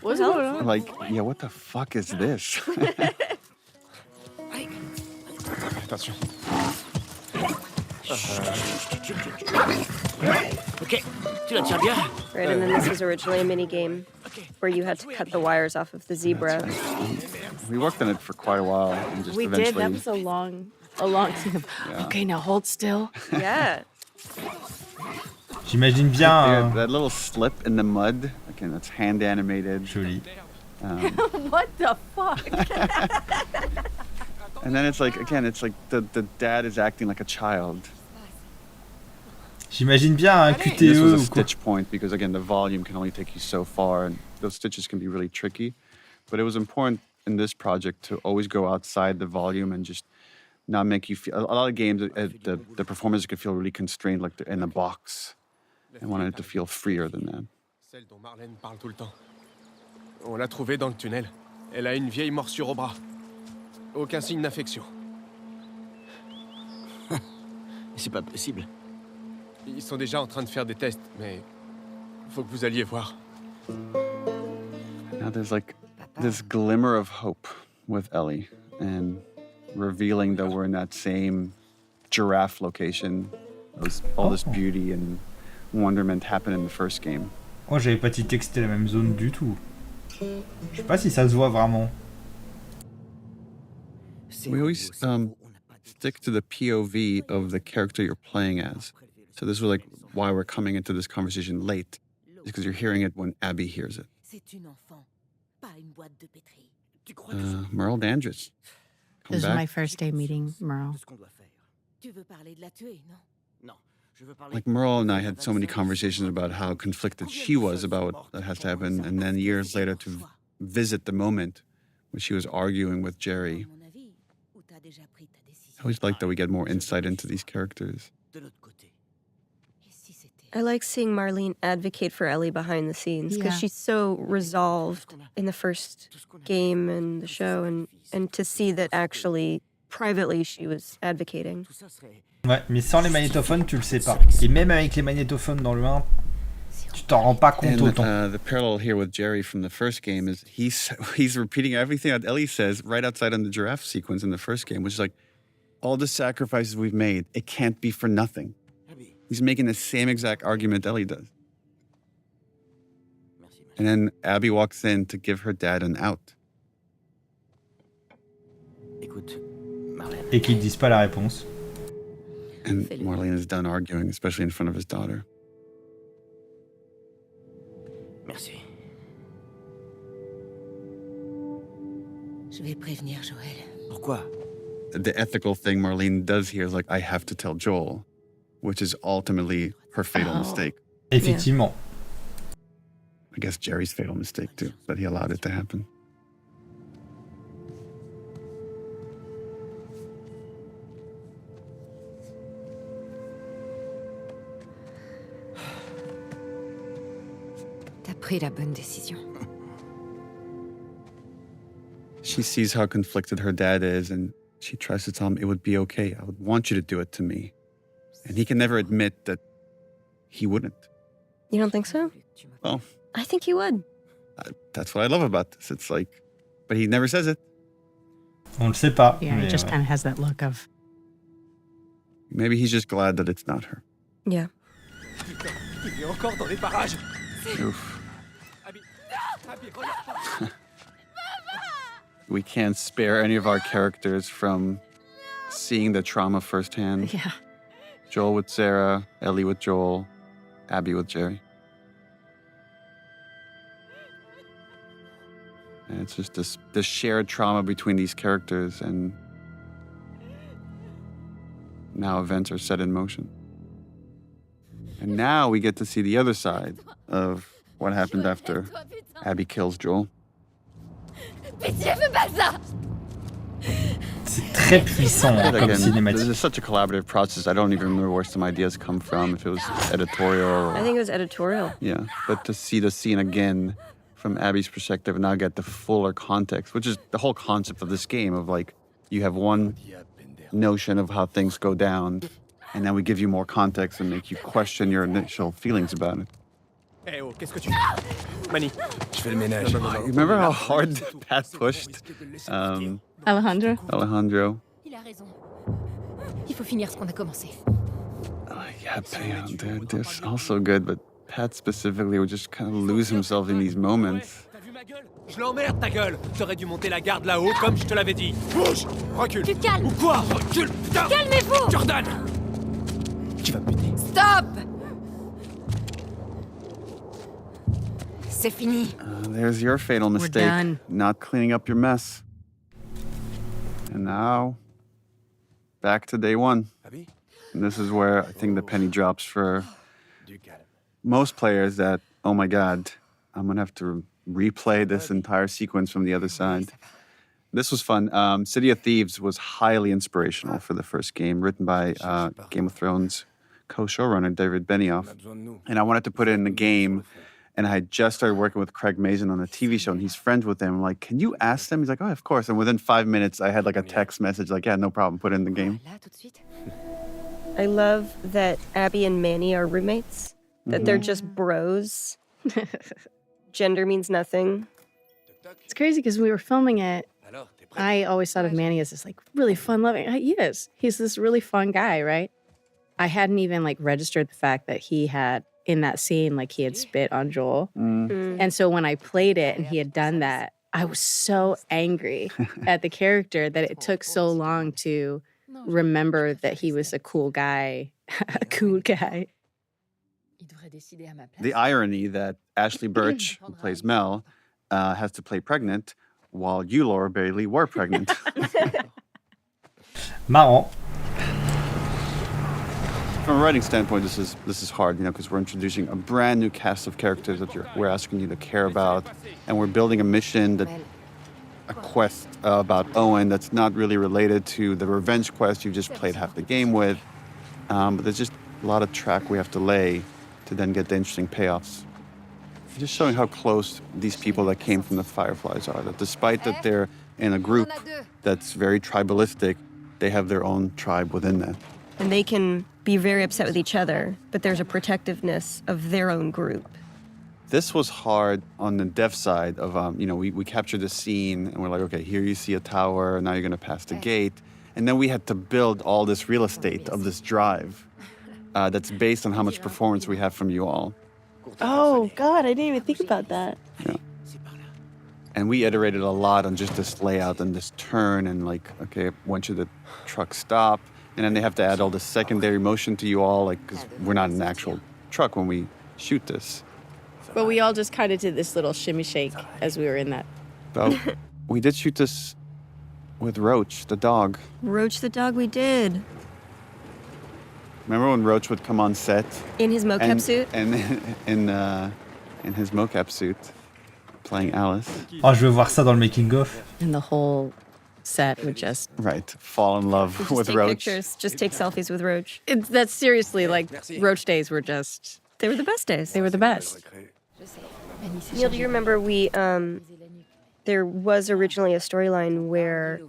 what's going on? Like, yeah, what the fuck is this? Attention. Ok, tu la tiens bien. Right, and then this was originally a mini game where you had to cut the wires off of the zebra. We worked on it for quite a while, and just We eventually. did. That was a long scene of, okay, now hold still. Yeah. J'imagine bien. That little slip in the mud, again, that's hand animated. Joli. What the fuck? And then it's like, again, it's like the dad is acting like a child. J'imagine bien un QTE This was a ou quoi. stitch point because, again, the volume can only take you so far, and those stitches can be really tricky. But it was important in this project to always go outside the volume and just not make you feel. A lot of games, the performers could feel really constrained, like they're in a box. I wanted it to feel freer than that. Celle dont Marlène parle tout le temps. On l'a trouvée dans le tunnel. Elle a une vieille morsure au bras. Aucun signe d'infection. C'est pas possible. Ils sont déjà en train de faire des tests, mais faut que vous alliez voir. Now there's like this glimmer of hope with Ellie and revealing that we're in that same giraffe location. All this beauty and wonderment happened in the first game. Oh, j'avais pas tilté que c'était la même zone du tout. Je sais pas si ça se voit vraiment. We always stick to the POV of the character you're playing as. So this was like why we're coming into this conversation late, is because you're hearing it when Abby hears it. Merle Dandridge. This is my first day meeting Merle. Like Merle and I had so many conversations about how conflicted she was about what that has to happen, and then years later to visit the moment when she was arguing with Jerry. I always like that we get more insight into these characters. I like seeing Marlene advocate for Ellie behind the scenes because she's so resolved in the first game and the show, and to see that actually privately she was advocating. Ouais, mais sans les magnétophones, tu le sais pas. Et même avec les magnétophones dans le 1, tu t'en rends pas compte autant. The parallel here with Jerry from the first game is he's repeating everything that Ellie says right outside on the giraffe sequence in the first game, which is like, all the sacrifices we've made, it can't be for nothing. He's making the same exact argument Ellie does. And then Abby walks in to give her dad an out. Et qu'ils disent pas la réponse. And Marlene is done arguing, especially in front of his daughter. Merci. Je vais prévenir Joël. Pourquoi? The ethical thing Marlene does here is like, I have to tell Joel, which is ultimately her fatal mistake. Effectivement. I guess Jerry's fatal mistake too, that he allowed it to happen. T'as pris la bonne décision. She sees how conflicted her dad is, and she tries to tell him it would be okay. I would want you to do it to me. And he can never admit that he wouldn't. You don't think so? Well, I think he would. That's what I love about this. It's like, but he never says it. On le sait pas. Yeah, he just kind of has that look of... Maybe he's just glad that it's not her. Yeah. Il est encore dans les parages. Oof. We can't spare any of our characters from seeing the trauma firsthand. Yeah. Joel with Sarah, Ellie with Joel, Abby with Jerry. And it's just this shared trauma between these characters, and now events are set in motion. And now we get to see the other side of what happened after Abby kills Joel. Pitié, fais pas ça! C'est très puissant comme cinématique. This is such a collaborative process. I don't even remember where some ideas come from, if it was editorial or... I think it was editorial. Yeah, but to see the scene again from Abby's perspective and now get the fuller context, which is the whole concept of this game of like, you have one notion of how things go down, and then we give you more context and make you question your initial feelings about it. Eh oh, qu'est-ce que tu fais? Mani, je fais le ménage. You remember how hard Pat pushed Alejandro? Il a raison. Il faut finir ce qu'on a commencé. Yeah, they're also good, but Pat specifically would just kind of lose himself in these moments. T'as vu ma gueule? Je l'emmerde ta gueule. T'aurais dû monter la garde là-haut comme je te l'avais dit. Bouge! Recule! Tu te calmes! Ou quoi? Recule! Putain! Calmez-vous! Jordan! Tu vas me buter. Stop! C'est fini. There's your fatal mistake. done. Not cleaning up your mess. And now, back to day one. And this is where I think the penny drops for most players that, oh my God, I'm going to have to replay this entire sequence from the other side. This was fun. City of Thieves was highly inspirational for the first game, written by Game of Thrones co-showrunner David Benioff. And I wanted to put it in the game, and I had just started working with Craig Mazin on a TV show, and he's friends with them. I'm like, can you ask them? He's like, oh, of course. And within 5 minutes, I had like a text message like, yeah, no problem, put it in the game. I love that Abby and Manny are roommates, that they're just bros. Gender means nothing. It's crazy because we were filming it. I always thought of Manny as this like really fun loving. He is. He's this really fun guy, right? I hadn't even like registered the fact that he had in that scene, like he had spit on Joel. And so when I played it and he had done that, I was so angry at the character that it took so long to remember that he was a cool guy. A cool guy. The irony that Ashley Birch, who plays Mel, has to play pregnant, while you, Laura Bailey, were pregnant. Marrant. From a writing standpoint, this is hard, because we're introducing a brand new cast of characters that we're asking you to care about, and we're building a mission, a quest about Owen that's not really related to the revenge quest you just played half the game with. But there's just a lot of track we have to lay to then get the interesting payoffs. Just showing how close these people that came from the Fireflies are, that despite that they're in a group that's very tribalistic, they have their own tribe within that. And they can be very upset with each other, but there's a protectiveness of their own group. This was hard on the dev side of, we captured the scene and we're like, okay, here you see a tower, now you're gonna pass the gate. And then we had to build all this real estate of this drive that's based on how much performance we have from you all. Oh, God, I didn't even think about that. Yeah. And we iterated a lot on just this layout and this turn and like, okay, when should the truck stop? And then they have to add all the secondary motion to you all, like, because we're not an actual truck when we shoot this. But we all just kind of did this little shimmy shake as we were in that. But we did shoot this with Roach, the dog. Roach the dog, we did. Remember when Roach would come on set? In his mocap suit? And in his mocap suit, playing Alice. Oh, je veux voir ça dans le making-of. And the whole set would just... Right, fall in love with take Roach. Pictures, just take selfies with Roach. That's seriously, like, Roach days were just... They were the best days. They were the best. Neil, do you remember there was originally a storyline where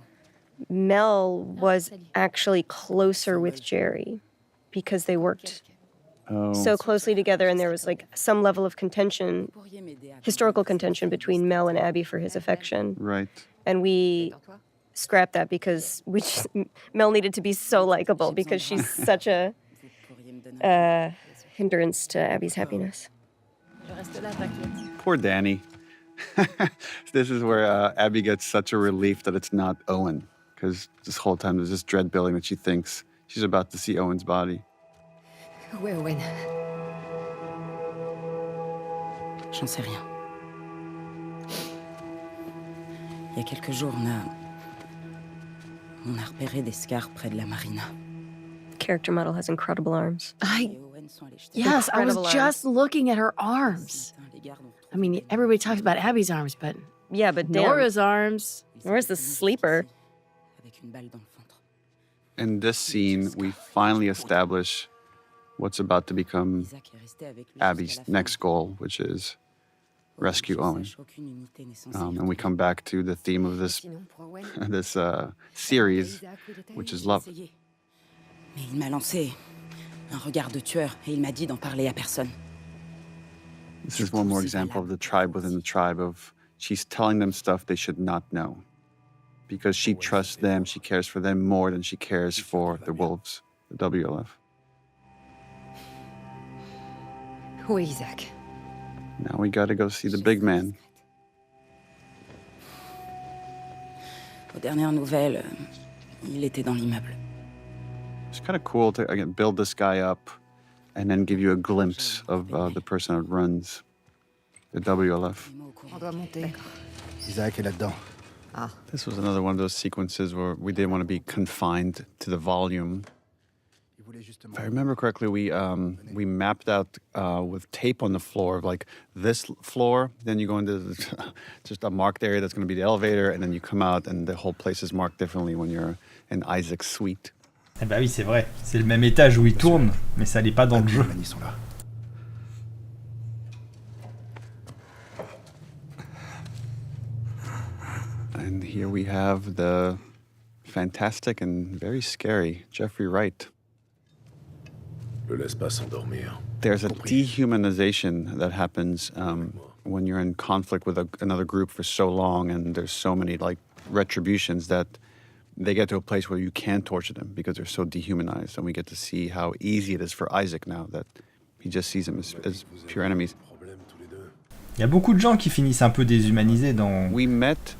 Mel was actually closer with Jerry because they worked so closely together, and there was like some level of contention, historical contention between Mel and Abby for his affection. Right. And we scrapped that because Mel needed to be so likable because she's such a hindrance to Abby's happiness. Poor Danny. This is where Abby gets such a relief that it's not Owen, because this whole time there's this dread building that she thinks she's about to see Owen's body. Où est Owen? J'en sais rien. Il y a quelques jours, on a repéré des scars près de la marina. The character model has incredible arms. Yes, I was just looking at her arms. I mean, everybody talks about Abby's arms, but yeah, but Nora's arms. Nora's the sleeper. In this scene, we finally establish what's about to become Abby's next goal, which is rescue Owen. And we come back to the theme of this series, which is love. Mais il m'a lancé un regard de tueur et il m'a dit d'en parler à personne. This is one more example of the tribe within the tribe of she's telling them stuff they should not know. Because she trusts them, she cares for them more than she cares for the wolves, the WLF. Où est Isaac? Now we gotta go see the big man. Aux dernières nouvelles, il était dans l'immeuble. It's kind of cool to, again, build this guy up and then give you a glimpse of the person that runs the WLF. Isaac est là-dedans. This was another one of those sequences where we didn't want to be confined to the volume. If I remember correctly, we mapped out with tape on the floor, like this floor, then you go into just a marked area that's going to be the elevator, and then you come out, and the whole place is marked differently when you're in Isaac's suite. Eh bah oui, c'est vrai. C'est le même étage où il tourne, mais ça n'est pas dans le jeu. And here we have the fantastic and very scary Jeffrey Wright. Le laisse pas s'endormir. There's a dehumanization that happens when you're in conflict with another group for so long, and there's so many like retributions that they get to a place where you can't torture them because they're so dehumanized. And we get to see how easy it is for Isaac now that he just sees them as pure enemies. Il y a beaucoup de gens qui finissent un peu déshumanisés dans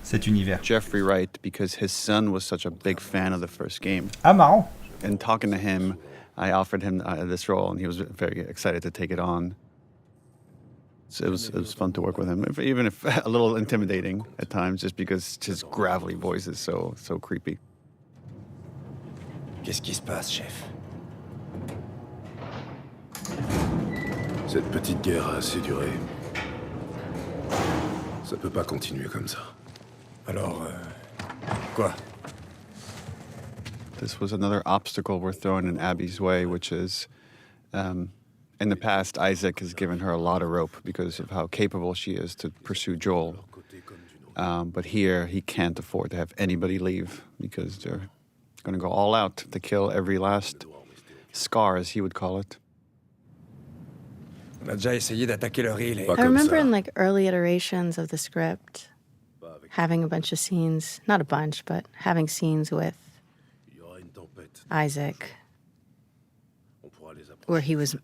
cet univers. Jeffrey Wright because his son was such a big fan of the first game. Ah, marrant. And talking to him, I offered him this role, and he was very excited to take it on. So it was fun to work with him, even if a little intimidating at times, just because his gravelly voice is so creepy. Qu'est-ce qui se passe, chef? Cette petite guerre a assez duré. Ça peut pas continuer comme ça. Alors, quoi? This was another obstacle we're throwing in Abby's way, which is, in the past, Isaac has given her a lot of rope because of how capable she is to pursue Joel. But here, he can't afford to have anybody leave because they're going to go all out to kill every last scar, as he would call it. On a déjà essayé d'attaquer leur île. I remember in like early iterations of the script, having a bunch of scenes, not a bunch, but having scenes with Isaac, where he was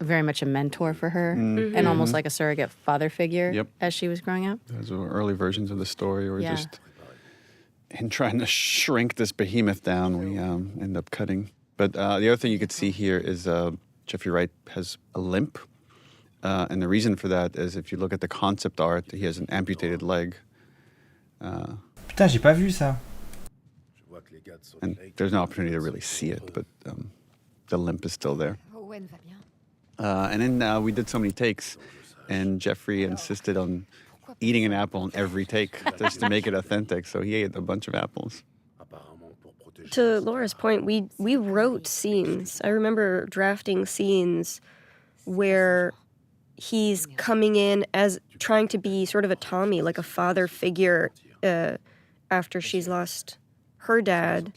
very much a mentor for her and almost like a surrogate father figure as she was growing up. Those were early versions of the story, or just in trying to shrink this behemoth down, we end up cutting. But the other thing you could see here is Jeffrey Wright has a limp. And the reason for that is if you look at the concept art, he has an amputated leg. Putain, j'ai pas vu ça. And there's no opportunity to really see it, but the limp is still there. And then we did so many takes, and Jeffrey insisted on eating an apple in every take just to make it authentic, so he ate a bunch of apples. To Laura's point, we wrote scenes. I remember drafting scenes where he's coming in as trying to be sort of a Tommy, like a father figure after she's lost her dad,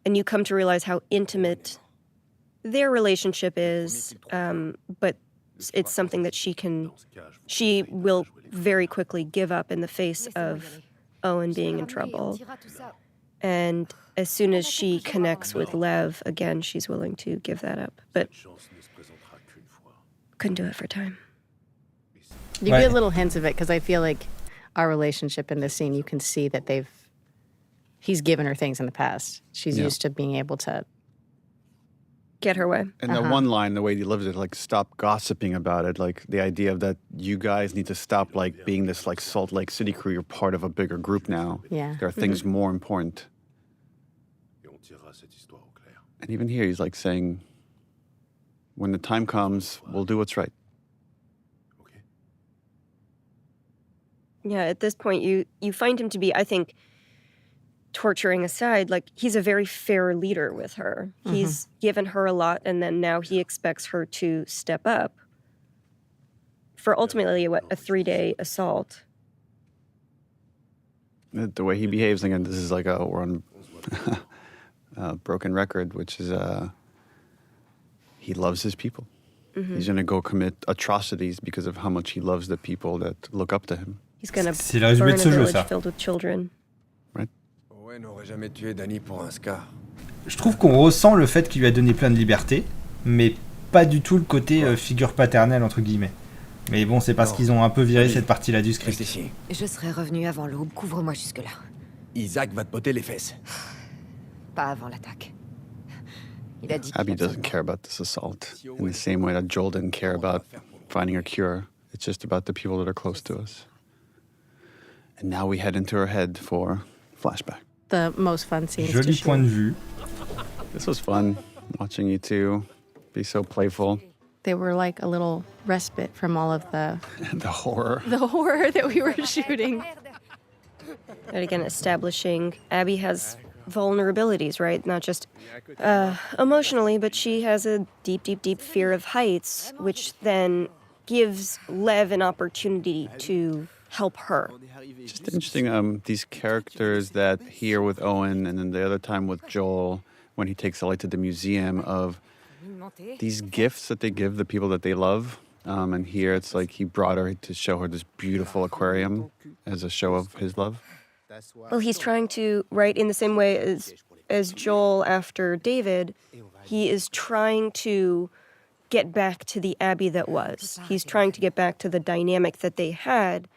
and you come to realize how intimate their relationship is, but it's something that she will very quickly give up in the face of Owen being in trouble. And as soon as she connects with Lev, again, she's willing to give that up. But couldn't do it for time. You get little hints of it, because I feel like our relationship in this scene, you can see that he's given her things in the past. She's used to being able to get her way. And that one line, the way he lives it, like, stop gossiping about it, like the idea of that you guys need to stop like being this like Salt Lake City crew, you're part of a bigger group now. Yeah. There are things more important. And even here, he's like saying, when the time comes, we'll do what's right. Yeah, at this point, you find him to be, I think, torturing aside, like, he's a very fair leader with her. He's given her a lot, and then now he expects her to step up for ultimately a 3-day assault. The way he behaves, again, this is like we're on a broken record, which is he loves his people. He's going to go commit atrocities because of how much he loves the people that look up to him. He's going to burn a village filled with children. Right. Je trouve qu'on ressent le fait qu'il lui a donné plein de liberté, mais pas du tout le côté figure paternelle, entre guillemets. Mais bon, c'est parce qu'ils ont un peu viré cette partie-là du script. Je serai revenu avant l'aube, couvre-moi jusque-là. Isaac va te botter les fesses. Pas avant l'attaque. Il a dit Abby doesn't care about this assault in the same way that Joel didn't care about finding a cure. It's just about the people that are close to us. And now we head into her head for flashback. The most fun scenes Joli to shoot. point de vue. This was fun, watching you two be so playful. They were like a little respite from all of the horror. The horror that we were shooting. And again, establishing Abby has vulnerabilities, right? Not just emotionally, but she has a deep, deep, deep fear of heights, which then gives Lev an opportunity to help her. Just interesting, these characters that here with Owen and then the other time with Joel, when he takes Ellie to the museum, of these gifts that they give the people that they love. And here it's like he brought her to show her this beautiful aquarium as a show of his love. Well, he's trying to, right, in the same way as Joel after David, he is trying to get back to the Abby that was. He's trying to get back to the dynamic that they had.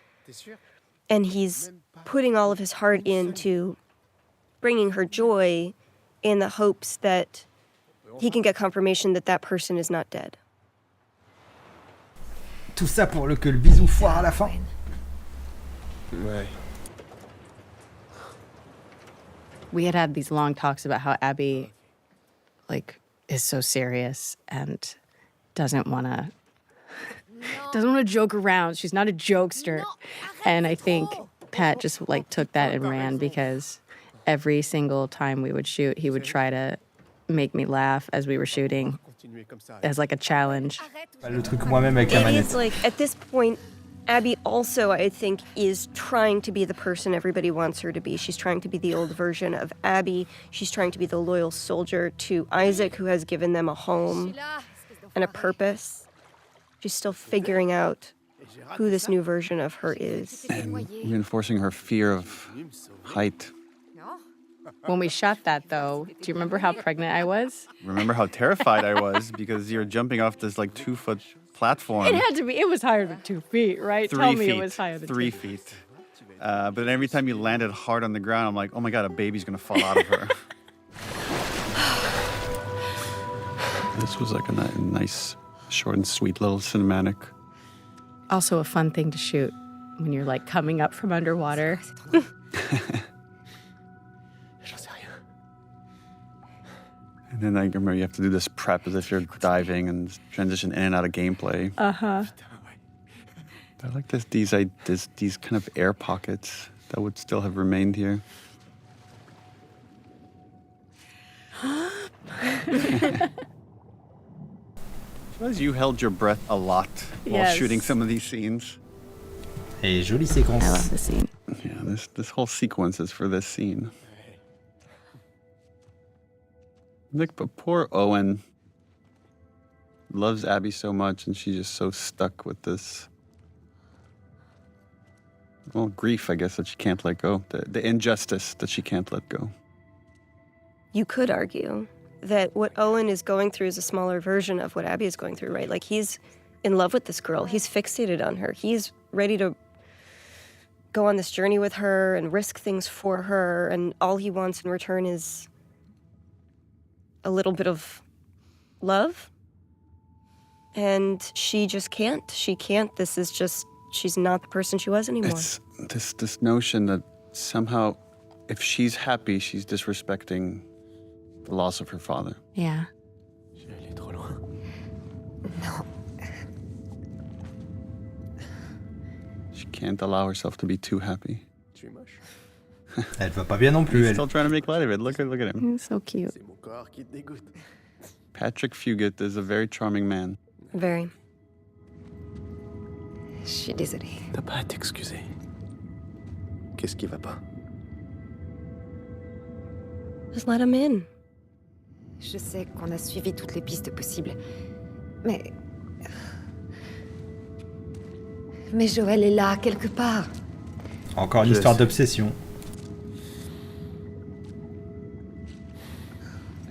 And he's putting all of his heart into bringing her joy in the hopes that he can get confirmation that that person is not dead. Tout ça pour que le bisou foire à la fin. Ouais. We had these long talks about how Abby, like, is so serious and doesn't want to joke around. She's not a jokester. And I think Pat just, like, took that and ran, because every single time we would shoot, he would try to make me laugh as we were shooting as, like, a challenge. Le truc moi-même avec la It manette. is like, at this point, Abby also, I think, is trying to be the person everybody wants her to be. She's trying to be the old version of Abby. She's trying to be the loyal soldier to Isaac, who has given them a home and a purpose. She's still figuring out who this new version of her is. And reinforcing her fear of height. When we shot that, though, do you remember how pregnant I was? Remember how terrified I was because you're jumping off this like 2-foot platform. It had to be. It was higher than 2 feet, right? 3 Tell feet. me it was higher than 3 2 feet. But every time you landed hard on the ground, I'm like, oh my God, a baby's going to fall out of her. This was like a nice, short and sweet little cinematic. Also a fun thing to shoot when you're, like, coming up from underwater. And then I remember you have to do this prep as if you're diving and transition in and out of gameplay. Uh-huh. I like these kind of air pockets that would still have remained here. As you held your breath a lot while shooting some of these scenes. Et jolie séquence. I love the scene. Yeah, this whole sequence is for this scene. Like, but poor Owen loves Abby so much, and she's just so stuck with this, well, grief, I guess, that she can't let go. The injustice that she can't let go. You could argue that what Owen is going through is a smaller version of what Abby is going through, right? Like, he's in love with this girl. He's fixated on her. He's ready to go on this journey with her and risk things for her, and all he wants in return is a little bit of love. And she just can't. She can't. This is just, she's not the person she was anymore. It's this notion that somehow, if she's happy, she's disrespecting the loss of her father. Yeah. She can't allow herself to be too happy. Elle va pas bien non plus, He's elle. still trying to make light of it. Look at him. He's so cute. Patrick Fugit is a very charming man. Very. Je suis désolée. T'as pas à t'excuser. Qu'est-ce qui va pas? Just let him in. Je sais qu'on a suivi toutes les pistes possibles, mais Joël est là, quelque part. Encore une histoire d'obsession.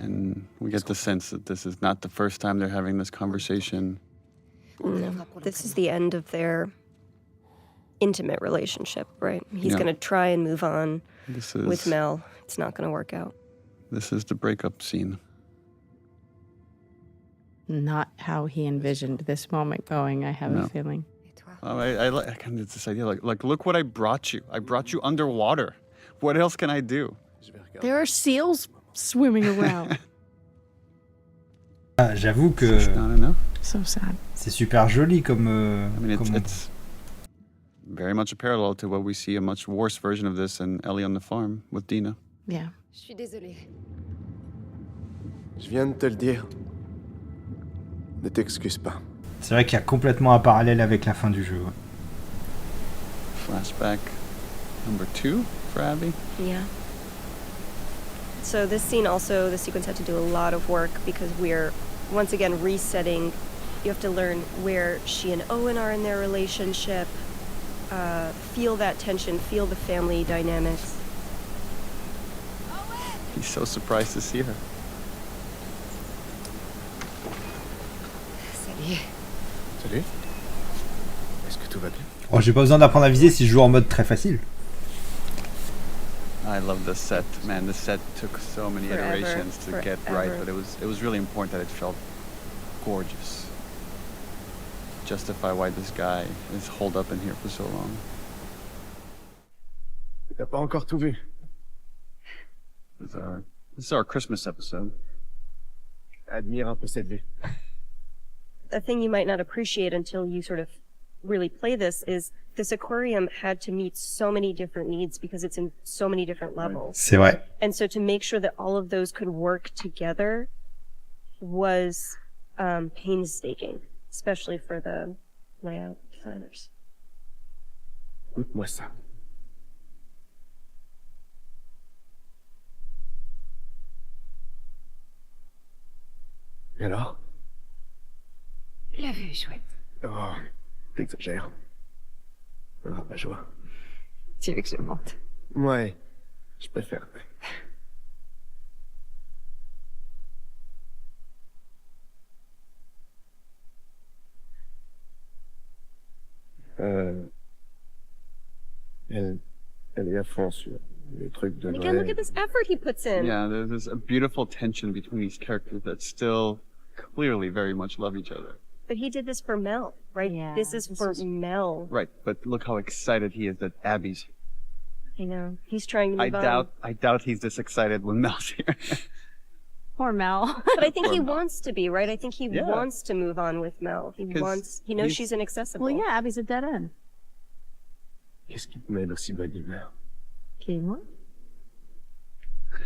And we get the sense that this is not the first time they're having this conversation. No, this is the end of their intimate relationship, right? He's going to try and move on with Mel. It's not going to work out. This is the breakup scene. Not how he envisioned this moment going, I have a feeling. I kind of this idea like look what I brought you. I brought you underwater. What else can I do? There are seals swimming around. J'avoue que So sad. c'est super joli comme. I mean, it's very much a parallel to what we see a much worse version of this in Ellie on the farm with Dina. Yeah. Je suis désolée. Je viens de te le dire. Ne t'excuse pas. C'est vrai qu'il y a complètement un parallèle avec la fin du jeu. Ouais. Flashback number 2 for Abby. Yeah. So this scene also, the sequence had to do a lot of work because we're, once again, resetting. You have to learn where she and Owen are in their relationship, feel that tension, feel the family dynamics. He's so surprised to see her. Salut. Salut. Est-ce que tout va bien? Oh, j'ai pas besoin d'apprendre à viser si je joue en mode très facile. I love the set, man. The set took so many iterations to get right, but it was really important that it felt gorgeous. Justify why this guy is holed up in here for so long. T'as pas encore tout vu. This is our Christmas episode. Admire un peu cette vue. A thing you might not appreciate until you sort of really play this is this aquarium had to meet so many different needs because it's in so many different levels. C'est vrai. And so to make sure that all of those could work together was painstaking, especially for the layout designers. Écoute-moi ça. Et alors? La vue est chouette. Oh, t'exagères. Ah, ma joie. Tu veux que je monte? Ouais, je préfère. Elle est à fond sur les trucs de And again, look at this effort he puts in. Yeah, there's a beautiful tension between these characters that still clearly very much love each other. But he did this for Mel, right? Yeah, this is for Mel. Right, but look how excited he is that Abby's. I know. He's trying to move on. I doubt he's this excited when Mel's here. Poor Mel. But I think Poor he Mel. wants to be, right? I think he wants to move on with Mel. He knows she's inaccessible. Well, yeah, Abby's a dead end. Qu'est-ce qui te met d'aussi bonne humeur? Okay, what?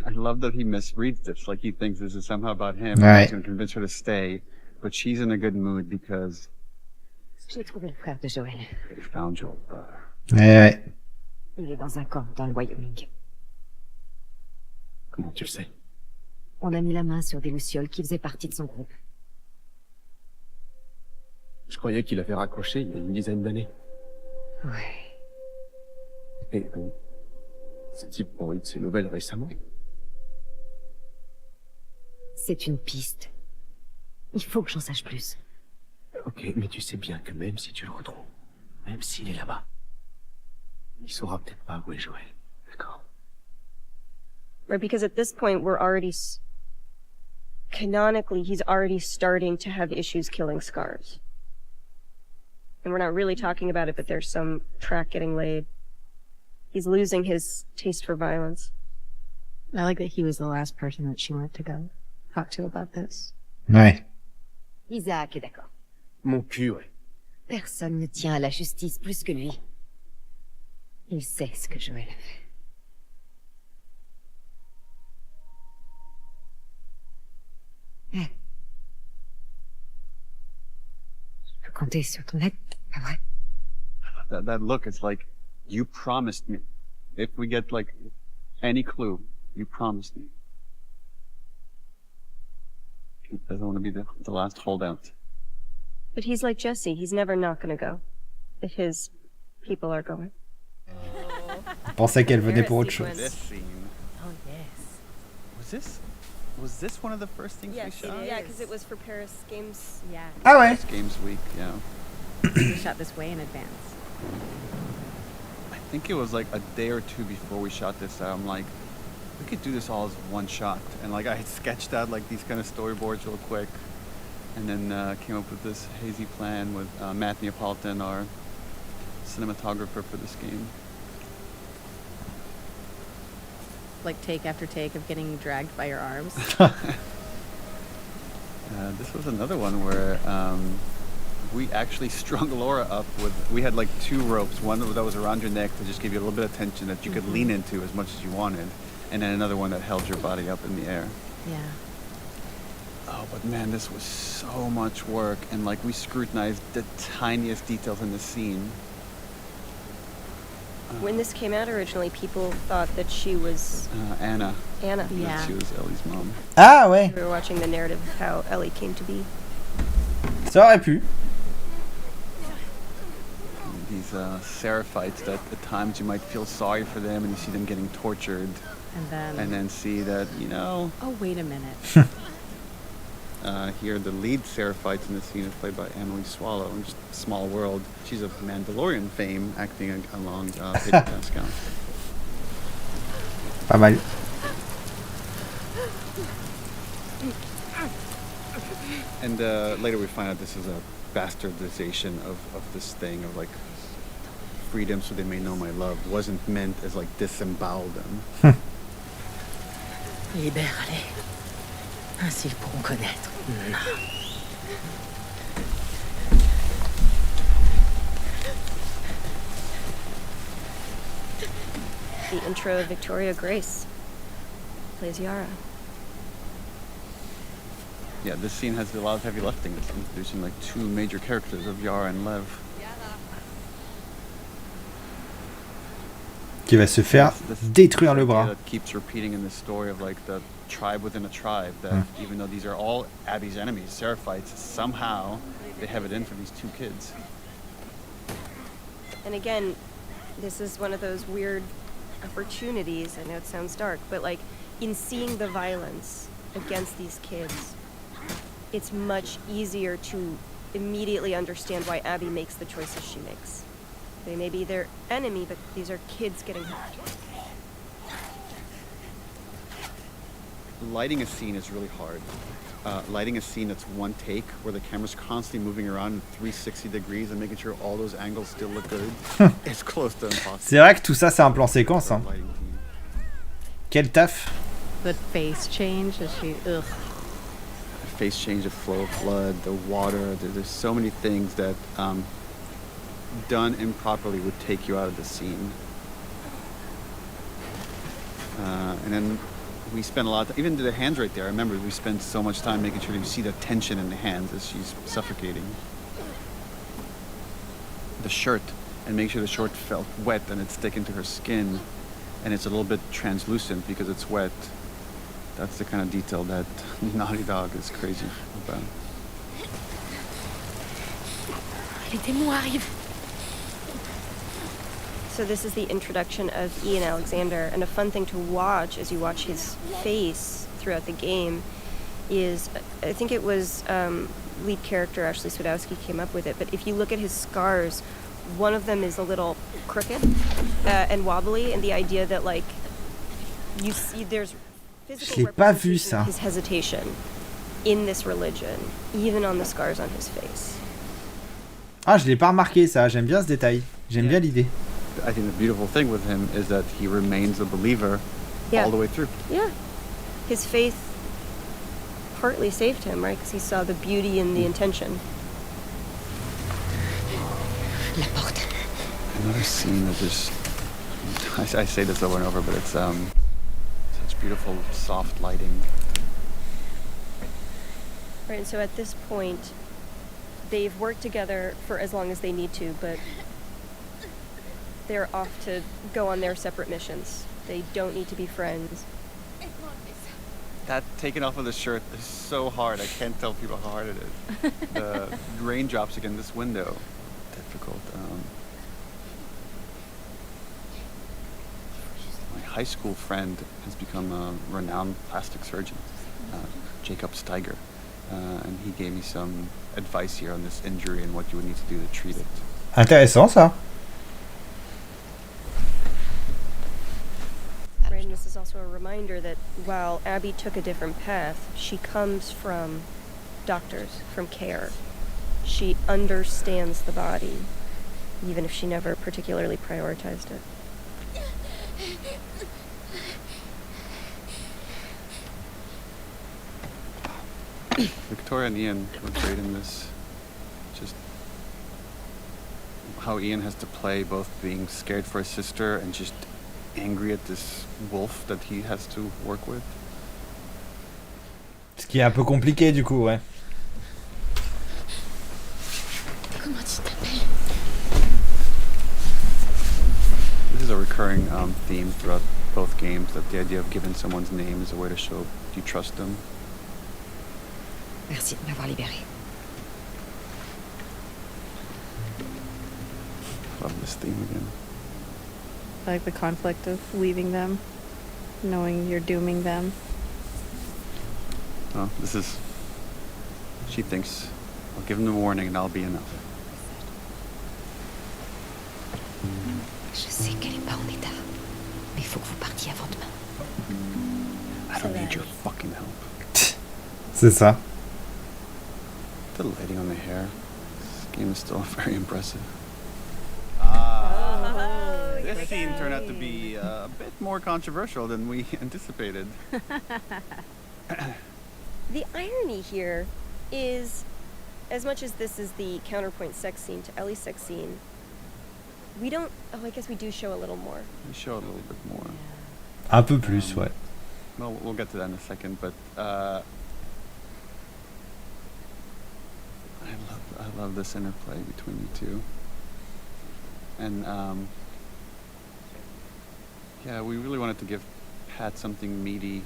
I love that he misreads this. Like he thinks this is somehow about him. Right. He's going to convince her to stay, but she's in a good mood because J'ai trouvé le frère de Joël. they found your brother. Ouais. Il est dans un camp dans le Wyoming. Comment tu le sais? On a mis la main sur des lucioles qui faisaient partie de son groupe. Je croyais qu'il avait raccroché il y a une dizaine d'années. Ouais. Et ce type a eu de ses nouvelles récemment. C'est une piste. Il faut que j'en sache plus. Ok, mais tu sais bien que même si tu le retrouves, même s'il est là-bas, il saura peut-être pas où est Joël. D'accord? Right, because at this point, we're already... Canonically, he's already starting to have issues killing scars. And we're not really talking about it, but there's some track getting laid. He's losing his taste for violence. I like that he was the last person that she went to go talk to about this. Ouais. Isaac est d'accord. Mon cul, ouais. Personne ne tient à la justice plus que lui. Il sait ce que Joël a fait. Hey. Je peux compter sur ton aide, pas vrai? That look, it's like, you promised me. If we get like any clue, you promised me. He doesn't want to be the last holdout. But he's like Jesse. He's never not going to go. If his people are going. Je pensais qu'elle venait pour autre chose. This scene. Oh, yes. Was this one of the first things we shot? Yeah, because it was for Paris Games. Yeah. Ah ouais. Paris Games Week, yeah. We shot this way in advance. I think it was like a day or two before we shot this. I'm like, we could do this all as one shot. And like I had sketched out like these kind of storyboards real quick. And then came up with this hazy plan with Matt Neapolitan, our cinematographer for this game. Like take after take of getting dragged by your arms. This was another one where we actually strung Laura up with, we had like 2 ropes, one that was around your neck to just give you a little bit of tension that you could lean into as much as you wanted, and then another one that held your body up in the air. Yeah. Oh, but man, this was so much work, and like we scrutinized the tiniest details in the scene. When this came out originally, people thought that she was Anna. Anna. Yeah. She was Ellie's mom. Ah ouais. We were watching the narrative of how Ellie came to be. Ça aurait pu. These Séraphites that at times you might feel sorry for them, and you see them getting tortured, and then see that, you know. Oh, wait a minute. Here, the lead Séraphites in the scene is played by Emily Swallow, in just Small World. She's of Mandalorian fame, acting along Pedro Pascal. Pas mal. And later we find out this is a bastardization of this thing of like freedom so they may know my love wasn't meant as like disembowel them. Libère-les. Ainsi ils pourront connaître. The intro of Victoria Grace plays Yara. Yeah, this scene has a lot of heavy lifting. It's introducing like 2 major characters of Yara and Lev. Qui va se faire détruire le bras. That keeps repeating in the story of like the tribe within a tribe, that even though these are all Abby's enemies, Séraphites, somehow they have it in for these 2 kids. And again, this is one of those weird opportunities. I know it sounds dark, but like in seeing the violence against these kids, it's much easier to immediately understand why Abby makes the choices she makes. They may be their enemy, but these are kids getting hurt. Lighting a scene is really hard. Lighting a scene that's one take, where the camera's constantly moving around in 360 degrees and making sure all those angles still look good, it's close to impossible. C'est vrai que tout ça, c'est un plan séquence. Hein. Quel taf. The face change as she... Ugh. Face change, the flow of blood, the water. There's so many things that done improperly would take you out of the scene. And then we spent a lot of, even the hands right there, I remember we spent so much time making sure that you see the tension in the hands as she's suffocating. The shirt, and make sure the shirt felt wet and it's sticking to her skin, and it's a little bit translucent because it's wet. That's the kind of detail that Naughty Dog is crazy about. Les démons arrivent. So this is the introduction of Ian Alexander, and a fun thing to watch as you watch his face throughout the game is, I think it was lead character Ashley Swedowski came up with it, but if you look at his scars, one of them is a little crooked and wobbly, and the idea that like you see there's physical representation of his hesitation in this religion, even on the scars on his face. Ah, je l'ai pas remarqué ça, j'aime bien ce détail, j'aime bien l'idée. I think the beautiful thing with him is that he remains a believer all the way through. Yeah. His faith partly saved him, right? Because he saw the beauty in the intention. La porte. Another scene that just... I say this over and over, but it's such beautiful, soft lighting. Right, and so at this point, they've worked together for as long as they need to, but they're off to go on their separate missions. They don't need to be friends. That taking off of the shirt is so hard. I can't tell people how hard it is. The raindrops against this window, difficult. My high school friend has become a renowned plastic surgeon, Jacob Steiger, and he gave me some advice here on this injury and what you would need to do to treat it. Intéressant ça. And this is also a reminder that while Abby took a different path, she comes from doctors, from care. She understands the body. even if she never particularly prioritized it. Victoria and Ian were great in this. Just how Ian has to play both being scared for his sister and just angry at this wolf that he has to work with. Ce qui est un peu compliqué du coup, ouais. Comment tu t'appelles? This is a recurring theme throughout both games, that the idea of giving someone's name is a way to show you trust them. Merci de m'avoir libéré. Love this theme again. I like the conflict of leaving them, knowing you're dooming them. Oh, this is... She thinks, I'll give them a warning and I'll be enough. Je sais qu'elle est pas en état, mais il faut que vous partiez avant demain. I don't need your fucking help. C'est ça. The lighting on the hair. This game is still very impressive. This scene turned out to be a bit more controversial than we anticipated. The irony here is, as much as this is the counterpoint sex scene to Ellie's sex scene, we don't... Oh, I guess we do show a little more. We show a little bit more. Un peu plus, ouais. Well, we'll get to that in a second, but I love this interplay between you two. And yeah, we really wanted to give Pat something meaty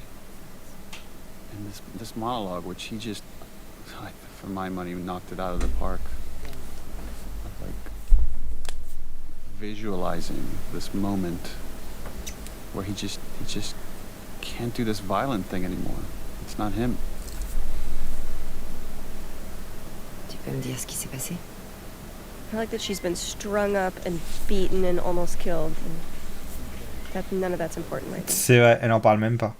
in this monologue, which he just, for my money, knocked it out of the park. Like visualizing this moment where he just can't do this violent thing anymore. It's not him. Tu peux me dire ce qui s'est passé? I like that she's been strung up and beaten and almost killed. And none of that's important right now. C'est vrai, elle en parle même pas.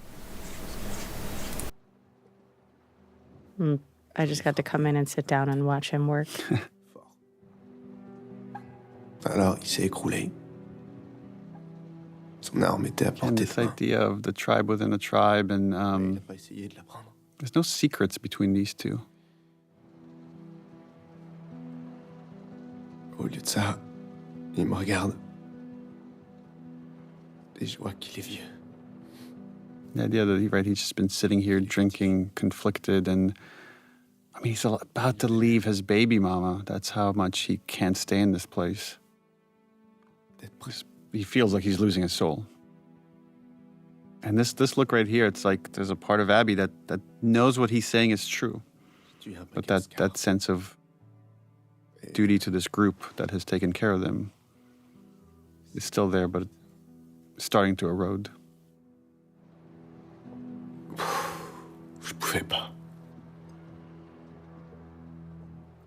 I just got to come in and sit down and watch him work. Alors, il s'est écroulé. Son arme était à portée This idea of the tribe within a tribe, and there's no secrets between these two. Au lieu de ça, il me regarde. Et je vois qu'il est vieux. The idea that he's just been sitting here drinking, conflicted, and I mean, he's about to leave his baby mama. That's how much he can't stay in this place. He feels like he's losing his soul. And this look right here, it's like there's a part of Abby that knows what he's saying is true. But that sense of duty to this group that has taken care of them is still there, but starting to erode. Je pouvais pas.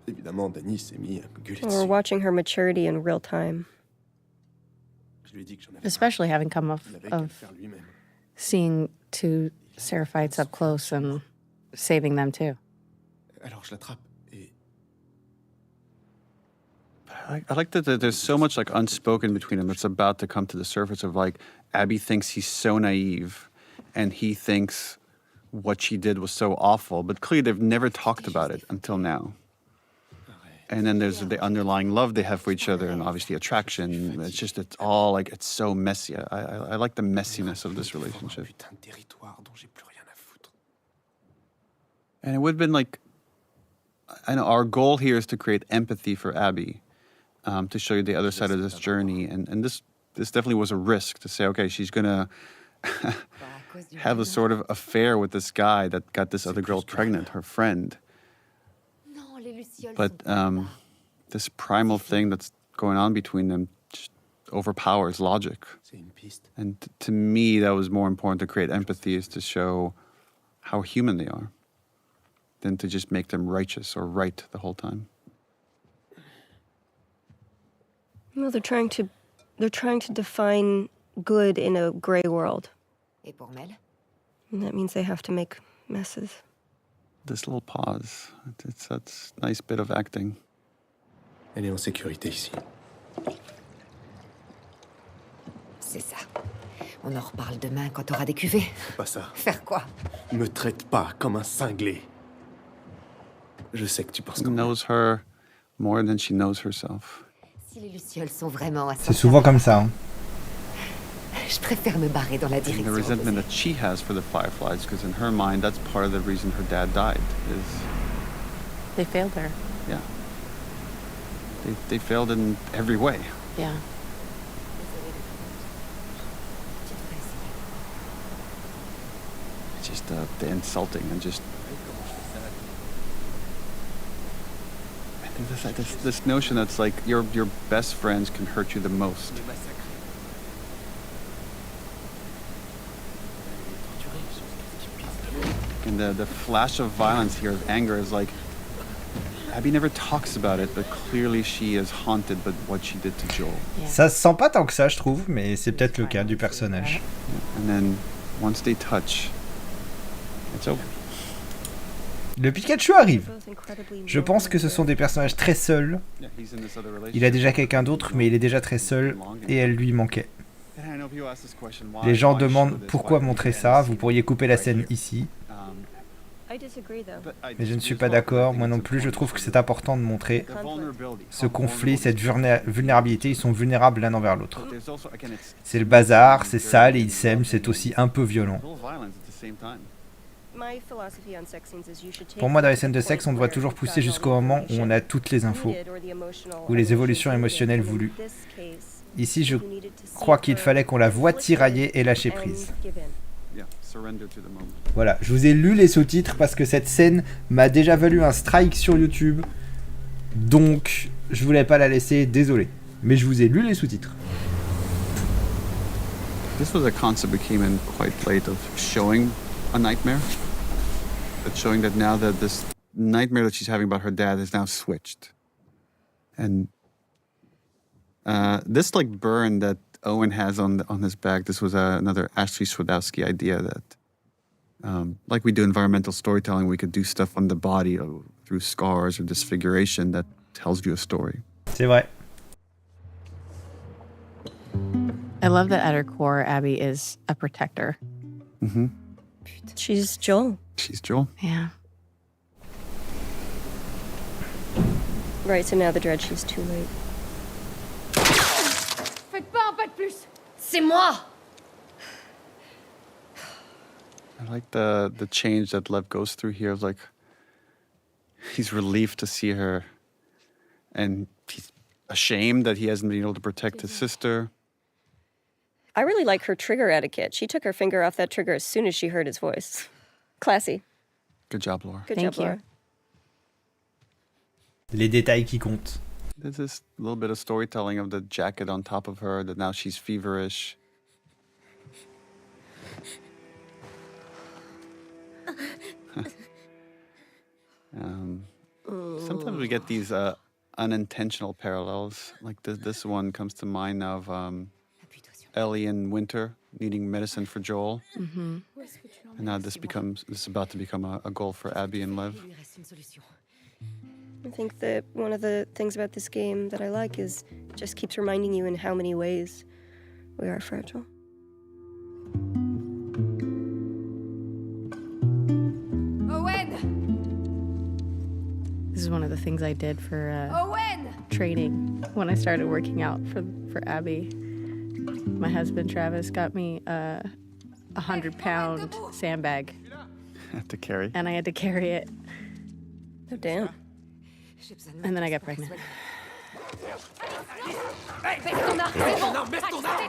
Évidemment, Danny s'est mis à me gueuler dessus. We're watching her maturity in real time. Especially having come off of seeing two Seraphites up close and saving them too. Alors je l'attrape et... I like that there's so much like unspoken between them that's about to come to the surface of like Abby thinks he's so naive and he thinks what she did was so awful, but clearly they've never talked about it until now. And then there's the underlying love they have for each other and obviously attraction. It's all like, it's so messy. I like the messiness of this relationship. And it would have been like, I know our goal here is to create empathy for Abby, to show you the other side of this journey. And this definitely was a risk to say, okay, she's going to have a sort of affair with this guy that got this other girl pregnant, her friend. But this primal thing that's going on between them just overpowers logic. And to me, that was more important to create empathy, is to show how human they are than to just make them righteous or right the whole time. No, they're trying to define good in a gray world. Et pour Mel? And that means they have to make messes. This little pause, that's a nice bit of acting. Elle est en sécurité ici. C'est ça. On en reparle demain quand t'auras des cuvées. Fais pas ça. Faire quoi? Me traite pas comme un cinglé. Je sais que tu penses He comme moi. knows her more than she knows herself. Si les lucioles sont vraiment à C'est souvent comme ça. Hein. Je préfère me barrer dans la And the direction. resentment that she has for the fireflies, because in her mind, that's part of the reason her dad died. Is They failed her. yeah, they failed in every way. Yeah. It's just the insulting and just. I think this notion that's like your best friends can hurt you the most. And the flash of violence here, of anger, is like Abby never talks about it, but clearly she is haunted by what she did to Joel. Ça se sent pas tant que ça, je trouve, mais c'est peut-être le cas du personnage. And then once they touch, it's over. Le Pikachu arrive. Je pense que ce sont des personnages très seuls. Il a déjà quelqu'un d'autre, mais il est déjà très seul, et elle lui manquait. Les gens demandent pourquoi montrer ça, vous pourriez couper la scène ici. Mais je ne suis pas d'accord, moi non plus, je trouve que c'est important de montrer ce conflit, cette vulnérabilité, ils sont vulnérables l'un envers l'autre. C'est le bazar, c'est sale et ils s'aiment, c'est aussi un peu violent. Pour moi, dans les scènes de sexe, on devrait toujours pousser jusqu'au moment où on a toutes les infos, ou les évolutions émotionnelles voulues. Ici, je crois qu'il fallait qu'on la voie tirailler et lâcher prise. Voilà, je vous ai lu les sous-titres parce que cette scène m'a déjà valu un strike sur YouTube. Donc, je voulais pas la laisser, désolé. Mais je vous ai lu les sous-titres. This was a concept that came in quite late of showing a nightmare. But showing that now that this nightmare that she's having about her dad is now switched. And this like burn that Owen has on his back, this was another Ashley Swedowski idea that, like we do environmental storytelling, we could do stuff on the body through scars or disfiguration that tells you a story. C'est vrai. I love that at her core, Abby is a protector. Mm-hmm. She's Joel. She's Joel. Yeah. Right, so now the dread, she's too late. Faites pas un pas de plus. C'est moi. I like the change that Lev goes through here. Of like, he's relieved to see her, and he's ashamed that he hasn't been able to protect his sister. I really like her trigger etiquette. She took her finger off that trigger as soon as she heard his voice. Classy. Good job, Laura. Good job, Laura. Les détails qui comptent. There's this little bit of storytelling of the jacket on top of her, that now she's feverish. Sometimes we get these unintentional parallels. Like this one comes to mind of Ellie in Winter needing medicine for Joel. Mm-hmm. And now this is about to become a goal for Abby and Lev. I think that one of the things about this game that I like is it just keeps reminding you in how many ways we are fragile. Owen! This is one of the things I did for Owen! training when I started working out for Abby. My husband Travis got me a 100-pound sandbag. To carry. And I had to carry it. Oh, damn. And then I got pregnant.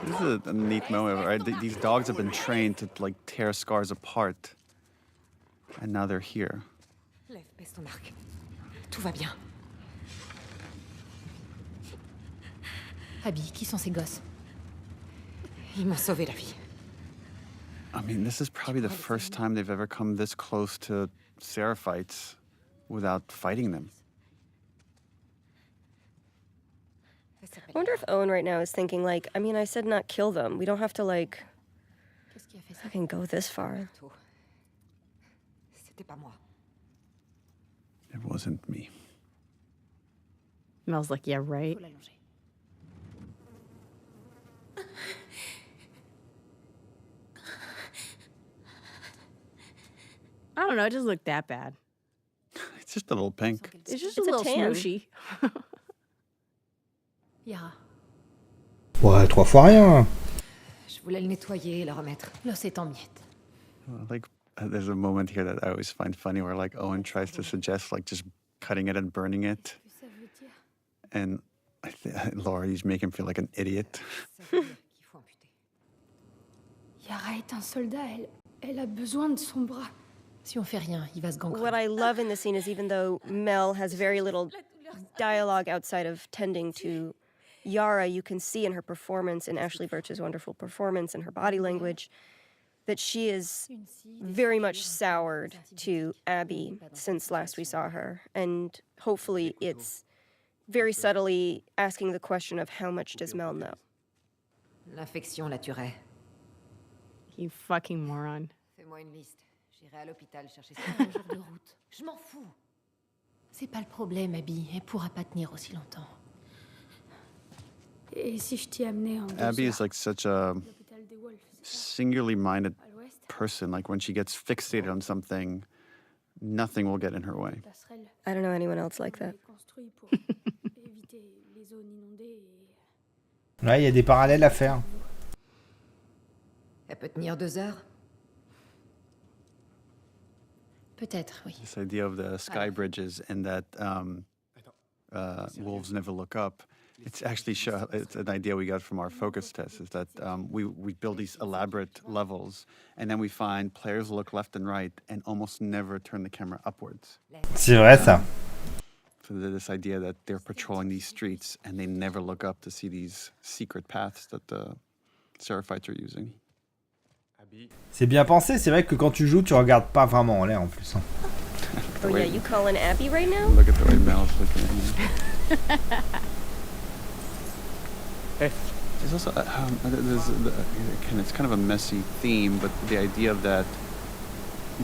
This is a neat moment, right? These dogs have been trained to like tear scars apart. And now they're here. Lève, baisse ton arc. Tout va bien. Abby, qui sont ces gosses? Ils m'ont sauvé la vie. I mean, this is probably the first time they've ever come this close to Seraphites without fighting them. I wonder if Owen right now is thinking, like, I mean, I said not kill them. We don't have to, like, fucking go this far. It wasn't me. Mel's like, yeah, right. I don't know, it doesn't look that bad. It's just a little pink. It's just a little smooshy. Yara. Ouais, 3 fois rien. Je voulais le nettoyer et le remettre. L'os est en miettes. Like, there's a moment here that I always find funny where, like, Owen tries to suggest, like, just cutting it and burning it. And Laura, you make him feel like an idiot. Yara est un soldat, elle a besoin de son bras. Si on fait rien, il va se gangrer. What I love in this scene is even though Mel has very little dialogue outside of tending to Yara, you can see in her performance, in Ashley Birch's wonderful performance and her body language, that she is very much soured to Abby since last we saw her. And hopefully it's very subtly asking the question of how much does Mel know? L'infection la tuerait. You fucking moron. Fais-moi une liste. J'irai à l'hôpital chercher ça. Un jour de route. Je m'en fous. C'est pas le problème, Abby. Elle pourra pas tenir aussi longtemps. Et si je t'y amenais en 2 Abby heures? is like such a singularly minded person. Like, when she gets fixated on something, nothing will get in her way. I don't know anyone else like that. Ouais, il y a des parallèles à faire. Elle peut tenir 2 heures? Peut-être, oui. This idea of the sky bridges and that wolves never look up. It's actually it's an idea we got from our focus test, is that we build these elaborate levels, and then we find players look left and right and almost never turn the camera upwards. C'est vrai ça. So there's this idea that they're patrolling these streets and they never look up to see these secret paths that the Seraphites are using. C'est bien pensé, c'est vrai que quand tu joues, tu regardes pas vraiment en l'air en plus. Hein. Oh yeah, you calling Abby right now? Look at the way Mel's looking at me. Hey. There's also, again, it's kind of a messy theme, but the idea of that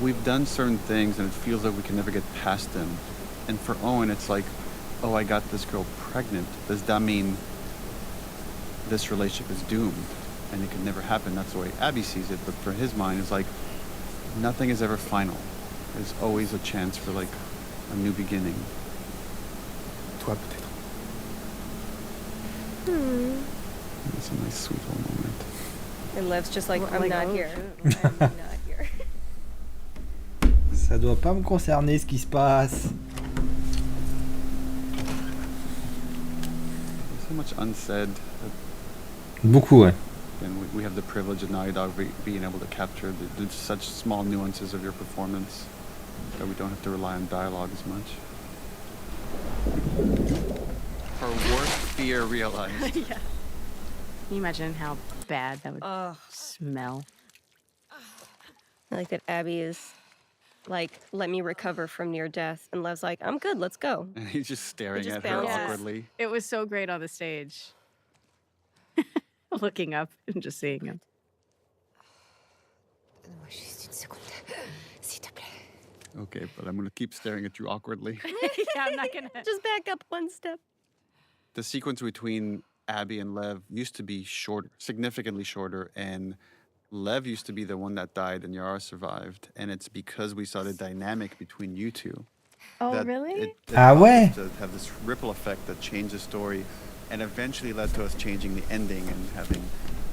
we've done certain things and it feels like we can never get past them. And for Owen, it's like, oh, I got this girl pregnant. Does that mean this relationship is doomed and it can never happen? That's the way Abby sees it. But for his mind, it's like nothing is ever final. There's always a chance for like a new beginning. Toi, peut-être. It's a nice, sweet little moment. And Lev's just like, I'm not here. I'm not here. Ça doit pas me concerner ce qui se passe. There's so much unsaid. Beaucoup, ouais. And we have the privilege of Naughty Dog being able to capture such small nuances of your performance that we don't have to rely on dialogue as much. Her worst fear realized. Yeah. Can you imagine how bad that would smell? I like that Abby is like, let me recover from near death. And Lev's like, I'm good, let's go. And he's just staring just at her bounces. awkwardly. It was so great on the stage. Looking up and just seeing him. Donne-moi juste une seconde, s'il te plaît. Okay, but I'm going to keep staring at you awkwardly. Yeah, I'm not gonna. Just back up one step. The sequence between Abby and Lev used to be shorter, significantly shorter, and Lev used to be the one that died and Yara survived, and it's because we saw the dynamic between you two. Oh, really? It Ah ouais? to have this ripple effect that changed the story and eventually led to us changing the ending and having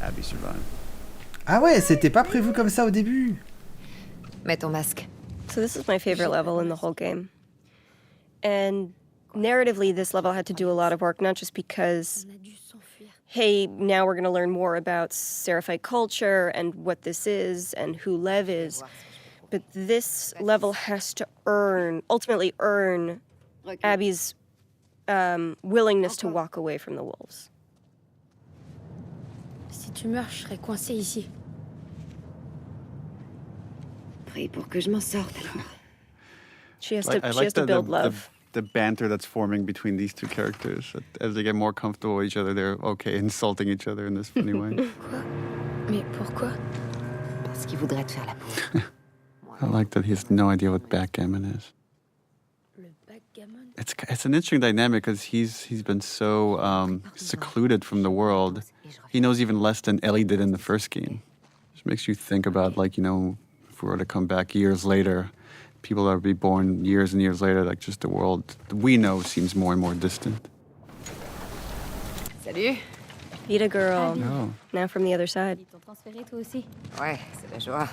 Abby survive. Ah ouais, c'était pas prévu comme ça au début. Mets ton masque. So this is my favorite level in the whole game. And narratively, this level had to do a lot of work, not just because, hey, now we're going to learn more about Seraphite culture and what this is and who Lev is, but this level has to ultimately earn Abby's willingness to walk away from the wolves. Si tu meurs, je serai coincée ici. Prie pour que je m'en sorte alors. She has I to, she like has to build love. the banter that's forming between these two characters. As they get more comfortable with each other, they're okay insulting each other in this funny way. Quoi? Mais pourquoi? Parce qu'il voudrait te faire la peau. I like that he has no idea what backgammon is. It's an interesting dynamic because he's been so secluded from the world. He knows even less than Ellie did in the first game. Which makes you think about, like, you know, if we were to come back years later people that will be born years and years later, like just the world we know seems more and more distant. Salut. Meet a girl. No. Now from the other side. Ils t'ont transféré toi aussi? Ouais, c'est la joie.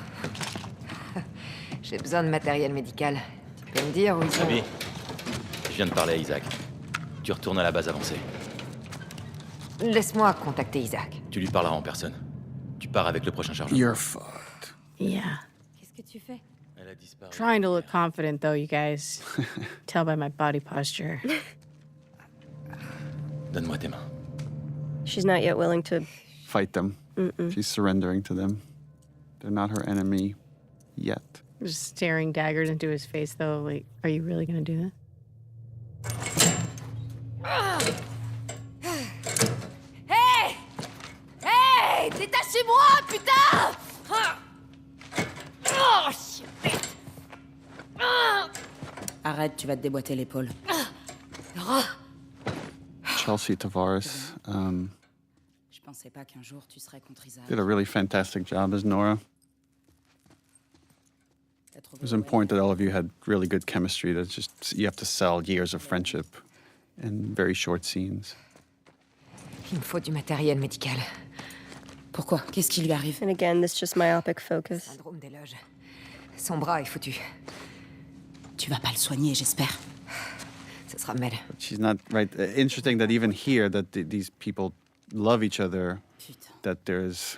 J'ai besoin de matériel médical. Tu peux me dire où ils sont? Abby, je viens de parler à Isaac. Tu retournes à la base avancée. Laisse-moi contacter Isaac. Tu lui parleras en personne. Tu pars avec le prochain chargement. You're fucked. Yeah. Qu'est-ce que tu fais? Elle a disparu. Trying to look confident, though, you guys. Tell by my body posture. Donne-moi tes mains. She's not yet willing to Fight them. She's surrendering to them. They're not her enemy yet. Just staring daggers into his face, though. Like, are you really gonna do that? Hey! Hey! Détachez-moi, putain! Oh, shit! Arrête, tu vas te déboîter l'épaule. Chelsea Tavares Je pensais pas qu'un jour tu serais contre Isaac. did a really fantastic job as Nora. It was important that all of you had really good chemistry. That's just you have to sell years of friendship in very short scenes. Il me faut du matériel médical. Pourquoi? Qu'est-ce qui lui arrive? And again, this just myopic focus. Syndrome des loges. Son bras est foutu. Tu vas pas le soigner, j'espère. Ce sera Mel. She's not right. Interesting that even here that these people love each other. That there's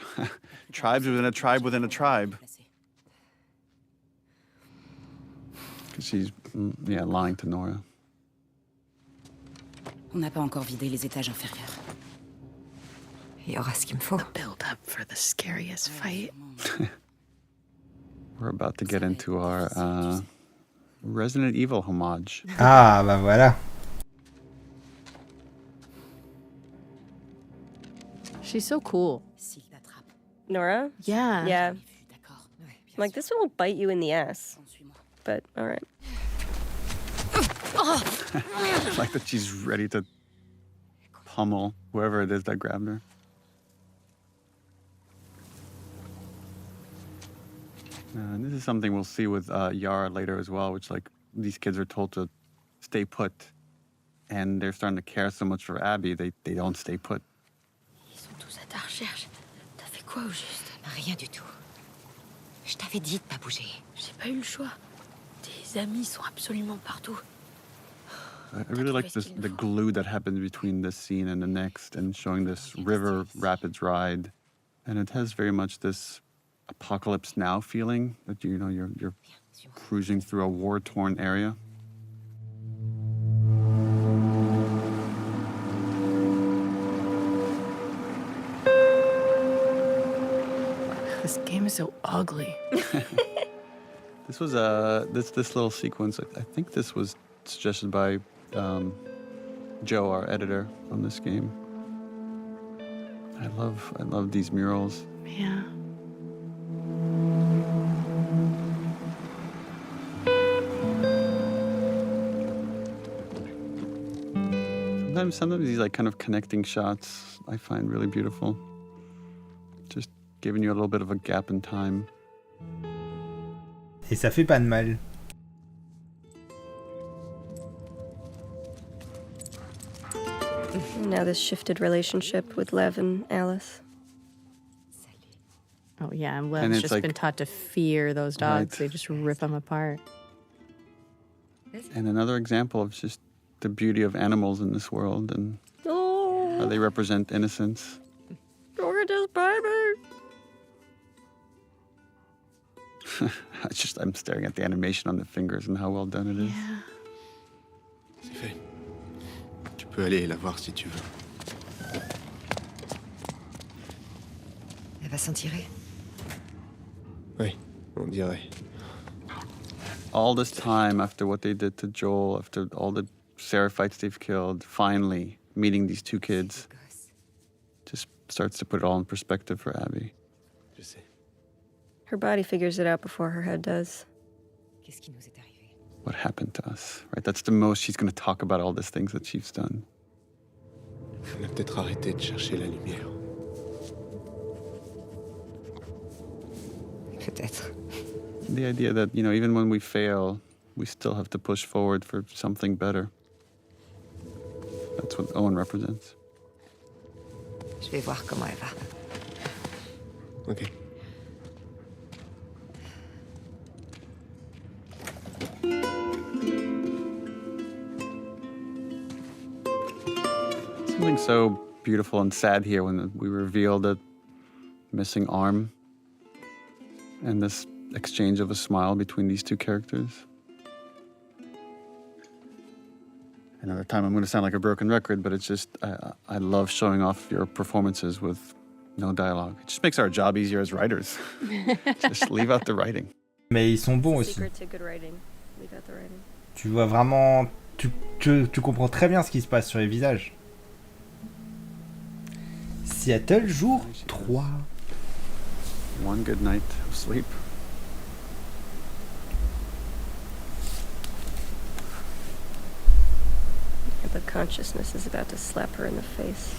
tribes within a tribe within a tribe. Because she's lying to Nora. On n'a pas encore vidé les étages inférieurs. Il y aura ce qu'il me faut. The build up for the scariest fight. We're about to get into our Resident Evil homage. Ah, bah voilà. She's so cool. Nora? Yeah. Yeah. Like, this one will bite you in the ass. But, alright. Like that she's ready to pummel whoever it is that grabbed her. And this is something we'll see with Yara later as well, which like these kids are told to stay put, and they're starting to care so much for Abby, they don't stay put. Ils sont tous à ta recherche. T'as fait quoi au juste? Rien du tout. Je t'avais dit de pas bouger. J'ai pas eu le choix. Tes amis sont absolument partout. I really like the glue that happens between this scene and the next, and showing this river rapids ride, and it has very much this Apocalypse Now feeling that you're cruising through a war-torn area. This game is so ugly. This was this little sequence. I think this was suggested by Joe, our editor on this game. I love these murals. Yeah. Sometimes these like kind of connecting shots I find really beautiful. Just giving you a little bit of a gap in time. Et ça fait pas de mal. Now this shifted relationship with Lev and Alice. Oh yeah, and Lev's just been taught to fear those dogs. Right. They just rip them apart. And another example of just the beauty of animals in this world and how they represent innocence. Gorgeous baby. I'm staring at the animation on the fingers and how well done it is. Yeah. C'est fait. Tu peux aller la voir si tu veux. Elle va s'en tirer. Oui, on dirait. All this time after what they did to Joel, after all the Seraphites they've killed, finally meeting these two kids, just starts to put it all in perspective for Abby. Je sais. Her body figures it out before her head does. Qu'est-ce qui nous est arrivé? What happened to us, right? That's the most she's going to talk about, all these things that she's done. On a peut-être arrêté de chercher la lumière. Peut-être. The idea that, you know, even when we fail, we still have to push forward for something better. That's what Owen represents. Je vais voir comment elle va. Ok. Something so beautiful and sad here when we reveal the missing arm and this exchange of a smile between these two characters. Another time I'm going to sound like a broken record, but it's just, I love showing off your performances with no dialogue. It just makes our job easier as writers. Just leave out the writing. Mais ils sont bons aussi. Secret to good writing. Leave out the writing. Tu vois vraiment... Tu comprends très bien ce qui se passe sur les visages. Seattle, jour 3. One good night of sleep. The consciousness is about to slap her in the face.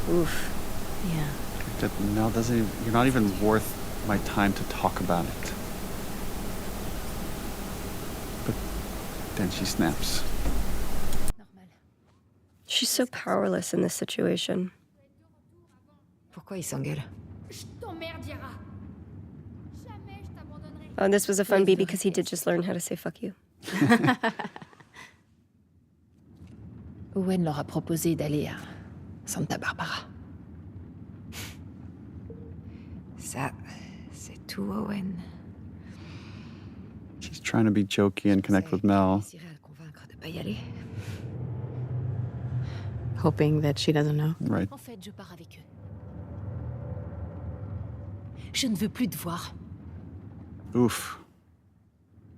Oof. Yeah. That Mel doesn't even, you're not even worth my time to talk about it. But then she snaps. She's so powerless in this situation. Pourquoi il s'engueule? Oh, this was a fun beat because he did just learn how to say fuck you. Owen leur a proposé d'aller à Santa Barbara. Ça, c'est tout, Owen. She's trying to be jokey and connect with Mel. Hoping that she doesn't know. Right. En fait, je pars avec eux. Je ne veux plus te voir. Oof.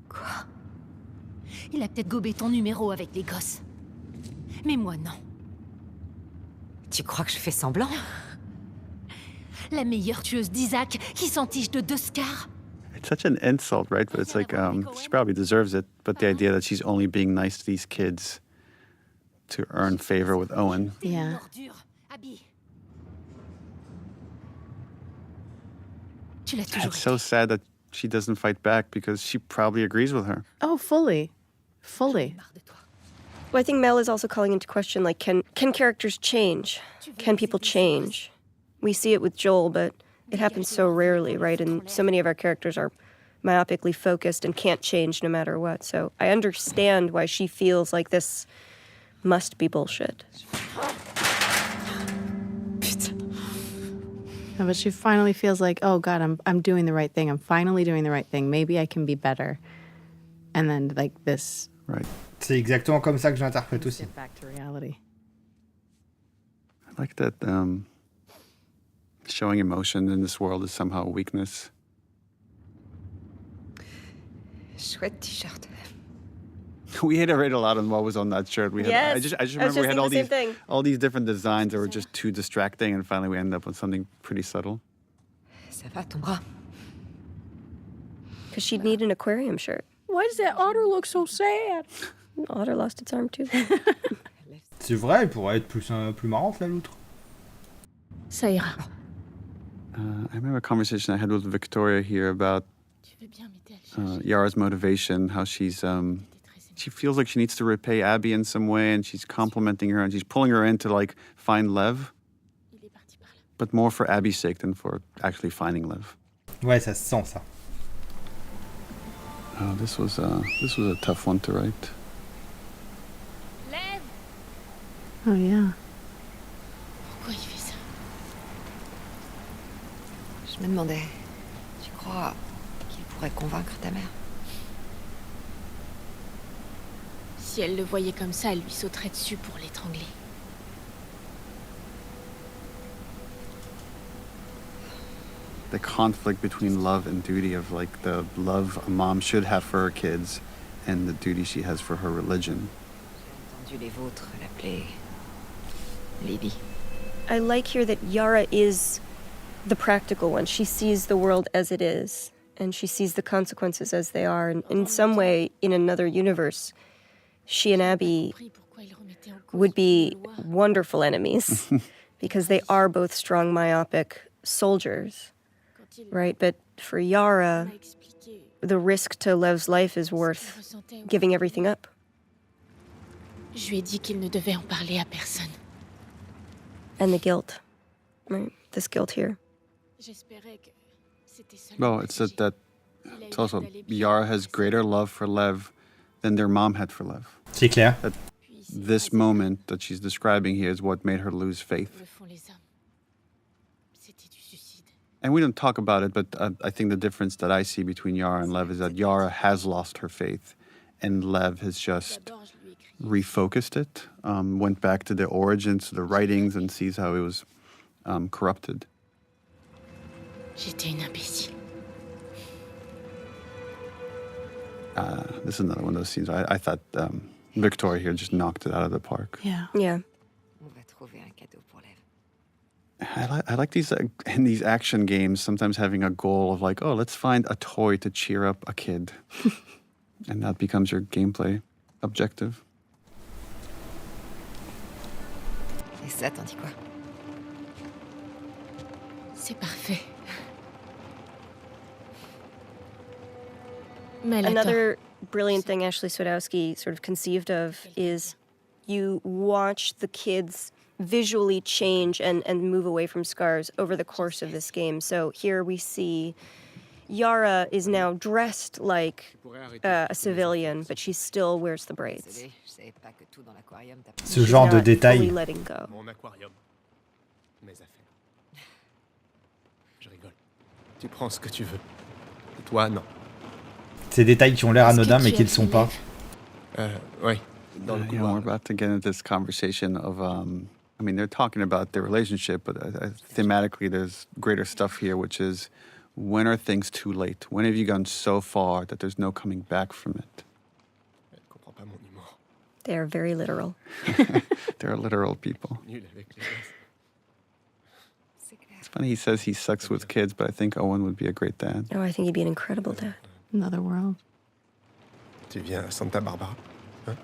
Quoi? Il a peut-être gobé ton numéro avec les gosses. Mais moi, non. Tu crois que je fais semblant? La meilleure tueuse d'Isaac qui s'entiche de 2 scars. It's such an insult, right? But it's like, she probably deserves it. But the idea that she's only being nice to these kids to earn favor with Owen. Yeah. It's so sad that she doesn't fight back because she probably agrees with her. Oh, fully. Fully. Well, I think Mel is also calling into question, like, can characters change? Can people change? We see it with Joel, but it happens so rarely, right? And so many of our characters are myopically focused and can't change no matter what. So I understand why she feels like this must be bullshit. No, but she finally feels like, oh God, I'm doing the right thing. I'm finally doing the right thing. Maybe I can be better. And then like this. Right. C'est exactement comme ça que je l'interprète aussi. Get back to reality. I like that showing emotion in this world is somehow a weakness. Chouette t-shirt. We iterated a lot on what was on that shirt. We had, Yes, I just remember we had all these different designs that were just too distracting, and finally we ended up with something pretty subtle. Ça va, ton bras? Because she'd need an aquarium shirt. Why does that otter look so sad? Otter lost its arm too. C'est vrai, il pourrait être plus marrante la loutre. Ça ira. I remember a conversation I had with Victoria here about Yara's motivation, how she's she feels like she needs to repay Abby in some way, and she's complimenting her, and she's pulling her in to like find Lev, but more for Abby's sake than for actually finding Lev. Ouais, ça se sent ça. Oh, this was a tough one to write. Lev! Oh yeah. Pourquoi il fait ça? Je me demandais, tu crois qu'il pourrait convaincre ta mère? Si elle le voyait comme ça, elle lui sauterait dessus pour l'étrangler. The conflict between love and duty, of like the love a mom should have for her kids and the duty she has for her religion. J'ai entendu les vôtres l'appeler Lady. I like here that Yara is the practical one. She sees the world as it is, and she sees the consequences as they are. And in some way, in another universe, she and Abby would be wonderful enemies because they are both strong, myopic soldiers, right? But for Yara, the risk to Lev's life is worth giving everything up. Je lui ai dit qu'il ne devait en parler à personne. And the guilt, right? This guilt here. No, it's that it's also Yara has greater love for Lev than their mom had for Lev. C'est clair. That this moment that she's describing here is what made her lose faith. And we don't talk about it, but I think the difference that I see between Yara and Lev is that Yara has lost her faith, and Lev has just refocused it, went back to the origins, to the writings, and sees how it was corrupted. J'étais une imbécile. This is another one of those scenes. I thought Victoria here just knocked it out of the park. Yeah. Yeah. I like these in these action games, sometimes having a goal of like, oh, let's find a toy to cheer up a kid. And that becomes your gameplay objective. Et ça, t'en dis quoi? C'est parfait. Mais elle attend. Another brilliant thing Ashley Swadowski sort of conceived of is you watch the kids visually change and move away from scars over the course of this game. So here we see Yara is now dressed like a civilian, but she still wears the braids. Ce genre de détail. Letting go. Mon aquarium. Mes affaires. Je rigole. Tu prends ce que tu veux. Et toi, non. Ces détails qui ont l'air anodins mais qui ne sont pas. Oui. We're about to get into this conversation of, I mean, they're talking about their relationship, but thematically there's greater stuff here, which is when are things too late? When have you gone so far that there's no coming back from it? Elle comprend pas mon humour. They are very literal. They're literal people. Nul avec les gosses. It's funny he says he sucks with kids, but I think Owen would be a great dad. Oh, I think he'd be an incredible dad. Another world. Tu viens à Santa Barbara? Hein?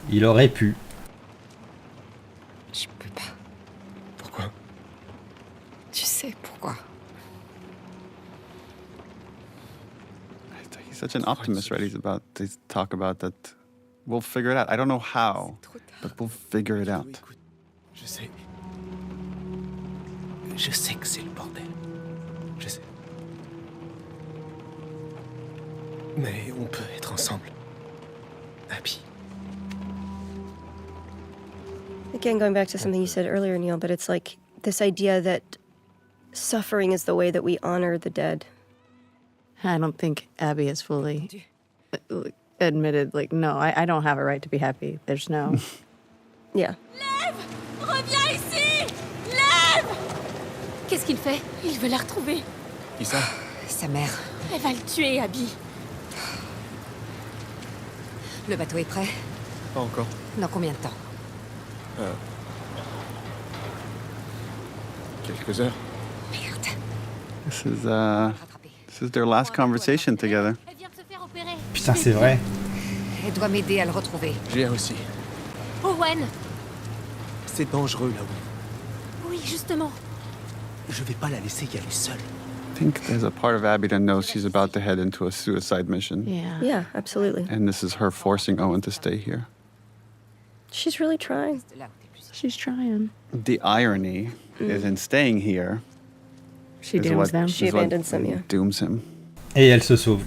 Il aurait pu. Je peux pas. Pourquoi? Tu sais pourquoi? He's such an optimist, right? He's about to talk about that. We'll figure it out. I don't know how, but we'll figure it out. Je sais. Je sais que c'est le bordel. Je sais. Mais on peut être ensemble. Abby. Again, going back to something you said earlier, Neil, but it's like this idea that suffering is the way that we honor the dead. I don't think Abby has fully admitted, like, no, I don't have a right to be happy. There's no... Yeah. Lève! Reviens ici! Lève! Qu'est-ce qu'il fait? Il veut la retrouver. Qui ça? Sa mère. Elle va le tuer, Abby. Le bateau est prêt? Pas encore. Dans combien de temps? Quelques heures. Merde. This is their last conversation together. Elle vient de se faire opérer. Putain, c'est vrai. Elle doit m'aider à le retrouver. J'ai aussi. Owen! C'est dangereux là-haut. Oui, justement. Je vais pas la laisser y aller seule. I think there's a part of Abby that knows she's about to head into a suicide mission. Yeah. Yeah, absolutely. And this is her forcing Owen to stay here. She's really trying. She's trying. The irony is in staying here. She is dooms what- them. She is what abandons them, yeah. Dooms him. Et elle se sauve.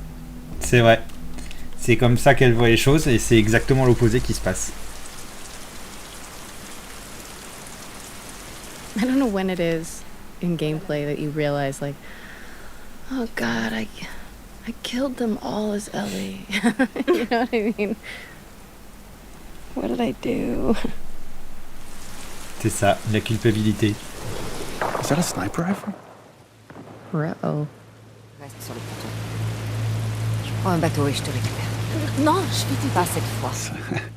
C'est vrai. C'est comme ça qu'elle voit les choses et c'est exactement l'opposé qui se passe. I don't know when it is in gameplay that you realize, like, oh God, I killed them all as Ellie. You know what I mean? What did I do? C'est ça, la culpabilité. Is that a sniper rifle? Uh-oh. Reste sur le ponton. Je prends un bateau et je te récupère. Non, je vais t'aider. Pas cette fois.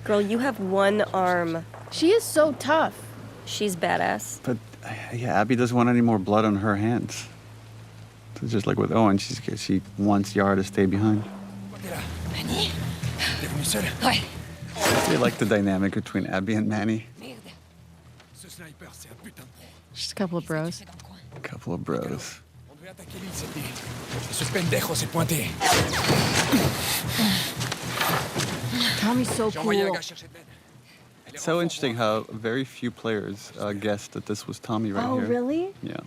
Girl, you have one arm. She is so tough. She's badass. But yeah, Abby doesn't want any more blood on her hands. So just like with Owen, she wants Yara to stay behind. Annie? T'es venu seul? Ouais. I really like the dynamic between Abby and Manny. Just a couple of bros. A couple of bros. Ce pendejo s'est pointé. Tommy's so cool. It's so interesting how very few players guessed that this was Tommy right Oh, here. really? Yeah.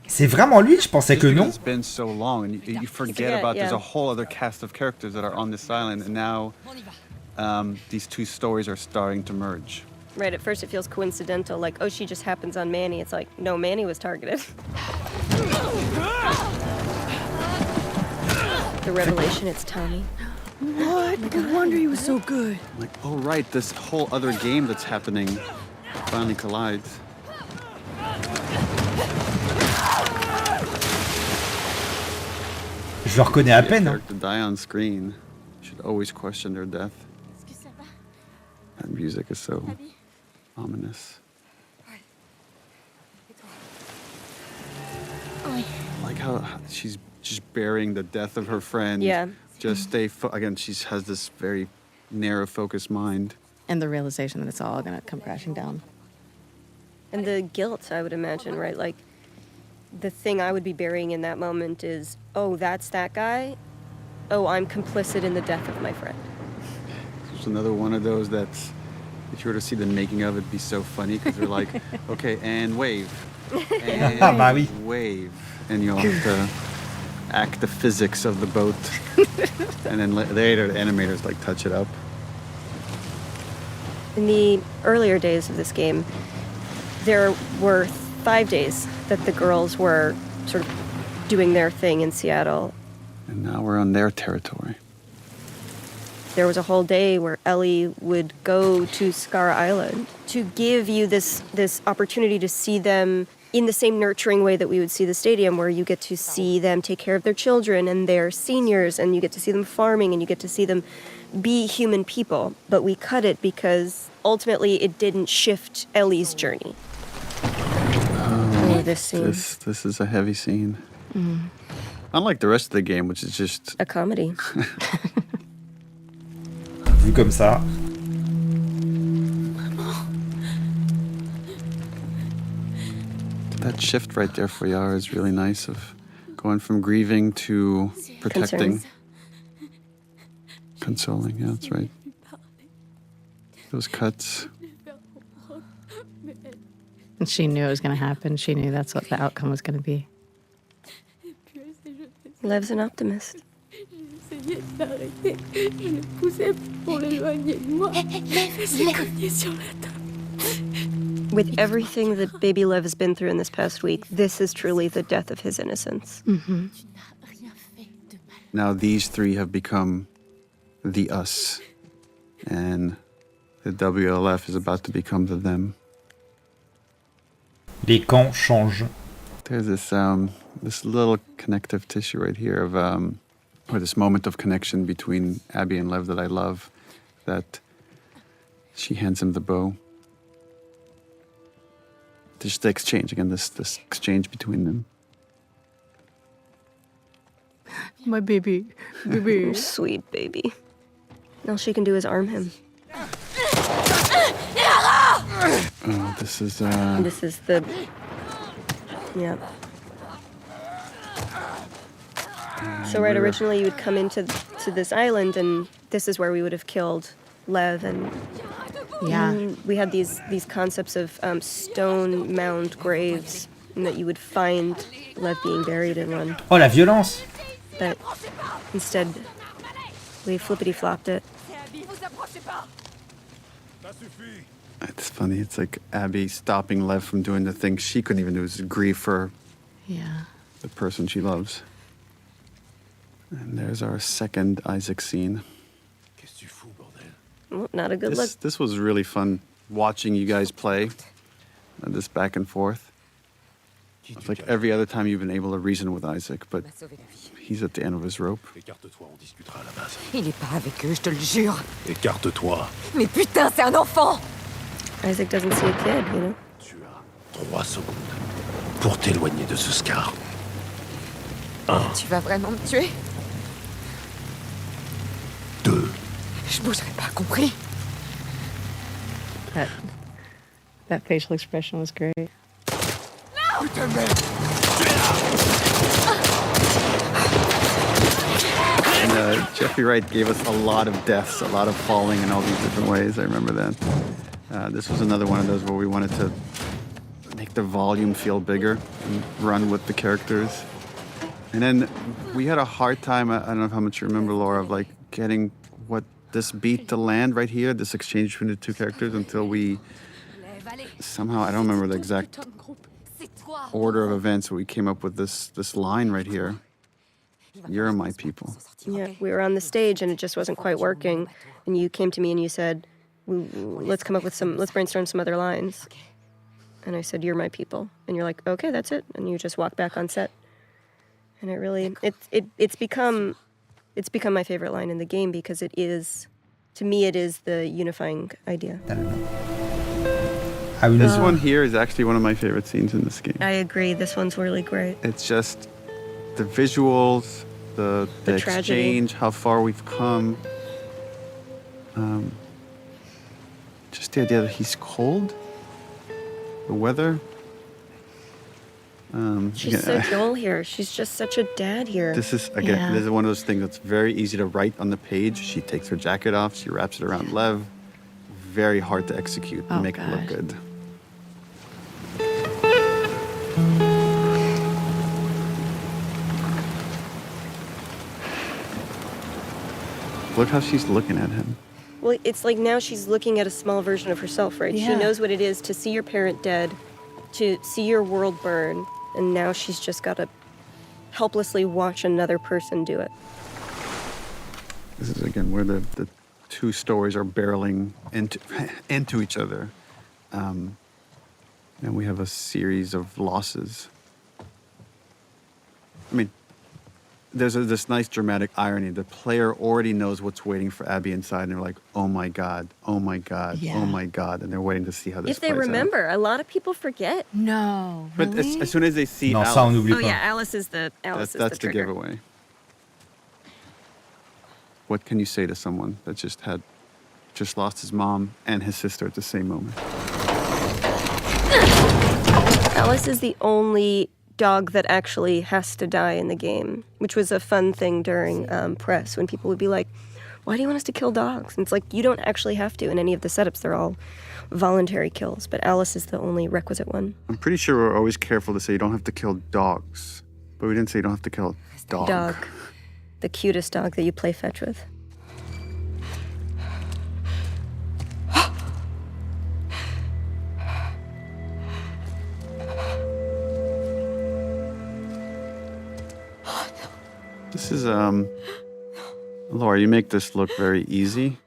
C'est vraiment lui? Je pensais que non. It's been so long, and you forget about there's a whole other cast of characters that are on this island, and now these two stories are starting to merge. Right, at first it feels coincidental, like, oh, she just happens on Manny. It's like, no, Manny was targeted. The revelation, it's Tommy. What? No wonder he was so good. Like, oh right, this whole other game that's happening finally collides. Je le reconnais à peine. To die on screen, you should always question their death. That music is so ominous. I like how she's just burying the death of her friend. Yeah. Just stay. Again, she has this very narrow, focused mind. And the realization that it's all gonna come crashing down. And the guilt, I would imagine, right? Like, the thing I would be burying in that moment is, oh, that's that guy? Oh, I'm complicit in the death of my friend. It's another one of those that's, if you were to see the making of it, it'd be so funny because they're like, okay, and wave. And wave. And you'll have to act the physics of the boat. And then later the animators like touch it up. In the earlier days of this game, there were 5 days that the girls were sort of doing their thing in Seattle. And now we're on their territory. There was a whole day where Ellie would go to Scar Island to give you this opportunity to see them in the same nurturing way that we would see the stadium, where you get to see them take care of their children and their seniors, and you get to see them farming, and you get to see them be human people. But we cut it because ultimately it didn't shift Ellie's journey. This scene. This is a heavy scene. Mm. Unlike the rest of the game, which is just a comedy. Vu comme ça. That shift right there for Yara is really nice, of going from grieving to protecting. Consoling, yeah, that's right. Those cuts. And she knew it was going to happen. She knew that's what the outcome was going to be. Lev's an optimist. J'essayais d'arrêter. Je le poussais pour l'éloigner de moi. Il s'est cogné sur la table. With everything that baby Lev has been through in this past week, this is truly the death of his innocence. Mm-hmm. Now these three have become the us, and the WLF is about to become the them. Les camps changent. There's this little connective tissue right here of or this moment of connection between Abby and Lev that I love, that she hands him the bow. Just the exchange again, this exchange between them. My baby. Sweet baby. All she can do is arm him. Oh, this is the... Yeah. So right, originally you would come into this island, and this is where we would have killed Lev, and we had these concepts of stone mound graves, and that you would find Lev being buried in one. Oh, la violence! But instead, we flippity-flopped it. It's funny, it's like Abby stopping Lev from doing the thing she couldn't even do, is grieve for the person she loves. And there's our second Isaac scene. Well, not a good look. This was really fun watching you guys play this back and forth. It's like every other time you've been able to reason with Isaac, but he's at the end of his rope. Il est pas avec eux, je te le jure. Écarte-toi. Mais putain, c'est un enfant! Isaac doesn't see a kid, you know? Tu as 3 secondes pour t'éloigner de ce Scar. 1. Tu vas vraiment me tuer? 2. Je bougerai pas, compris? That facial expression was great. And Jeffrey Wright gave us a lot of deaths, a lot of falling in all these different ways. I remember that. This was another one of those where we wanted to make the volume feel bigger and run with the characters. And then we had a hard time, I don't know how much you remember, Laura, of like getting this beat to land right here, this exchange between the two characters, until we somehow, I don't remember the exact order of events, but we came up with this line right here. You're my people. Yeah, we were on the stage and it just wasn't quite working. And you came to me and you said, let's brainstorm some other lines. And I said, you're my people. And you're like, okay, that's it. And you just walked back on set. And it really, it's become my favorite line in the game because it is, to me, it is the unifying idea. This one here is actually one of my favorite scenes in this game. I agree. This one's really great. It's just the visuals, the exchange, how far we've come. Just the idea that he's cold, the weather. She's so Joel here. She's just such a dad here. This is one of those things that's very easy to write on the page. She takes her jacket off, she wraps it around Lev. Very hard to execute and make it look good. Look how she's looking at him. Well, it's like now she's looking at a small version of herself, right? Yeah. She knows what it is to see your parent dead, to see your world burn, and now she's just got to helplessly watch another person do it. This is, again, where the two stories are barreling into each other. And we have a series of losses. I mean, there's this nice dramatic irony. The player already knows what's waiting for Abby inside, and they're like, oh my God, oh my God, oh my God. And they're waiting to see how this plays out. If they remember, a lot of people forget. No, But as soon as they see Alice, Oh yeah, Alice is the that's the the trigger. giveaway. What can you say to someone that just lost his mom and his sister at the same moment? Alice is the only dog that actually has to die in the game, which was a fun thing during press when people would be like, why do you want us to kill dogs? And it's like, you don't actually have to in any of the setups. They're all voluntary kills, but Alice is the only requisite one. I'm pretty sure we're always careful to say you don't have to kill dogs, but we didn't say you don't have to kill a dog. Dog. The cutest dog that you play fetch with. This is, Laura, you make this look very easy,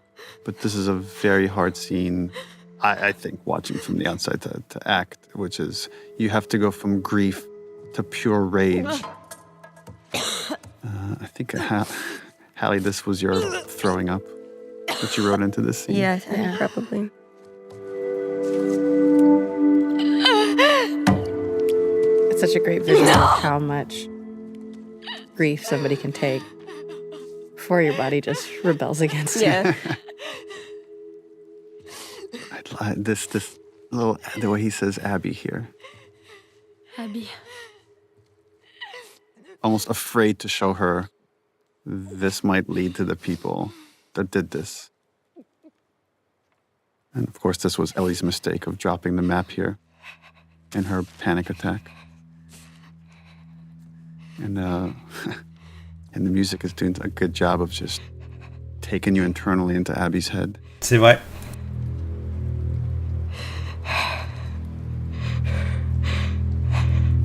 but this is a very hard scene, I think, watching from the outside to act, which is you have to go from grief to pure rage. I think, Hallie, this was your throwing up that you wrote into this scene. Yeah, I think probably. It's such a great visual of how much grief somebody can take before your body just rebels against it. This little, the way he says Abby here. Abby. Almost afraid to show her this might lead to the people that did this. And of course, this was Ellie's mistake of dropping the map here in her panic attack. And the music is doing a good job of just taking you internally into Abby's head. C'est vrai.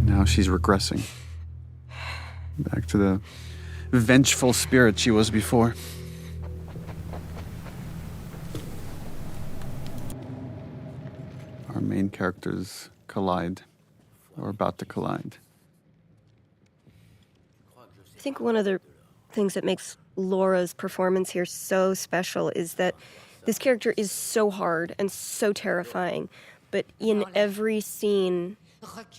Now she's regressing back to the vengeful spirit she was before. Our main characters collide, or about to collide. I think one of the things that makes Laura's performance here so special is that this character is so hard and so terrifying, but in every scene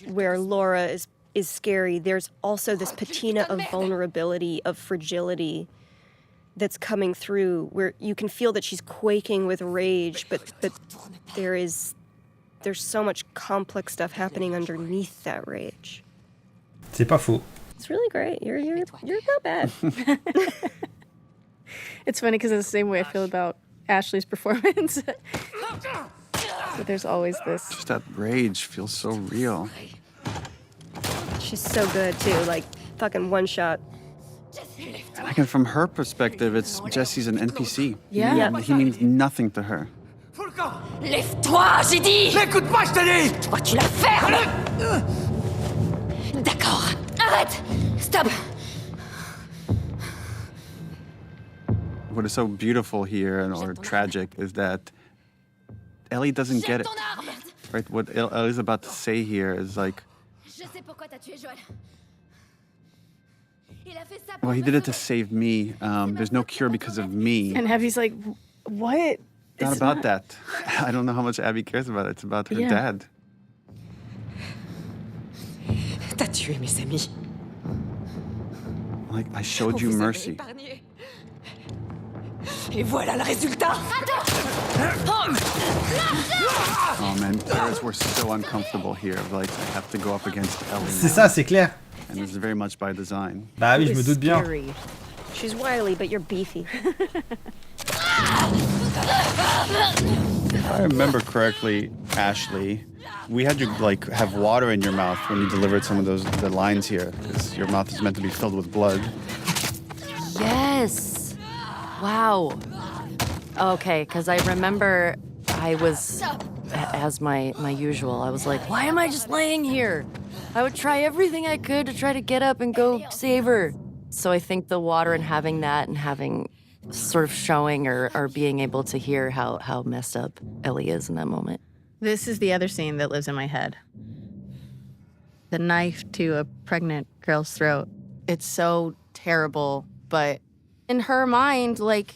where Laura is scary, there's also this patina of vulnerability, of fragility that's coming through, where you can feel that she's quaking with rage, but there's so much complex stuff happening underneath that rage. C'est pas faux. It's really great. You're not bad. It's funny because it's the same way I feel about Ashley's performance. But there's always this. Just that rage feels so real. She's so good too, like fucking one shot. And I can, from her perspective, it's Jesse's an NPC. Yeah. He means nothing to her. Lève-toi, j'ai dit! N'écoute pas, je te dis! Toi, tu la fermes! D'accord. Arrête! Stop! What is so beautiful here, or tragic, is that Ellie doesn't get it. Right? What Ellie's about to say here is like, well, he did it to save me. There's no cure because of me. And Abby's like, what? Not about that. I don't know how much Abby cares about it. It's about her dad. T'as tué mes amis. Like, I showed you mercy. Et voilà le résultat. Oh man, Paris, we're so uncomfortable here. Like, I have to go up against Ellie. C'est ça, c'est clair. And this is very much by design. Bah oui, je me doute bien. She's wily, but you're beefy. If I remember correctly, Ashley, we had you like have water in your mouth when you delivered some of the lines here, because your mouth is meant to be filled with blood. Yes. Wow. Okay, because I remember I was, as my usual, I was like, why am I just laying here? I would try everything I could to try to get up and go save her. So I think the water and having that and having sort of showing or being able to hear how messed up Ellie is in that moment. This is the other scene that lives in my head. The knife to a pregnant girl's throat. It's so terrible, but in her mind, like,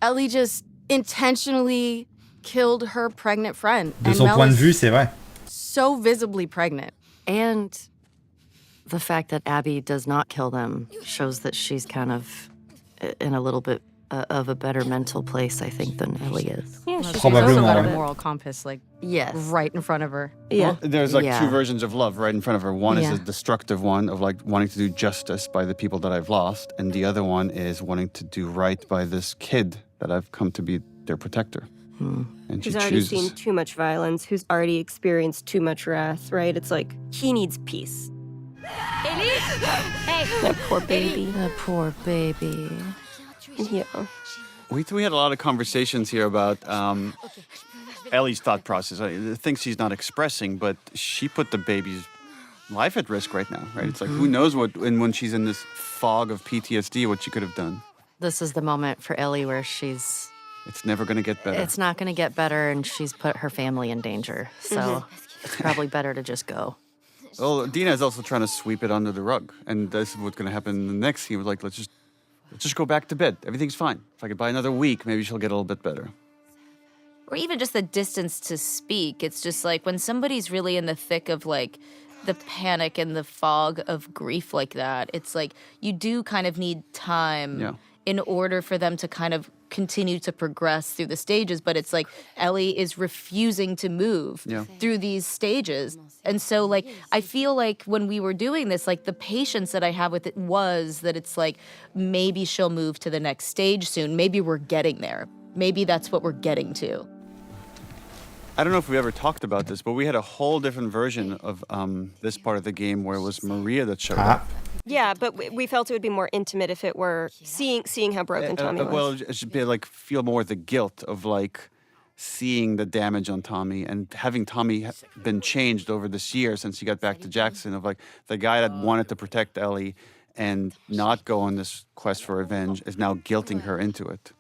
Ellie just intentionally killed her pregnant friend. De son point de vue, c'est vrai. So visibly pregnant. And the fact that Abby does not kill them shows that she's kind of in a little bit of a better mental place, I think, than Ellie is. Yeah, she's also got a moral compass, like, right in front of her. Yeah. Well, there's like two versions of love right in front of her. One is a destructive one of like wanting to do justice by the people that I've lost, and the other one is wanting to do right by this kid that I've come to be their protector. And who's already seen too much violence, who's already experienced too much wrath, right? It's like, he needs peace. Ellie! Hey! That poor baby. That poor baby. Yeah. We had a lot of conversations here about Ellie's thought process, the things she's not expressing, but she put the baby's life at risk right now, right? It's like, who knows what, and when she's in this fog of PTSD, what she could have done. This is the moment for Ellie where she's... It's never going to get better. It's not going to get better, and she's put her family in danger. So it's probably better to just go. Well, Dina is also trying to sweep it under the rug, and this is what's going to happen in the next scene. Like, let's just go back to bed. Everything's fine. If I could buy another week, maybe she'll get a little bit better. Or even just the distance to speak. It's just like when somebody's really in the thick of like the panic and the fog of grief like that, it's like you do kind of need time in order for them to kind of continue to progress through the stages. But it's like Ellie is refusing to move through these stages. And so like I feel like when we were doing this, like the patience that I have with it was that it's like maybe she'll move to the next stage soon. Maybe we're getting there. Maybe that's what we're getting to. I don't know if we ever talked about this, but we had a whole different version of this part of the game where it was Maria that showed up. Yeah, but we felt it would be more intimate if it were seeing how broken Tommy was. Well, it should be like feel more the guilt of like seeing the damage on Tommy and having Tommy been changed over this year since he got back to Jackson, of like the guy that wanted to protect Ellie and not go on this quest for revenge is now guilting her into it.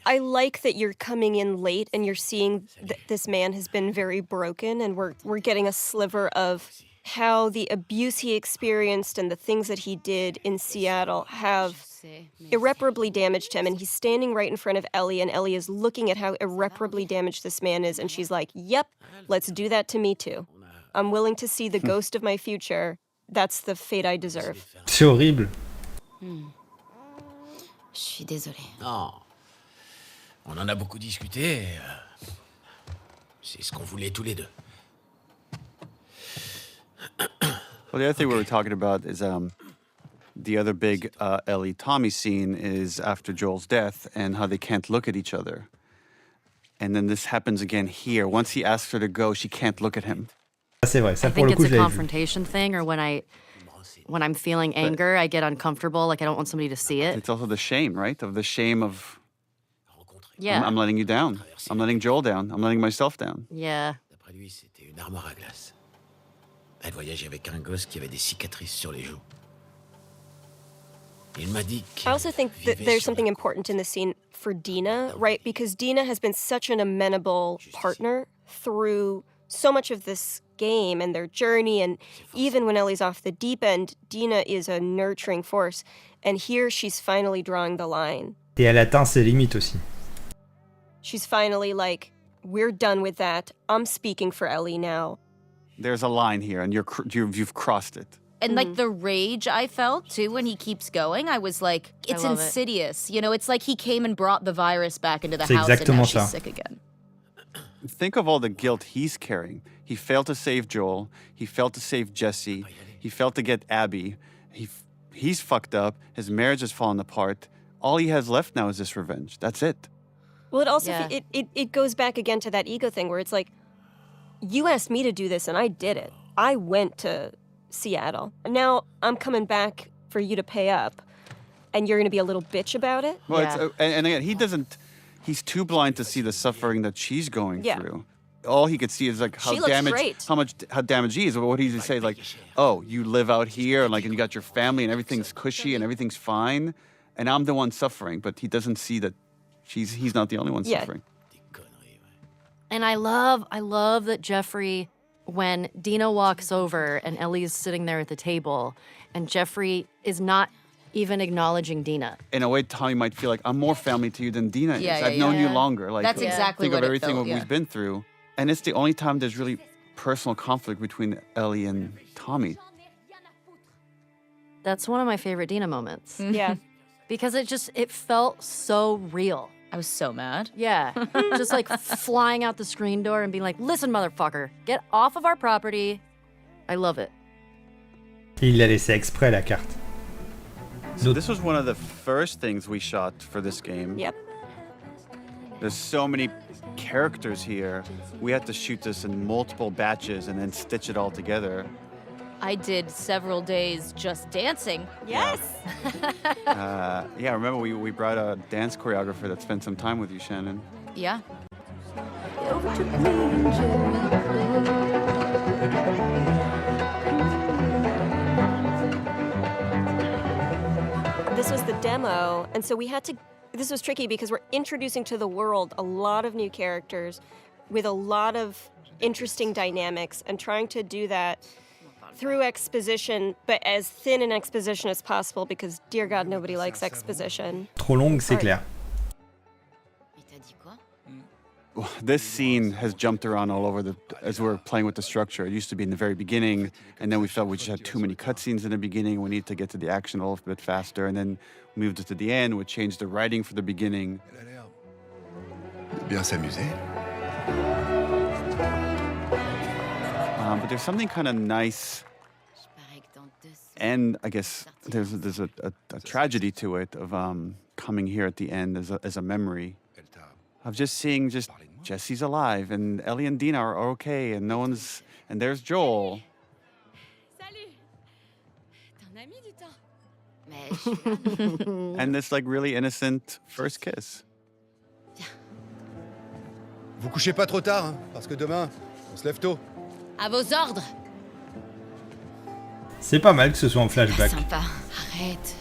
I like that you're coming in late and you're seeing that this man has been very broken, and we're getting a sliver of how the abuse he experienced and the things that he did in Seattle have irreparably damaged him. And he's standing right in front of Ellie, and Ellie is looking at how irreparably damaged this man is, and she's like, yep, let's do that to me too. I'm willing to see the ghost of my future. That's the fate I deserve. C'est horrible. Je suis désolée. Non. On en a beaucoup discuté. C'est ce qu'on voulait tous les deux. Well, the other thing we were talking about is the other big Ellie Tommy scene is after Joel's death and how they can't look at each other. And then this happens again here. Once he asks her to go, she can't look at him. C'est vrai, ça I pour think le coup it's je a l'avais vu. confrontation thing, or when I'm feeling anger, I get uncomfortable. Like I don't want somebody to see it. It's also the shame, right? Of the shame of, Yeah. I'm letting you down. I'm letting Joel down. I'm letting myself down. Yeah. D'après lui, c'était une armoire à glace. Elle voyageait avec un gosse qui avait des cicatrices sur les joues. Il m'a dit I also think that there's something important in the scene for Dina, right? Because Dina has been such an amenable partner through so much of this game and their journey, and even when Ellie's off the deep end, Dina is a nurturing force. And here she's finally drawing the line. Et elle atteint ses limites aussi. She's finally like, we're done with that. I'm speaking for Ellie now. There's a line here, and you've crossed it. And like the rage I felt too when he keeps going, I was like, it's love it. insidious. You know, it's like he came and brought the virus back into the C'est house and now exactement she's ça. sick again. Think of all the guilt he's carrying. He failed to save Joel. He failed to save Jesse. He failed to get Abby. He's fucked up. His marriage has fallen apart. All he has left now is this revenge. That's it. Well, it also Yeah. it goes back again to that ego thing where it's like, you asked me to do this and I did it. I went to Seattle. Now I'm coming back for you to pay up, and you're going to be a little bitch about it? Well, Yeah. and again, he's too blind to see the suffering that she's going Yeah. through. All he could see is like She looks great. how damaged he is. What does he say? Like, oh, you live out here, and like, and you got your family, and everything's cushy, and everything's fine, and I'm the one suffering. But he doesn't see that he's not the only one Yeah. suffering. And I love that Jeffrey, when Dina walks over and Ellie's sitting there at the table, and Jeffrey is not even acknowledging Dina. In a way, Tommy might feel like I'm more family to you than Dina Yeah, is. yeah, I've known you yeah. longer. Like, That's exactly think what of it everything felt, what we've been through, and it's the only time there's really personal conflict between Ellie and Tommy. That's one of my favorite Dina moments. Yeah. Because it felt so real. I was so mad. Yeah. Just like flying out the screen door and being like, listen, motherfucker, get off of our property. I love it. Et il l'a laissé exprès la carte. So this was one of the first things we shot for this game. Yep. There's so many characters here. We had to shoot this in multiple batches and then stitch it all together. I did several days just dancing. Yes. Yeah, remember we brought a dance choreographer that spent some time with you, Shannon. Yeah. This was the demo, and so we had to. This was tricky because we're introducing to the world a lot of new characters with a lot of interesting dynamics, and trying to do that through exposition, but as thin an exposition as possible because, dear God, nobody likes exposition. Trop longue, c'est clair. This scene has jumped around all over as we're playing with the structure. It used to be in the very beginning, and then we felt we just had too many cutscenes in the beginning. We need to get to the action a little bit faster, and then moved it to the end. We changed the writing for the beginning. Bien s'amuser. But there's something kind of nice, and I guess there's a tragedy to it of coming here at the end as a memory of just seeing Jesse's alive and Ellie and Dina are okay and no one's, and there's Joel. And this like really innocent first kiss. Vous couchez pas trop tard, hein, parce que demain, on se lève tôt. À vos ordres. C'est pas mal que ce soit en flashback. Sympa. Arrête.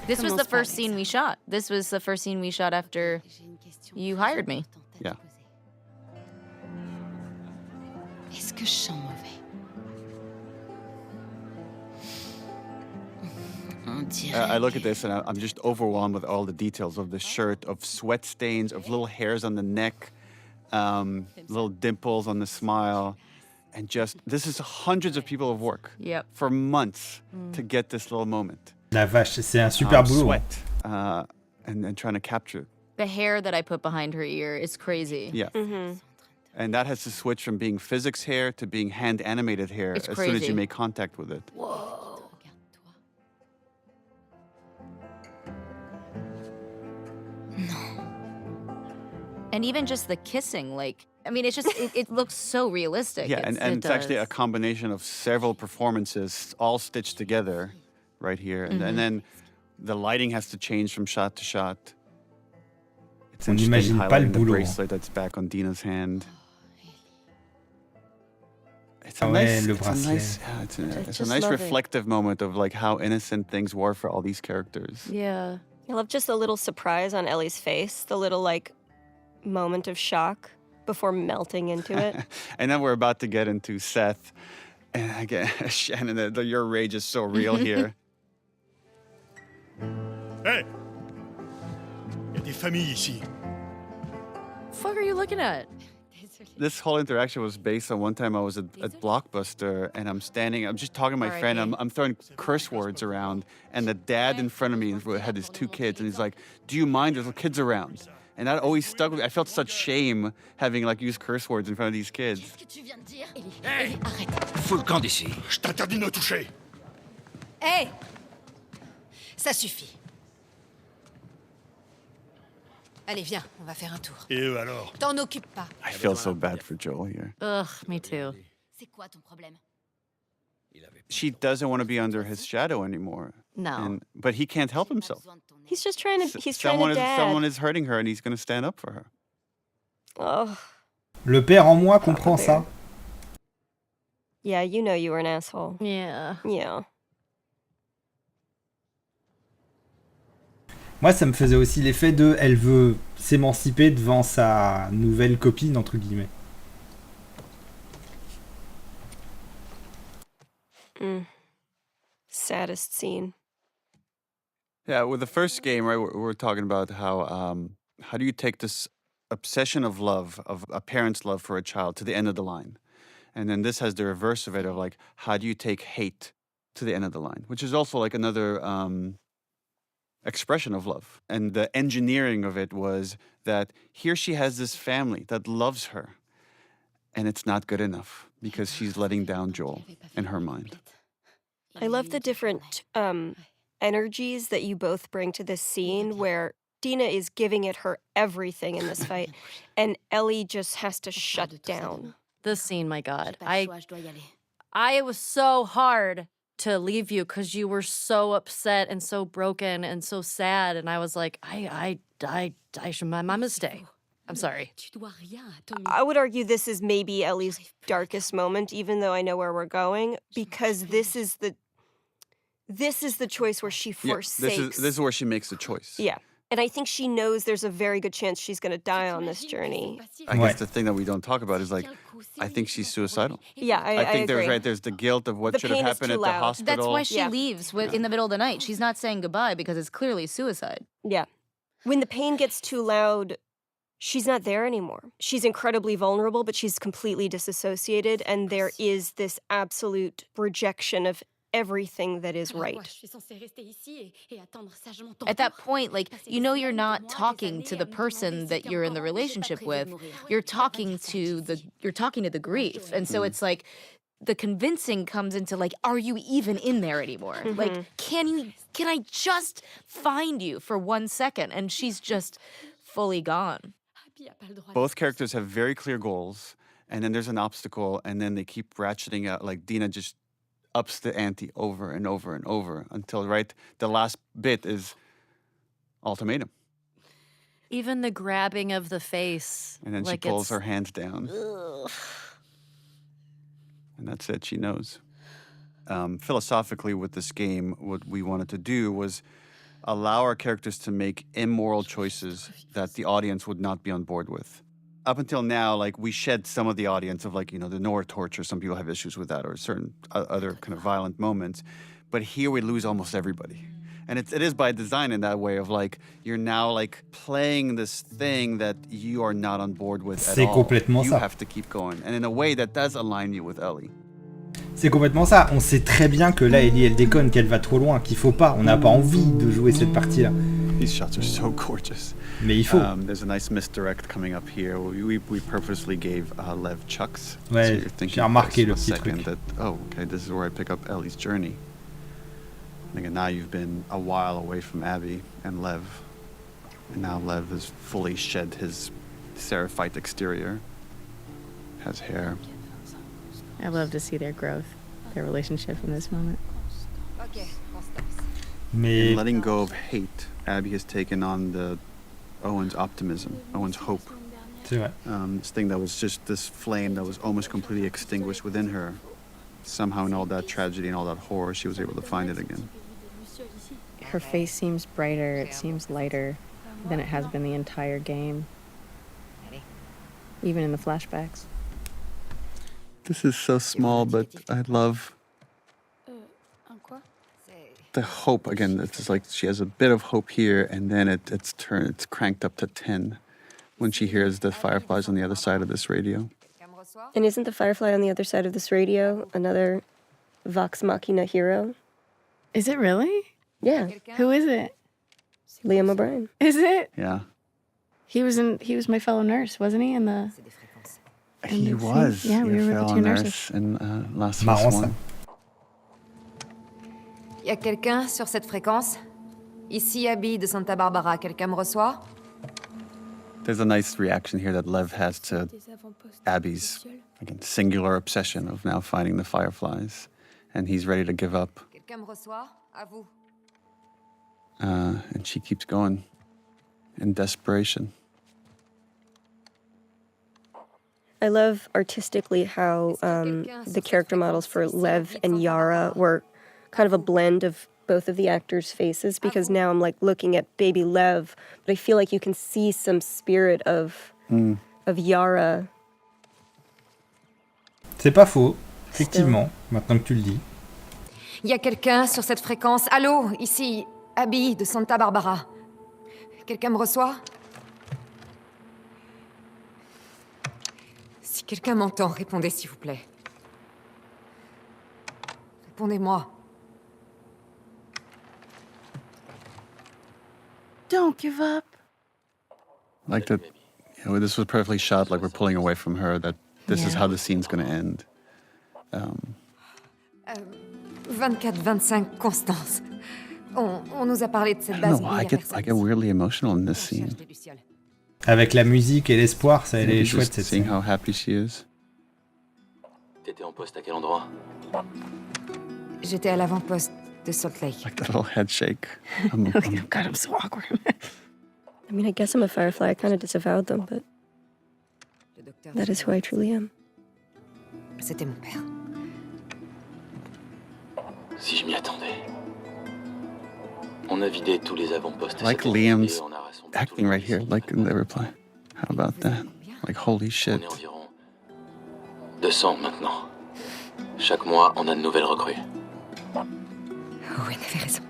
This was Commence the pas first avec scene ça. we shot. This was the first scene we shot after you hired me. Yeah. Est-ce que je sens mauvais? On dirait. I look at this and I'm just overwhelmed with all the details of the shirt, of sweat stains, of little hairs on the neck, little dimples on the smile, and just this is hundreds of people of work for months to get this little moment. La vache, c'est un super boulot. Sweat. and trying to capture it. The hair that I put behind her ear is crazy. Yeah. And that has to switch from being physics hair to being hand animated hair It's as soon as crazy. you make contact with it. Whoa. And even just the kissing, like, I mean, it's just, it looks so realistic. Yeah, and it's actually a combination of several performances all stitched together right here. And then the lighting has to change from shot to shot. It's On interesting n'imagine pas le highlighting the boulot. bracelet that's back on Dina's hand. It's a Ah nice, ouais, le it's a bracelet. nice, yeah, it's a just nice love it. reflective moment of like how innocent things were for all these characters. Yeah. I love just the little surprise on Ellie's face, the little like moment of shock before melting into it. And then we're about to get into Seth. And again, Shannon, your rage is so real here. Hé! Il y a des familles ici. Fuck are you looking at? This whole interaction was based on one time I was at Blockbuster and I'm just talking to my friend, I'm throwing curse words around, and the dad in front of me had his two kids, and he's like, "Do you mind? There's kids around." And that always stuck with me. I felt such shame having like used curse words in front of these kids. Hé! Fous le camp d'ici. Je t'interdis de me toucher. Hé! Ça suffit. Allez, viens, on va faire un tour. Et eux alors? T'en occupe pas. I feel so bad for Joel here. Ugh, me too. C'est quoi ton problème? She doesn't want to be under his shadow anymore. No. But he can't help himself. He's just trying to. He's trying Someone to dad. someone is hurting her and he's going to stand up for her. Oh, Le père en moi comprend ça. yeah, you know you were an asshole. Yeah. Yeah. Moi, ça me faisait aussi l'effet de elle veut s'émanciper devant sa nouvelle copine, entre guillemets. Saddest scene. Yeah, with the first game, right, we're talking about how do you take this obsession of love, of a parent's love for a child, to the end of the line? And then this has the reverse of it, of like, how do you take hate to the end of the line? Which is also like another expression of love. And the engineering of it was that here she has this family that loves her, and it's not good enough because she's letting down Joel in her mind. I love the different energies that you both bring to this scene where Dina is giving it her everything in this fight, and Ellie just has to shut down. This scene, my God. I was so hard to leave you because you were so upset and so broken and so sad, and I was like, I should my mistake. I'm sorry. I would argue this is maybe Ellie's darkest moment, even though I know where we're going, because this is the choice where she forsakes. This is where she makes the choice. Yeah. And I think she knows there's a very good chance she's going to die on this journey. I guess the thing that we don't talk about is like, I think she's suicidal. Yeah, I think agree. there's the guilt of what The should have pain is happened too at the loud. hospital. That's why she leaves in the middle of the night. She's not saying goodbye because it's clearly suicide. Yeah. When the pain gets too loud, she's not there anymore. She's incredibly vulnerable, but she's completely disassociated, and there is this absolute rejection of everything that is right. At that point, like, you know, you're not talking to the person that you're in the relationship with. You're talking to the grief. And so it's like the convincing comes into like, are you even in there anymore? Like, can I just find you for 1 second? And she's just fully gone. Both characters have very clear goals, and then there's an obstacle, and then they keep ratcheting out. Like Dina just ups the ante over and over and over until the last bit is ultimatum. Even the grabbing of the face. And then like she pulls her hands down. Ugh. And that's it, she knows. Philosophically, with this game, what we wanted to do was allow our characters to make immoral choices that the audience would not be on board with. Up until now, like, we shed some of the audience of, like, you know, the Nora torture. Some people have issues with that, or certain other kind of violent moments. But here we lose almost everybody. And it is by design in that way of, like, you're now, like, playing this thing that you are not on board with at all. C'est complètement You ça. have to keep going. And in a way that does align you with Ellie. C'est complètement ça. On sait très bien que là, Ellie, elle déconne, qu'elle va trop loin, qu'il faut pas. On n'a pas envie de jouer cette partie-là. These shots are so gorgeous. Mais il faut. There's a nice misdirect coming up here. We purposely gave Lev chucks. Ouais, so you're thinking j'ai remarqué for le a petit second truc. that, oh, okay, this is where I pick up Ellie's journey. And again, now you've been a while away from Abby and Lev. And now Lev has fully shed his Seraphite exterior. Has hair. I love to see their growth, their relationship in this moment. Mais In letting go of hate, Abby has taken on Owen's optimism, Owen's hope. c'est vrai. This thing that was just this flame that was almost completely extinguished within her. Somehow in all that tragedy and all that horror, she was able to find it again. Her face seems brighter, it seems lighter than it has been the entire game. Even in the flashbacks. This is so small, but I love the hope. Again, it's like she has a bit of hope here, and then it's cranked up to 10 when she hears the fireflies on the other side of this radio. And isn't the firefly on the other side of this radio another Vox Machina hero? Is it really? Yeah. Who is it? Liam O'Brien. Is it? Yeah. He was my fellow nurse, wasn't he? In the He was. Yeah, we were with the fellow two nurse nurses. in Last of Marrant Us ça. 1. Y a quelqu'un sur cette fréquence? Ici Abby de Santa Barbara, quelqu'un me reçoit? There's a nice reaction here that Lev has to Abby's, again, singular obsession of now finding the fireflies. And he's ready to give up. Quelqu'un me reçoit? À vous. And she keeps going in desperation. I love artistically how the character models for Lev and Yara were kind of a blend of both of the actors' faces, because now I'm like looking at baby Lev, but I feel like you can see some spirit of Yara. C'est pas faux, effectivement, maintenant que tu le dis. Y a quelqu'un sur cette fréquence? Allô, ici Abby de Santa Barbara. Quelqu'un me reçoit? Si quelqu'un m'entend, répondez s'il vous plaît. Répondez-moi. Don't give up. Like that, this was perfectly shot, like we're pulling away from her, that this is how the scene's going to end. 24-25 Constance. On nous a parlé de cette I base. don't know why I get weirdly emotional in this scene. Avec la musique et l'espoir, ça elle Maybe est just chouette cette seeing scène. how happy she is. T'étais en poste à quel endroit? J'étais à l'avant-poste de Salt Lake. Like that little head shake. God, I'm so awkward. I mean, I guess I'm a firefly. I kind of disavowed them, but that is who I truly am. C'était mon père. Si je m'y attendais. On a vidé tous les avant-postes. Like Liam's acting right here, like in the reply. How about that? Like, holy shit. 200 maintenant. Chaque mois, on a de nouvelles recrues. Owen avait raison.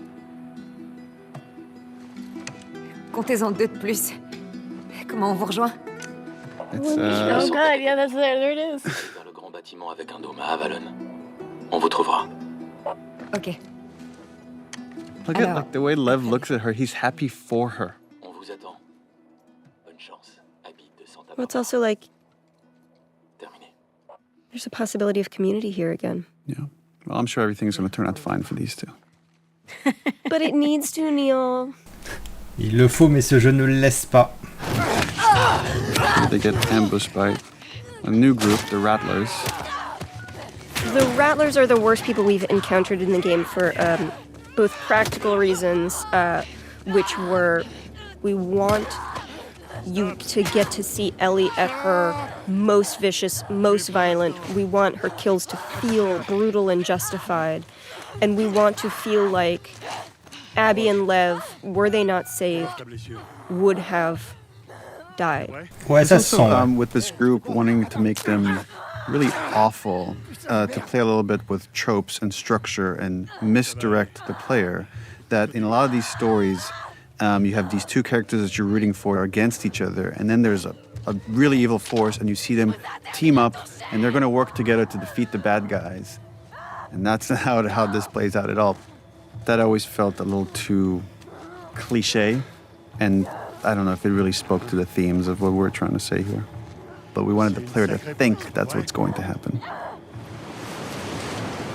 Comptez-en 2 de plus. Comment on vous rejoint? It's, Oh god, yeah, there it is. Vers le grand bâtiment avec un dôme à Avalon. On vous trouvera. Ok. Look at like the way Lev looks at her. He's happy for her. On vous attend. Bonne chance. Abby de Santa Well, it's also like Terminé. there's a possibility of community here again. Yeah. Well, I'm sure everything's going to turn out fine for these two. But it needs to, Neil. Il le faut, mais ce jeu ne le laisse pas. They get ambushed by a new group, the Rattlers. The Rattlers are the worst people we've encountered in the game for both practical reasons, which were we want you to get to see Ellie at her most vicious, most violent. We want her kills to feel brutal and justified. And we want to feel like Abby and Lev, were they not saved, would have died. Ouais, ça se Also, sent. Ouais. with this group wanting to make them really awful, to play a little bit with tropes and structure and misdirect the player, that in a lot of these stories, you have these two characters that you're rooting for against each other, and then there's a really evil force, and you see them team up, and they're going to work together to defeat the bad guys. And that's not how this plays out at all. That always felt a little too cliche, and I don't know if it really spoke to the themes of what we're trying to say here. But we wanted the player to think that's what's going to happen.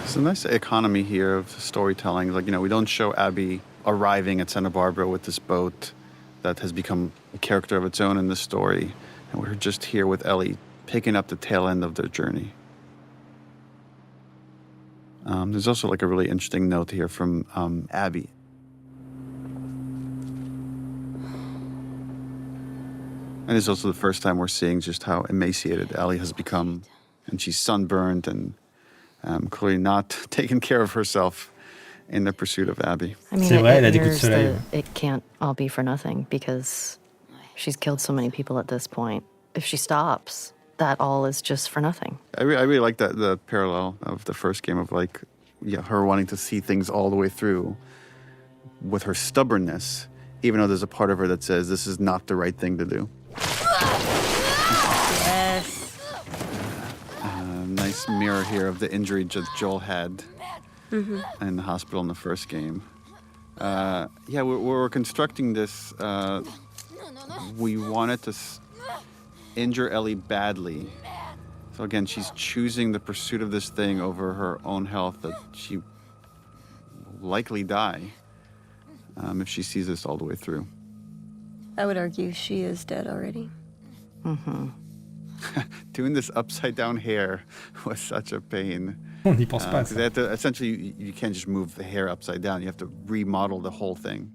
It's a nice economy here of storytelling. Like, we don't show Abby arriving at Santa Barbara with this boat that has become a character of its own in this story. And we're just here with Ellie, picking up the tail end of their journey. There's also like a really interesting note here from Abby. And it's also the first time we're seeing just how emaciated Ellie has become. And she's sunburned and clearly not taking care of herself in the pursuit of Abby. I mean, it mirrors it can't all be for nothing because she's killed so many people at this point. If she stops, that all is just for nothing. I really like that the parallel of the first game of her wanting to see things all the way through with her stubbornness, even though there's a part of her that says this is not the right thing to do. Yes. Nice mirror here of the injury Joel had in the hospital in the first game. We're constructing this. We wanted to injure Ellie badly. So again, she's choosing the pursuit of this thing over her own health, that she will likely die if she sees this all the way through. I would argue she is dead already. Doing this upside down hair was such a pain. On n'y pense pas. They have to, essentially, you can't just move the hair upside down. You have to remodel the whole thing.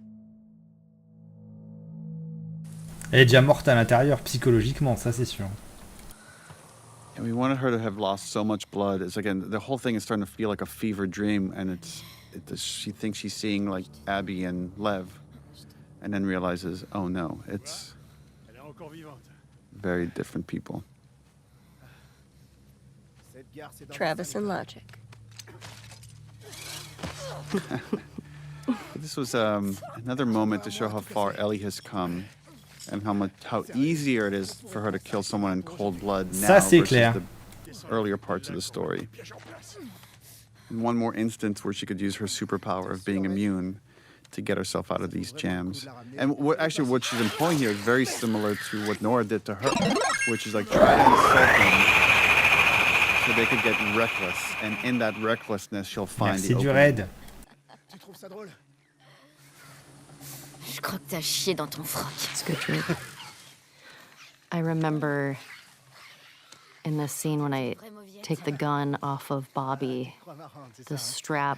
Elle est déjà morte à l'intérieur psychologiquement, ça c'est sûr. And we wanted her to have lost so much blood. It's again, the whole thing is starting to feel like a fever dream, and she thinks she's seeing like Abby and Lev, and then realizes, oh no, it's very different people. Travis and Logic. This was another moment to show how far Ellie has come, and how easier it is for her to kill someone in cold blood now versus the earlier parts of the story. And one more instance where she could use her superpower of being immune to get herself out of these jams. And what she's employing here is very similar to what Nora did to her, which is like try to insult them so they could get reckless, and in that recklessness she'll find the opening. Je crois que t'as chié dans ton froc. It's a good trick. I remember in this scene when I take the gun off of Bobby, the strap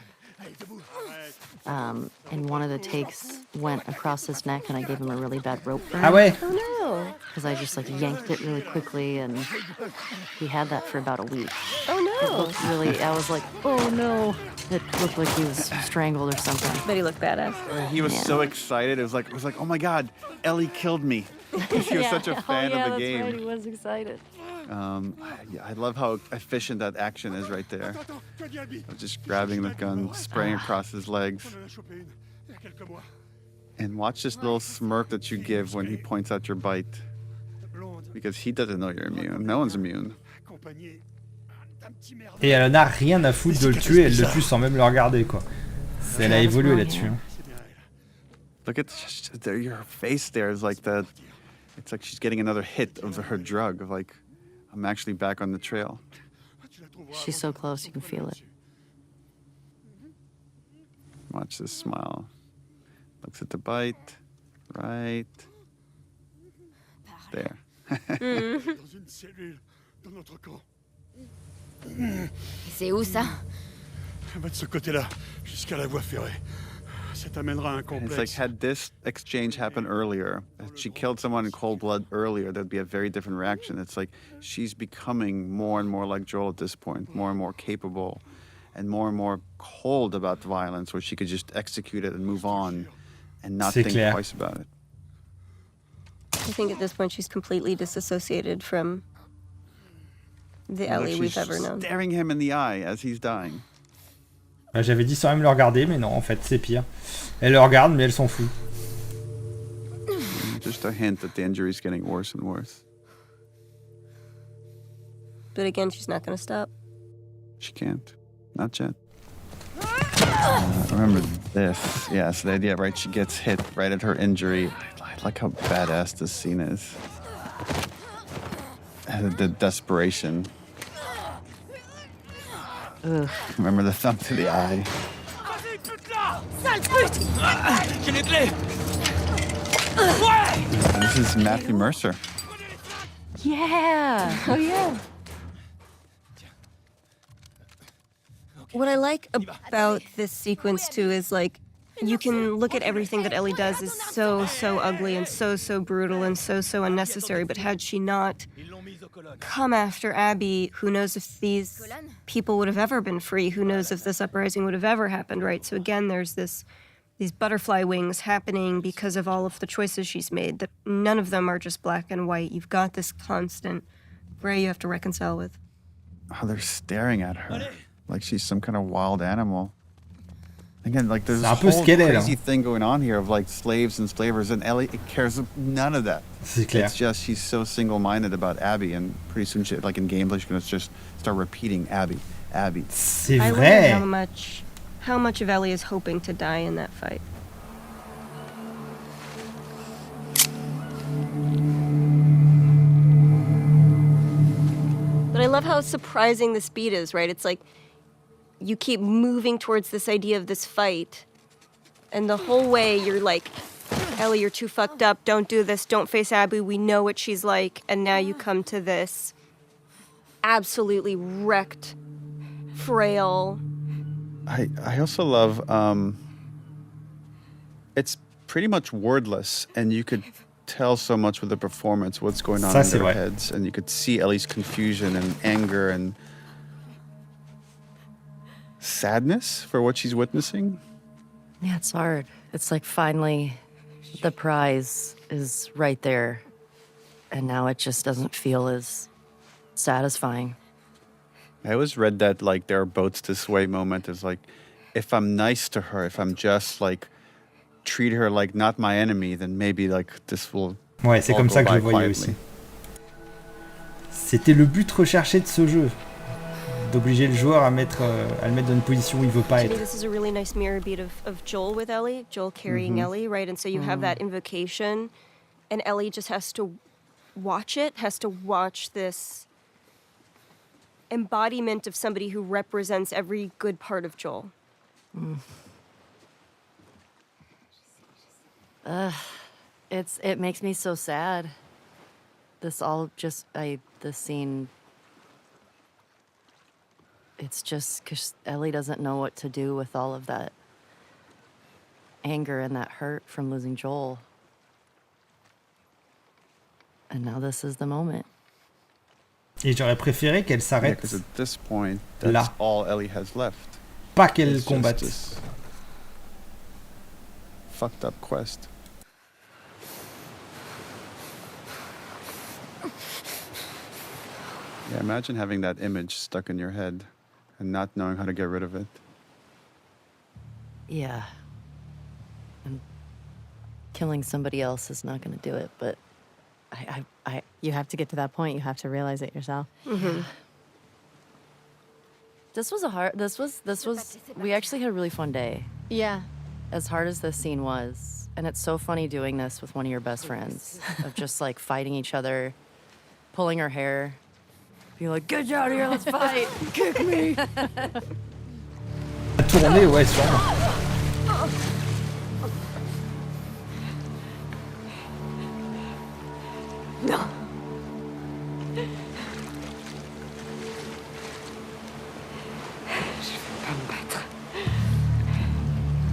in one of the takes went across his neck, and I gave him a really bad rope burn. Ah ouais? Oh no. Because I just yanked it really quickly, and he had that for about a week. Oh no. It looked really, I was like, oh no. It looked like he was strangled or something. But he looked badass. He was so excited. It was like, oh my God, Ellie killed me. He was such a fan of the game. That's right. He was excited. I love how efficient that action is right there. Just grabbing the gun, spraying across his legs. And watch this little smirk that you give when he points out your bite. Because he doesn't know you're immune. No one's immune. Et elle n'a rien à foutre de le tuer, elle le tue sans même le regarder, quoi. Elle a évolué là-dessus. Hein. Look at your face there. It's like she's getting another hit of her drug. Of like, I'm actually back on the trail. She's so close, you can feel it. Watch this smile. Looks at the bite. Right there. C'est où ça? Va de ce côté-là, jusqu'à la voie ferrée. Ça t'amènera à un And it's complexe. like, had this exchange happened earlier, if she killed someone in cold blood earlier, there'd be a very different reaction. It's like she's becoming more and more like Joel at this point, more and more capable and more cold about the violence, where she could just execute it and move on and not think twice about it. I think at this point she's completely disassociated from the Ellie we've ever known. Staring him in the eye as he's dying. J'avais dit sans même le regarder, mais non, en fait, c'est pire. Elle le regarde, mais elle s'en fout. Just a hint that the injury's getting worse and worse. But again, she's not going to stop. She can't. Not yet. Remember this. Yeah, so the idea, right? She gets hit right at her injury. I like how badass this scene is. The desperation. Ugh. Remember the thumb to the eye. J'ai les clés. And this is Matthew Mercer. Yeah. Oh, yeah. What I like about this sequence, too, is, like, you can look at everything that Ellie does is so ugly and so brutal and so unnecessary, but had she not come after Abby, who knows if these people would have ever been free? Who knows if this uprising would have ever happened, right? So again, there's these butterfly wings happening because of all of the choices she's made, that none of them are just black and white. You've got this constant gray you have to reconcile with. Oh, they're staring at her like she's some kind of wild animal. Again, like there's this whole crazy thing going on here of like slaves and slavers, and Ellie cares none of that. It's just she's so single-minded about Abby, and pretty soon, she, like in gameplay, she's gonna just start repeating Abby. C'est I vrai. wonder how much of Ellie is hoping to die in that fight. But I love how surprising the speed is, right? It's like you keep moving towards this idea of this fight, and the whole way you're like, Ellie, you're too fucked up, don't do this, don't face Abby, we know what she's like, and now you come to this absolutely wrecked, frail. I also love, it's pretty much wordless, and you could tell so much with the performance, what's going on in their heads, and you could see Ellie's confusion and anger and sadness for what she's witnessing. Yeah, it's hard. It's like finally the prize is right there, and now it just doesn't feel as satisfying. I always read that like there are boats this way moment is like, if I'm nice to her, if I'm just like treat her like not my enemy, then maybe like this will. Ouais, c'est comme ça que je le voyais aussi. C'était le but recherché de ce jeu, d'obliger le joueur à le mettre dans une position où il veut pas To me, être. this is a really nice mirror beat of Joel with Ellie, Joel carrying Ellie, right? And so you have that invocation, and Ellie just has to watch this embodiment of somebody who represents every good part of Joel. It makes me so sad. This scene. It's just because Ellie doesn't know what to do with all of that anger and that hurt from losing Joel. And now this is the moment. Et j'aurais préféré qu'elle s'arrête Because at this point, that's là. all Ellie has left. Pas qu'elle It's combatte. just this fucked up quest. Yeah, imagine having that image stuck in your head and not knowing how to get rid of it. Yeah. And killing somebody else is not going to do it, but You have to get to that point. You have to realize it yourself. Mm-hmm. We actually had a really fun day. Yeah. As hard as this scene was, and it's so funny doing this with one of your best friends, of just like fighting each other, pulling her hair, being like, get out of here, let's fight, kick me. Tourner, ouais, sûrement. No.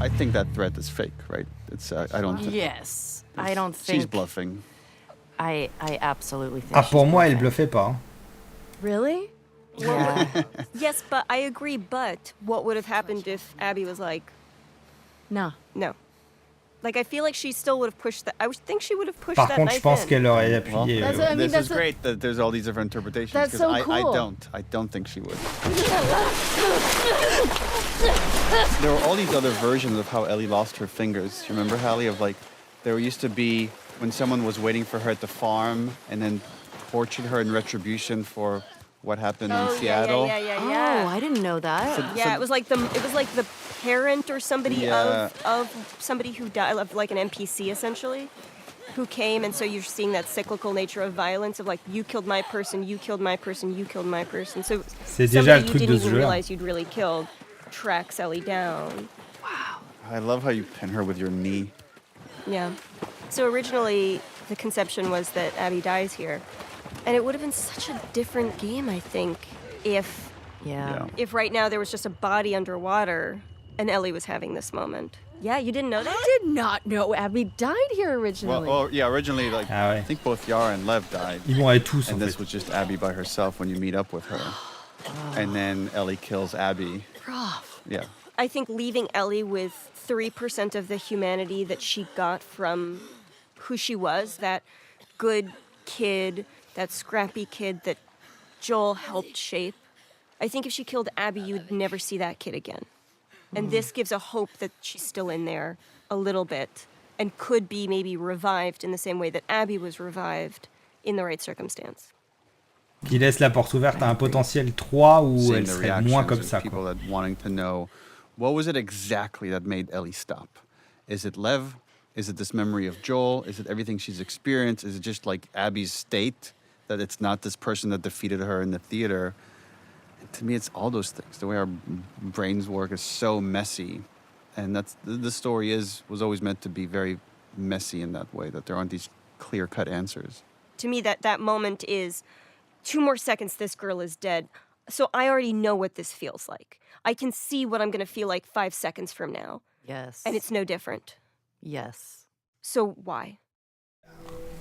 I think that threat is fake, right? It's I don't think. Yes, I don't think She's bluffing. I absolutely think. Ah, pour she's moi, elle bluffing. bluffait pas. Really? Yeah. Yes, but I agree, but what would have happened if Abby was like, No. Like, I feel like she still would have pushed that. I would think she would have pushed Par that contre, knife je pense in. qu'elle aurait appuyé. This is great that there's all these different interpretations. That's so cool. I don't think she would. There were all these other versions of how Ellie lost her fingers. You remember, Hallie, of like, there used to be when someone was waiting for her at the farm and then tortured her in retribution for what happened in Seattle. Yeah. Oh, I didn't know that. It was like the parent or somebody Yeah. of somebody who died, of like an NPC essentially, who came, and so you're seeing that cyclical nature of violence of like, you killed my person, you killed my person, you killed my person. So C'est déjà somebody le you truc didn't de ce even jeu. realize you'd really killed tracks Ellie down. I love how you pin her with your knee. Yeah. So originally, the conception was that Abby dies here. And it would have been such a different game, I think, if right now there was just a body underwater and Ellie was having this moment. Yeah, you didn't know that? I did not know Abby died here originally. Well, yeah, originally, like, I think both Yara and Lev died. Ils vont être tous, and en this fait. was just Abby by herself when you meet up with her. And then Ellie kills Abby. Rough. Yeah. I think leaving Ellie with 3% of the humanity that she got from who she was, that good kid, that scrappy kid that Joel helped shape. I think if she killed Abby, you'd never see that kid again. And this gives a hope that she's still in there a little bit and could be maybe revived in the same way that Abby was revived in the right circumstance. Qui laisse la porte ouverte à un potentiel 3 où Seeing elle the serait moins reactions comme and ça. people Quoi. that wanting to know, what was it exactly that made Ellie stop? Is it Lev? Is it this memory of Joel? Is it everything she's experienced? Is it just like Abby's state, that it's not this person that defeated her in the theater? And to me, it's all those things. The way our brains work is so messy. And that's the story was always meant to be very messy in that way, that there aren't these clear-cut answers. To me, that moment is 2 more seconds, this girl is dead. So I already know what this feels like. I can see what I'm going to feel like 5 seconds from now. Yes. And it's no different. Yes. So why?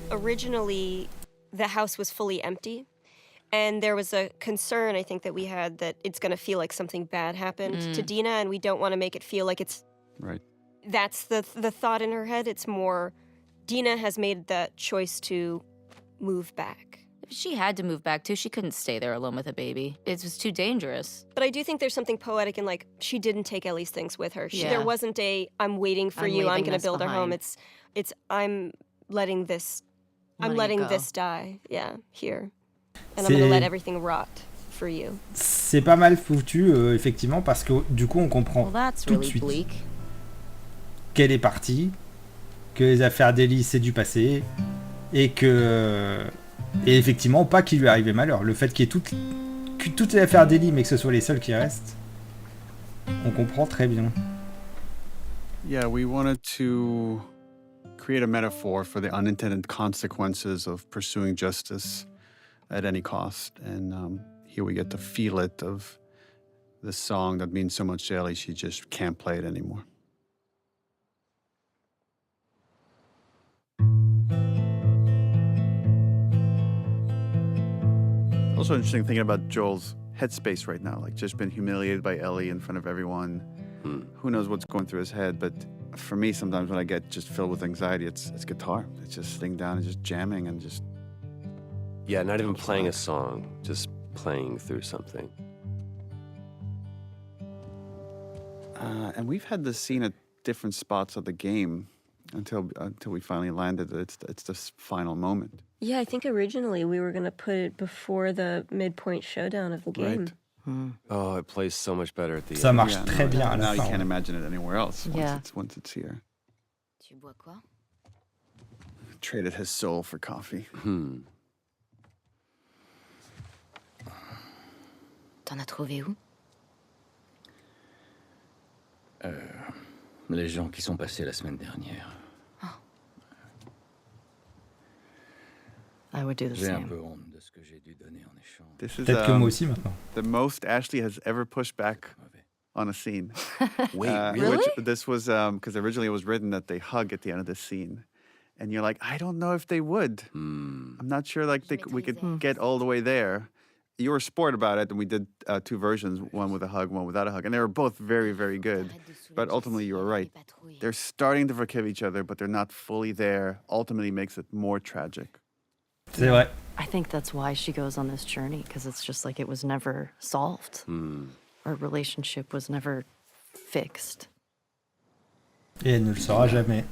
Originally, the house was fully empty. And there was a concern, I think, that we had that it's going to feel like something bad happened to Dina, and we don't want to make it feel like it's... Right. That's the thought in her head. It's more, Dina has made that choice to move back. She had to move back, too. She couldn't stay there alone with a baby. It was too dangerous. But I do think there's something poetic in, like, she didn't take Ellie's things with her. Yeah. There wasn't a, I'm waiting for you, I'm going to build a home. It's I'm letting this, I'm letting this die, here. And I'm going to let everything rot for you. C'est pas mal foutu, effectivement, parce que du coup, on comprend tout de suite qu'elle est partie, que les affaires d'Ellie, c'est du passé, et que... Et effectivement, pas qu'il lui arrivait malheur. Le fait qu'il y ait toutes les affaires d'Ellie, mais que ce soit les seuls qui restent, on comprend très bien. Yeah, we wanted to create a metaphor for the unintended consequences of pursuing justice at any cost. And here we get to feel it of this song that means so much to Ellie, she just can't play it anymore. Also interesting thinking about Joel's headspace right now, like just been humiliated by Ellie in front of everyone. Who knows what's going through his head, but for me, sometimes when I get just filled with anxiety, it's guitar. It's just sitting down and just jamming and just... Yeah, not even playing a song, just playing through something. And we've had this scene at different spots of the game until we finally landed. It's this final moment. Yeah, I think originally we were going to put it before the midpoint showdown of the game. Right. Oh, it plays so much better at the Ça end. marche très bien à la Now you fin. can't imagine it anywhere else once it's here. Tu bois quoi? Traded his soul for coffee. T'en as trouvé où? Les gens qui sont passés la semaine dernière. I would do the J'ai un same. peu honte de ce que j'ai dû donner en échange. This is Peut-être que moi aussi maintenant. the most Ashley has ever pushed back on a scene. Wait, really? This was because originally it was written that they hug at the end of the scene, and you're like, I don't know if they would. I'm not sure like we could get all the way there. You were a sport about it, and we did 2 versions, one with a hug, one without a hug, and they were both very, very good. But ultimately, you were right. They're starting to forgive each other, but they're not fully there. Ultimately, makes it more tragic. C'est vrai. I think that's why she goes on this journey, because it's just like it was never solved. Our relationship was never fixed. Et elle ne le saura jamais.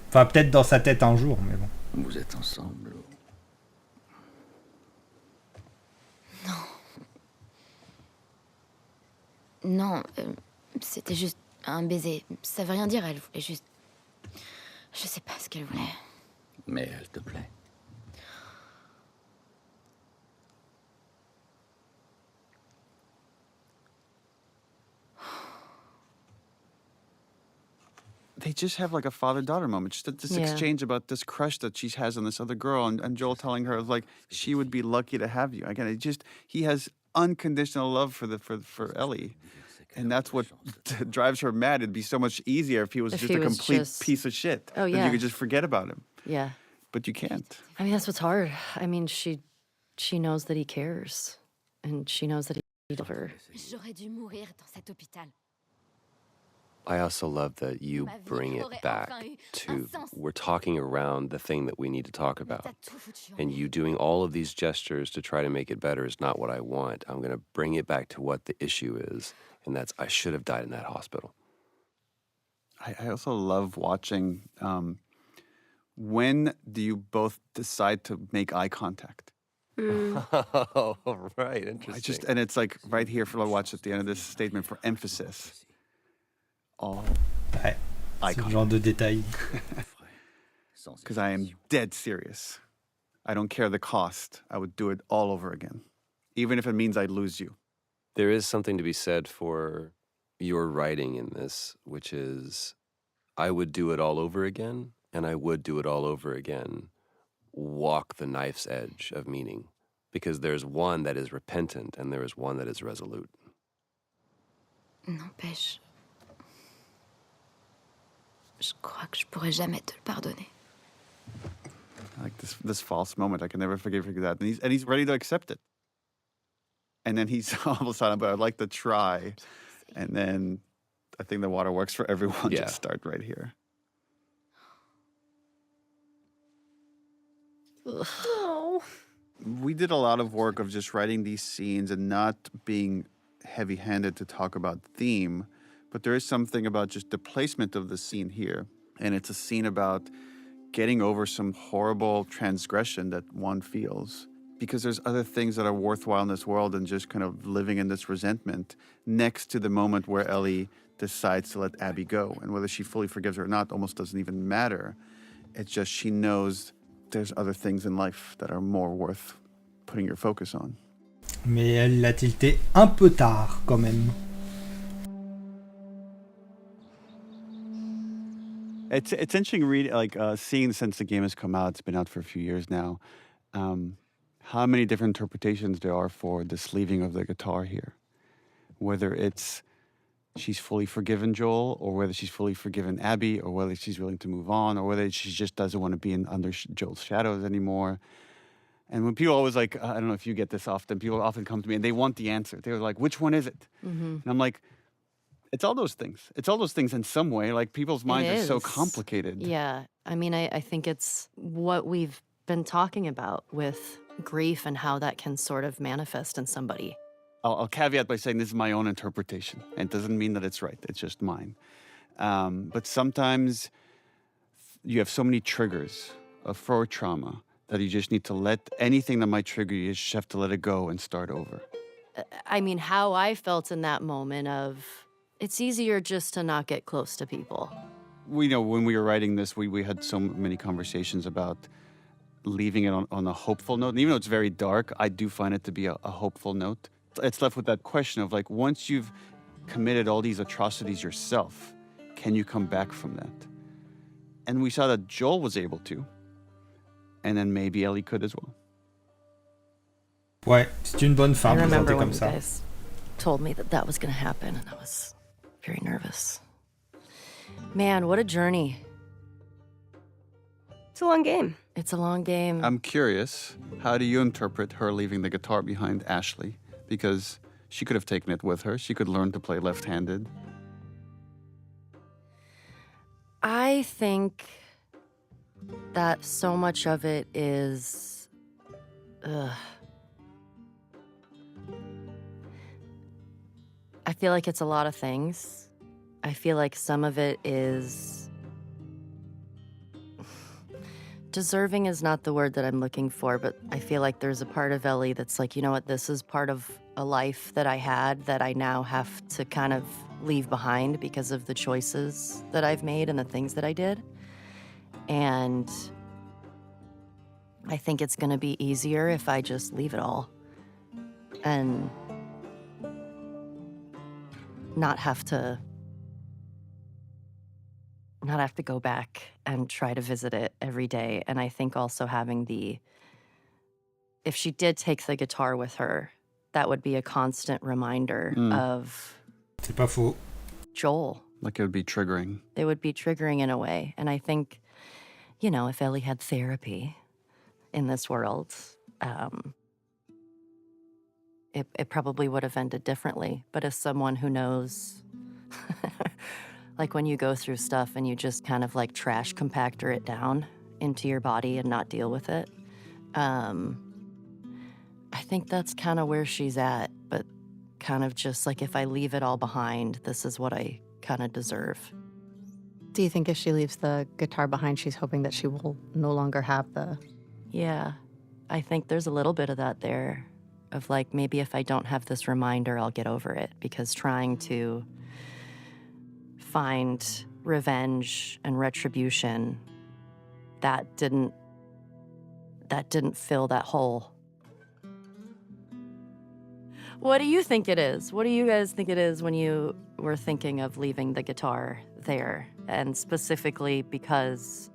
Enfin, peut-être dans sa tête un jour, mais bon. Vous êtes ensemble. Non, c'était juste... Un baiser, ça veut rien dire, elle voulait juste... Je sais pas ce qu'elle voulait. Mais elle te plaît. They just have like a father-daughter moment. Just this exchange about this crush that she has on this other girl, and Joel telling her like she would be lucky to have you. Again, he has unconditional love for Ellie, and that's what drives her mad. It'd be so much easier if he was just a complete piece of shit. Oh yeah, then you could just forget about him. Yeah, but you can't. I mean, that's what's hard. I mean, she knows that he cares, and she knows that he loves her. J'aurais dû mourir dans cet hôpital. I also love that you bring it back to, we're talking around the thing that we need to talk about. And you doing all of these gestures to try to make it better is not what I want. I'm going to bring it back to what the issue is, and that's I should have died in that hospital. I also love watching, when do you both decide to make eye contact? Oh, right, interesting. And it's like right here for the watch at the end of this statement for emphasis. Oh, ouais, ce genre de détail. Because I am dead serious. I don't care the cost. I would do it all over again, even if it means I'd lose you. There is something to be said for your writing in this, which is, I would do it all over again, and I would do it all over again. Walk the knife's edge of meaning, because there's one that is repentant and there is one that is resolute. N'empêche, je crois que je pourrais jamais te le pardonner. Like this false moment, I can never forgive that, and he's ready to accept it. And then he's all of a sudden, but I'd like to try, and then I think the waterworks for everyone just start right here. Oh. We did a lot of work of just writing these scenes and not being heavy-handed to talk about theme, but there is something about just the placement of the scene here. And it's a scene about getting over some horrible transgression that one feels. Because there's other things that are worthwhile in this world than just kind of living in this resentment next to the moment where Ellie decides to let Abby go. And whether she fully forgives her or not almost doesn't even matter. It's just she knows there's other things in life that are more worth putting your focus on. Mais elle l'a tilté un peu tard, quand même. It's interesting seeing since the game has come out. It's been out for a few years now. How many different interpretations there are for the sleeving of the guitar here. Whether it's she's fully forgiven Joel, or whether she's fully forgiven Abby, or whether she's willing to move on, or whether she just doesn't want to be under Joel's shadows anymore. And when people always I don't know if you get this often, people often come to me and they want the answer. They're like, which one is it? Mm-hmm. And I'm like, it's all those things. It's all those things in some way. Like, people's minds are so complicated. Yeah. I mean, I think it's what we've been talking about with grief and how that can sort of manifest in somebody. I'll caveat by saying this is my own interpretation. And it doesn't mean that it's right. It's just mine. But sometimes you have so many triggers for trauma that you just need to let anything that might trigger you, you just have to let it go and start over. I mean, how I felt in that moment of, it's easier just to not get close to people. We know when we were writing this, we had so many conversations about leaving it on a hopeful note. And even though it's very dark, I do find it to be a hopeful note. It's left with that question of like, once you've committed all these atrocities yourself, can you come back from that? And we saw that Joel was able to. And then maybe Ellie could as well. Ouais, c'est une bonne femme présentée comme ça. I remember when you guys told me that was going to happen, and I was very nervous. Man, what a journey. It's a long game. It's a long game. I'm curious, how do you interpret her leaving the guitar behind Ashley? Because she could have taken it with her. She could learn to play left-handed. I think that so much of it is... I feel like it's a lot of things. I feel like some of it is... Deserving is not the word that I'm looking for, but I feel like there's a part of Ellie that's like, you know what, this is part of a life that I had that I now have to kind of leave behind because of the choices that I've made and the things that I did. And I think it's gonna be easier if I just leave it all and not have to go back and try to visit it every day. And I think also having if she did take the guitar with her, that would be a constant reminder of C'est pas faux. Joel. Like it would be triggering. It would be triggering in a way. And I think, you know, if Ellie had therapy in this world, it probably would have ended differently. But as someone who knows, like when you go through stuff and you just kind of like trash compactor it down into your body and not deal with it, I think that's kind of where she's at, but kind of just like, if I leave it all behind, this is what I kind of deserve. Do you think if she leaves the guitar behind, she's hoping that she will no longer have the... Yeah, I think there's a little bit of that there, of like, maybe if I don't have this reminder, I'll get over it, because trying to find revenge and retribution, that didn't fill that hole. What do you think it is? What do you guys think it is when you were thinking of leaving the guitar there? And specifically because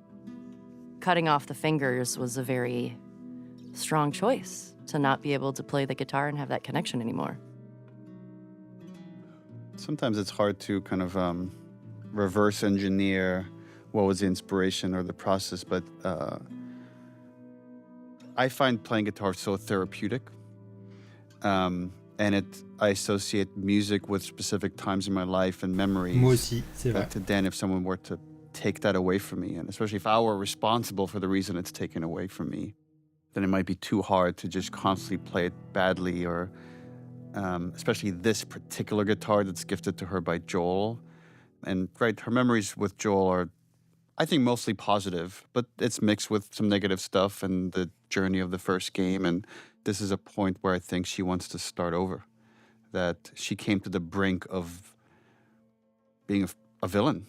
cutting off the fingers was a very strong choice to not be able to play the guitar and have that connection anymore. Sometimes it's hard to kind of reverse engineer what was the inspiration or the process, but I find playing guitar so therapeutic. And I associate music with specific times in my life and memories. Moi aussi, c'est vrai. But then if someone were to take that away from me, and especially if I were responsible for the reason it's taken away from me, then it might be too hard to just constantly play it badly, or especially this particular guitar that's gifted to her by Joel. And right, her memories with Joel are, I think, mostly positive, but it's mixed with some negative stuff and the journey of the first game. And this is a point where I think she wants to start over, that she came to the brink of being a villain.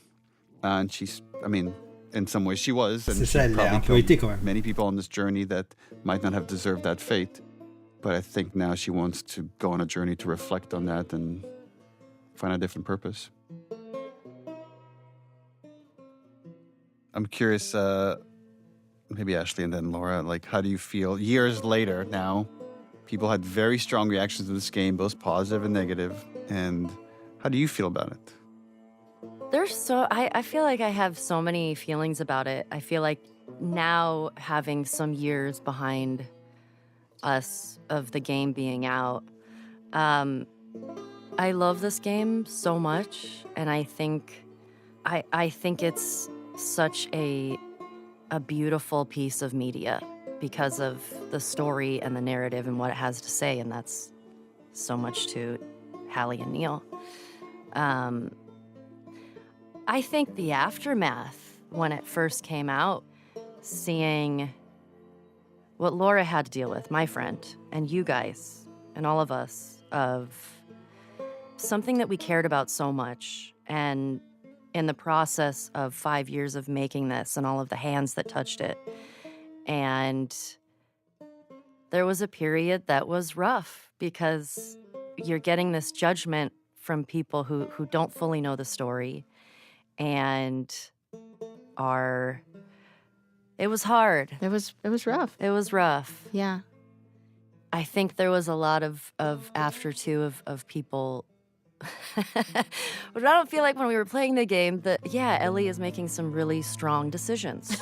And she's, I mean, in some ways she was. And C'est ça, elle a un peu été quand même. Many people on this journey that might not have deserved that fate. But I think now she wants to go on a journey to reflect on that and find a different purpose. I'm curious, maybe Ashley and then Laura, like, how do you feel years later now? People had very strong reactions to this game, both positive and negative. And how do you feel about it? I feel like I have so many feelings about it. I feel like now, having some years behind us of the game being out, I love this game so much, and I think it's such a beautiful piece of media because of the story and the narrative and what it has to say, and that's so much to Hallie and Neil. I think the aftermath, when it first came out, seeing what Laura had to deal with, my friend, and you guys, and all of us, of something that we cared about so much, and in the process of 5 years of making this and all of the hands that touched it. And there was a period that was rough because you're getting this judgment from people who don't fully know the story and it was hard. It was rough. It was rough. Yeah. I think there was a lot of after too of people. But I don't feel like when we were playing the game that, yeah, Ellie is making some really strong decisions.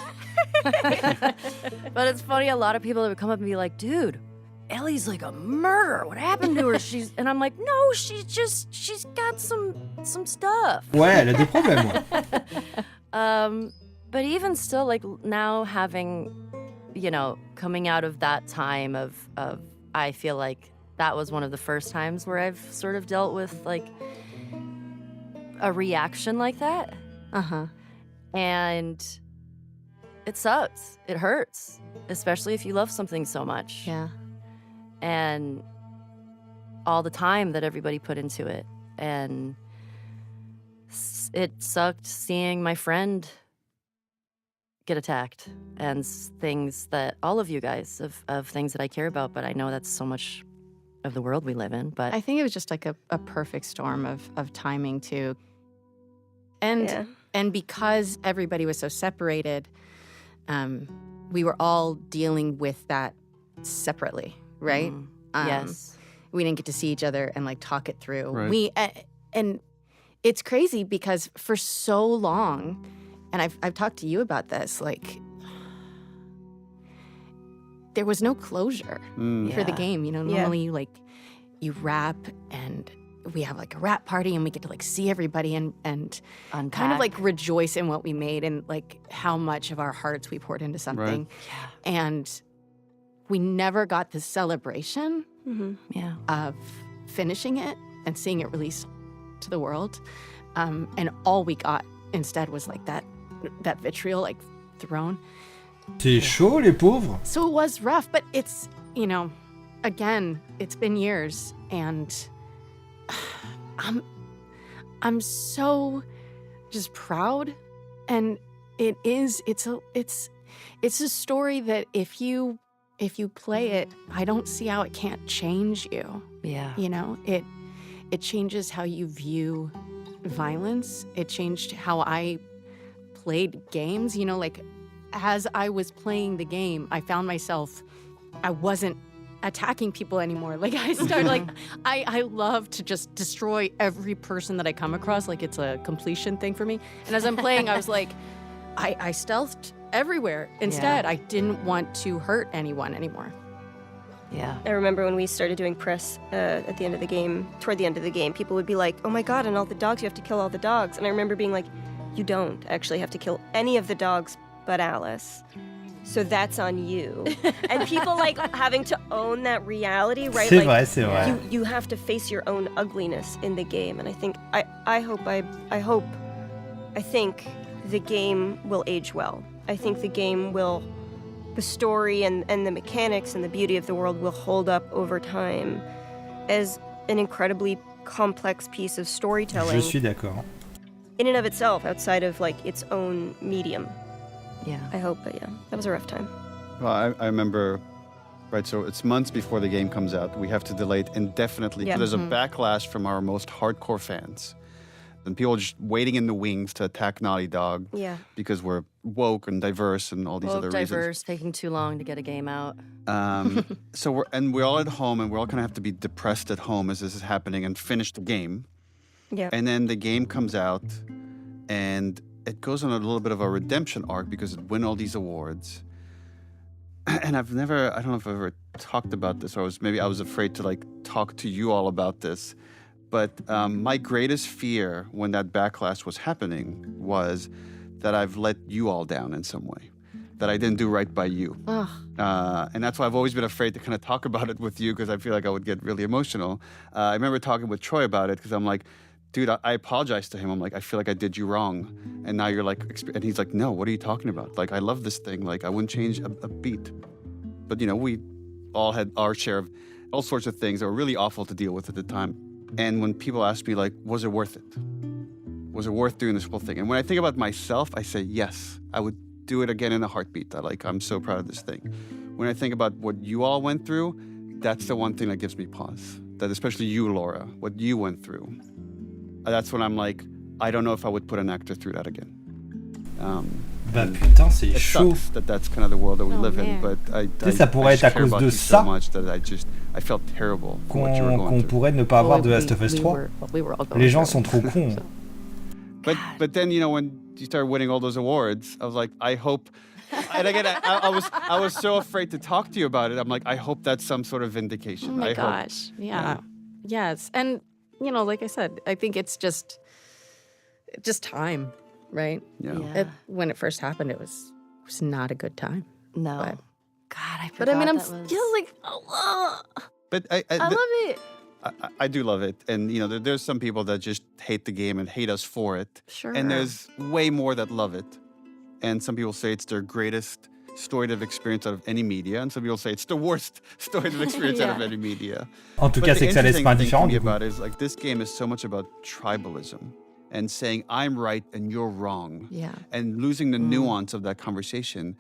But it's funny, a lot of people that would come up and be like, dude, Ellie's like a murderer. What happened to her? And I'm like, no, she's got some stuff. Ouais, elle a des problèmes, ouais. But even still, like now having, coming out of that time of I feel like that was one of the first times where I've sort of dealt with like a reaction like that. Uh-huh. And it sucks. It hurts, especially if you love something so much. Yeah. And all the time that everybody put into it. And It sucked seeing my friend get attacked and things that all of you guys of things that I care about, but I know that's so much of the world we live in. But I think it was just like a perfect storm of timing too. And because everybody was so separated, we were all dealing with that separately, right? Yes. We didn't get to see each other and like talk it through. Right. And it's crazy because for so long, and I've talked to you about this, like there was no closure for the game. You know, normally like you wrap and we have like a wrap party and we get to like see everybody and Unpack. kind of like rejoice in what we made and like how much of our hearts we poured into something. Right. Yeah. And we never got the celebration Yeah. of finishing it and seeing it released to the world. And all we got instead was like that vitriol like thrown. C'est chaud, les pauvres. So it was rough, but it's, you know, again, it's been years and I'm so just proud. And it's a story that if you play it, I don't see how it can't change you. Yeah. You know, it changes how you view violence. It changed how I played games. You know, like as I was playing the game, I found myself, I wasn't attacking people anymore. Like I started like, I love to just destroy every person that I come across. Like it's a completion thing for me. And as I'm playing, I was like, I stealthed everywhere. Instead, I didn't want to hurt anyone anymore. Yeah. I remember when we started doing press at the end of the game, toward the end of the game, people would be like, oh my God, and all the dogs, you have to kill all the dogs. And I remember being like, you don't actually have to kill any of the dogs but Alice. So that's on you. And people like having to own that reality, right? C'est like, vrai, c'est vrai. You have to face your own ugliness in the game. And I think, I think the game will age well. I think the game will, the story and the mechanics and the beauty of the world will hold up over time as an incredibly complex piece of storytelling. Je suis d'accord. In and of itself, outside of like its own medium. Yeah. I hope, but yeah, that was a rough time. Well, I remember, right, so it's months before the game comes out. We have to delay it indefinitely because there's a backlash from our most hardcore fans. And people are just waiting in the wings to attack Naughty Dog because we're woke and diverse and all these other reasons. Diverse, taking too long to get a game out. So we're all at home and we're all kind of have to be depressed at home as this is happening and finish the game. Yeah. And then the game comes out and it goes on a little bit of a redemption arc because it won all these awards. And I don't know if I've ever talked about this, or maybe I was afraid to like talk to you all about this. But my greatest fear when that backlash was happening was that I've let you all down in some way, that I didn't do right by you. And that's why I've always been afraid to kind of talk about it with you because I feel like I would get really emotional. I remember talking with Troy about it because I'm like, dude, I apologized to him. I'm like, I feel like I did you wrong. And now you're like, and he's like, no, what are you talking about? Like, I love this thing. Like, I wouldn't change a beat. But, you know, we all had our share of all sorts of things that were really awful to deal with at the time. And when people ask me, like, was it worth it? Was it worth doing this whole thing? And when I think about myself, I say, yes, I would do it again in a heartbeat. I'm so proud of this thing. When I think about what you all went through, that's the one thing that gives me pause. That especially you, Laura, what you went through. That's when I'm like, I don't know if I would put an actor through that again. Bah putain, c'est it chaud. Sucks that that's kind of the world that we live in, but I ça pourrait être à cause de ça so much that I felt terrible for what you were going qu'on through. pourrait ne pas avoir de Last of Us 3. Les gens sont trop cons. But then, you know, when you started winning all those awards, I was like, I hope. And again, I was so afraid to talk to you about it. I'm like, I hope that's some sort of vindication. Oh my I gosh. hope. Yeah. Yes. And, you know, like I said, I think it's just time, right? Yeah. When it first happened, it was not a good time. No. But, God, I forgot. But I mean, I'm that was... still like, But I love it. I do love it. And, you know, there's some people that just hate the game and hate us for it. Sure. And there's way more that love it. And some people say it's their greatest story-of experience out of any media. And some people say it's the worst story-of experience out of any media. En tout cas, c'est que ça laisse pas indifférent. About it is like this game is so much about tribalism. and saying, I'm right and you're wrong. Yeah. And losing the nuance of that conversation.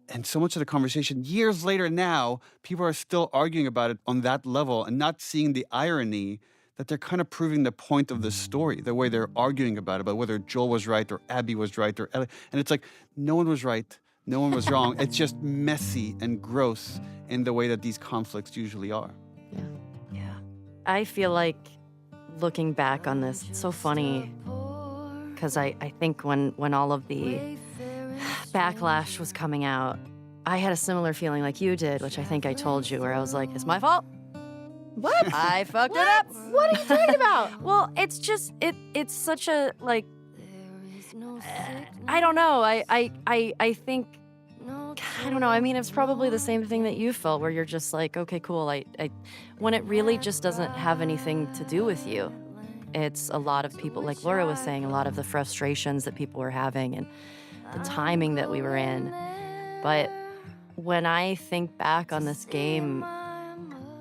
And so much of the conversation, years later now, people are still arguing about it on that level and not seeing the irony that they're kind of proving the point of the story, the way they're arguing about it, about whether Joel was right or Abby was right or Ellie. And it's like, no one was right, no one was wrong. It's just messy and gross in the way that these conflicts usually are. Yeah. I feel like looking back on this, it's so funny because I think when all of the backlash was coming out, I had a similar feeling like you did, which I think I told you, where I was like, it's my fault. What? I fucked it up. What are you talking about? Well, it's just, it's such a, like, I don't know. I think, I don't know. I mean, it's probably the same thing that you felt where you're just like, okay, cool. When it really just doesn't have anything to do with you. It's a lot of people, like Laura was saying, a lot of the frustrations that people were having and the timing that we were in. But when I think back on this game,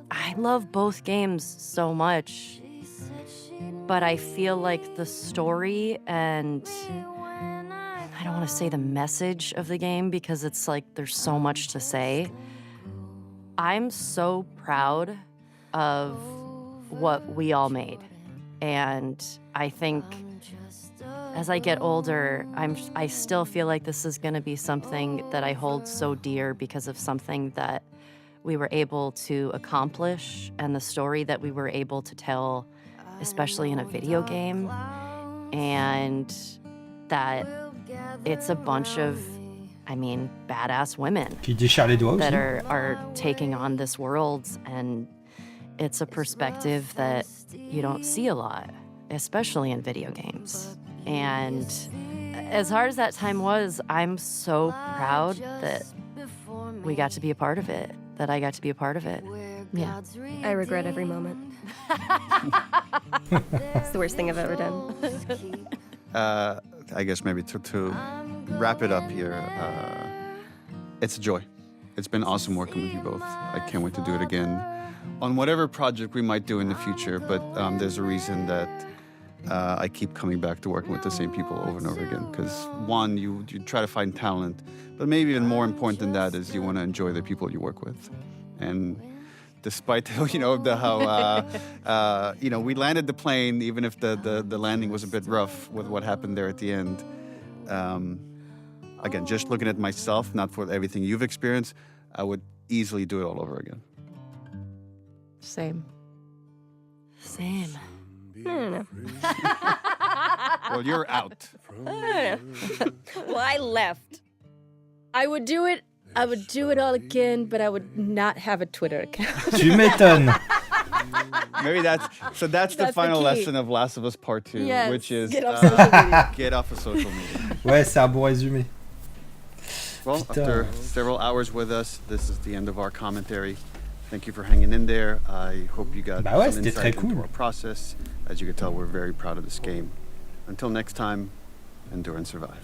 I love both games so much, but I feel like the story and I don't want to say the message of the game because it's like there's so much to say. I'm so proud of what we all made. And I think as I get older, I still feel like this is going to be something that I hold so dear because of something that we were able to accomplish and the story that we were able to tell, especially in a video game, and that it's a bunch of, badass women Qui déchire les doigts that aussi. are taking on this world, and it's a perspective that you don't see a lot, especially in video games. And as hard as that time was, I'm so proud that we got to be a part of it, that I got to be a part of it. Yeah. I regret every moment. It's the worst thing I've ever done. I guess maybe to wrap it up here, it's a joy. It's been awesome working with you both. I can't wait to do it again on whatever project we might do in the future, but there's a reason that I keep coming back to working with the same people over and over again, because one, you try to find talent, but maybe even more important than that is you want to enjoy the people you work with. And despite we landed the plane, even if the landing was a bit rough with what happened there at the end. Again, just looking at myself, not for everything you've experienced, I would easily do it all over again. Same. No. Well, you're out. Well, I left. I would do it all again, but I would not have a Twitter account. Tu m'étonnes. Maybe that's the final lesson of Last of Us Part 2, Yes. which is Get off social media. Get off of social media. Ouais, c'est un bon résumé. Well, Putain. after several hours with us, this is the end of our commentary. Thank you for hanging in there. I hope you got Bah ouais, some c'était très insight into cool. our process. As you can tell, we're very proud of this game. Until next time, endure and survive.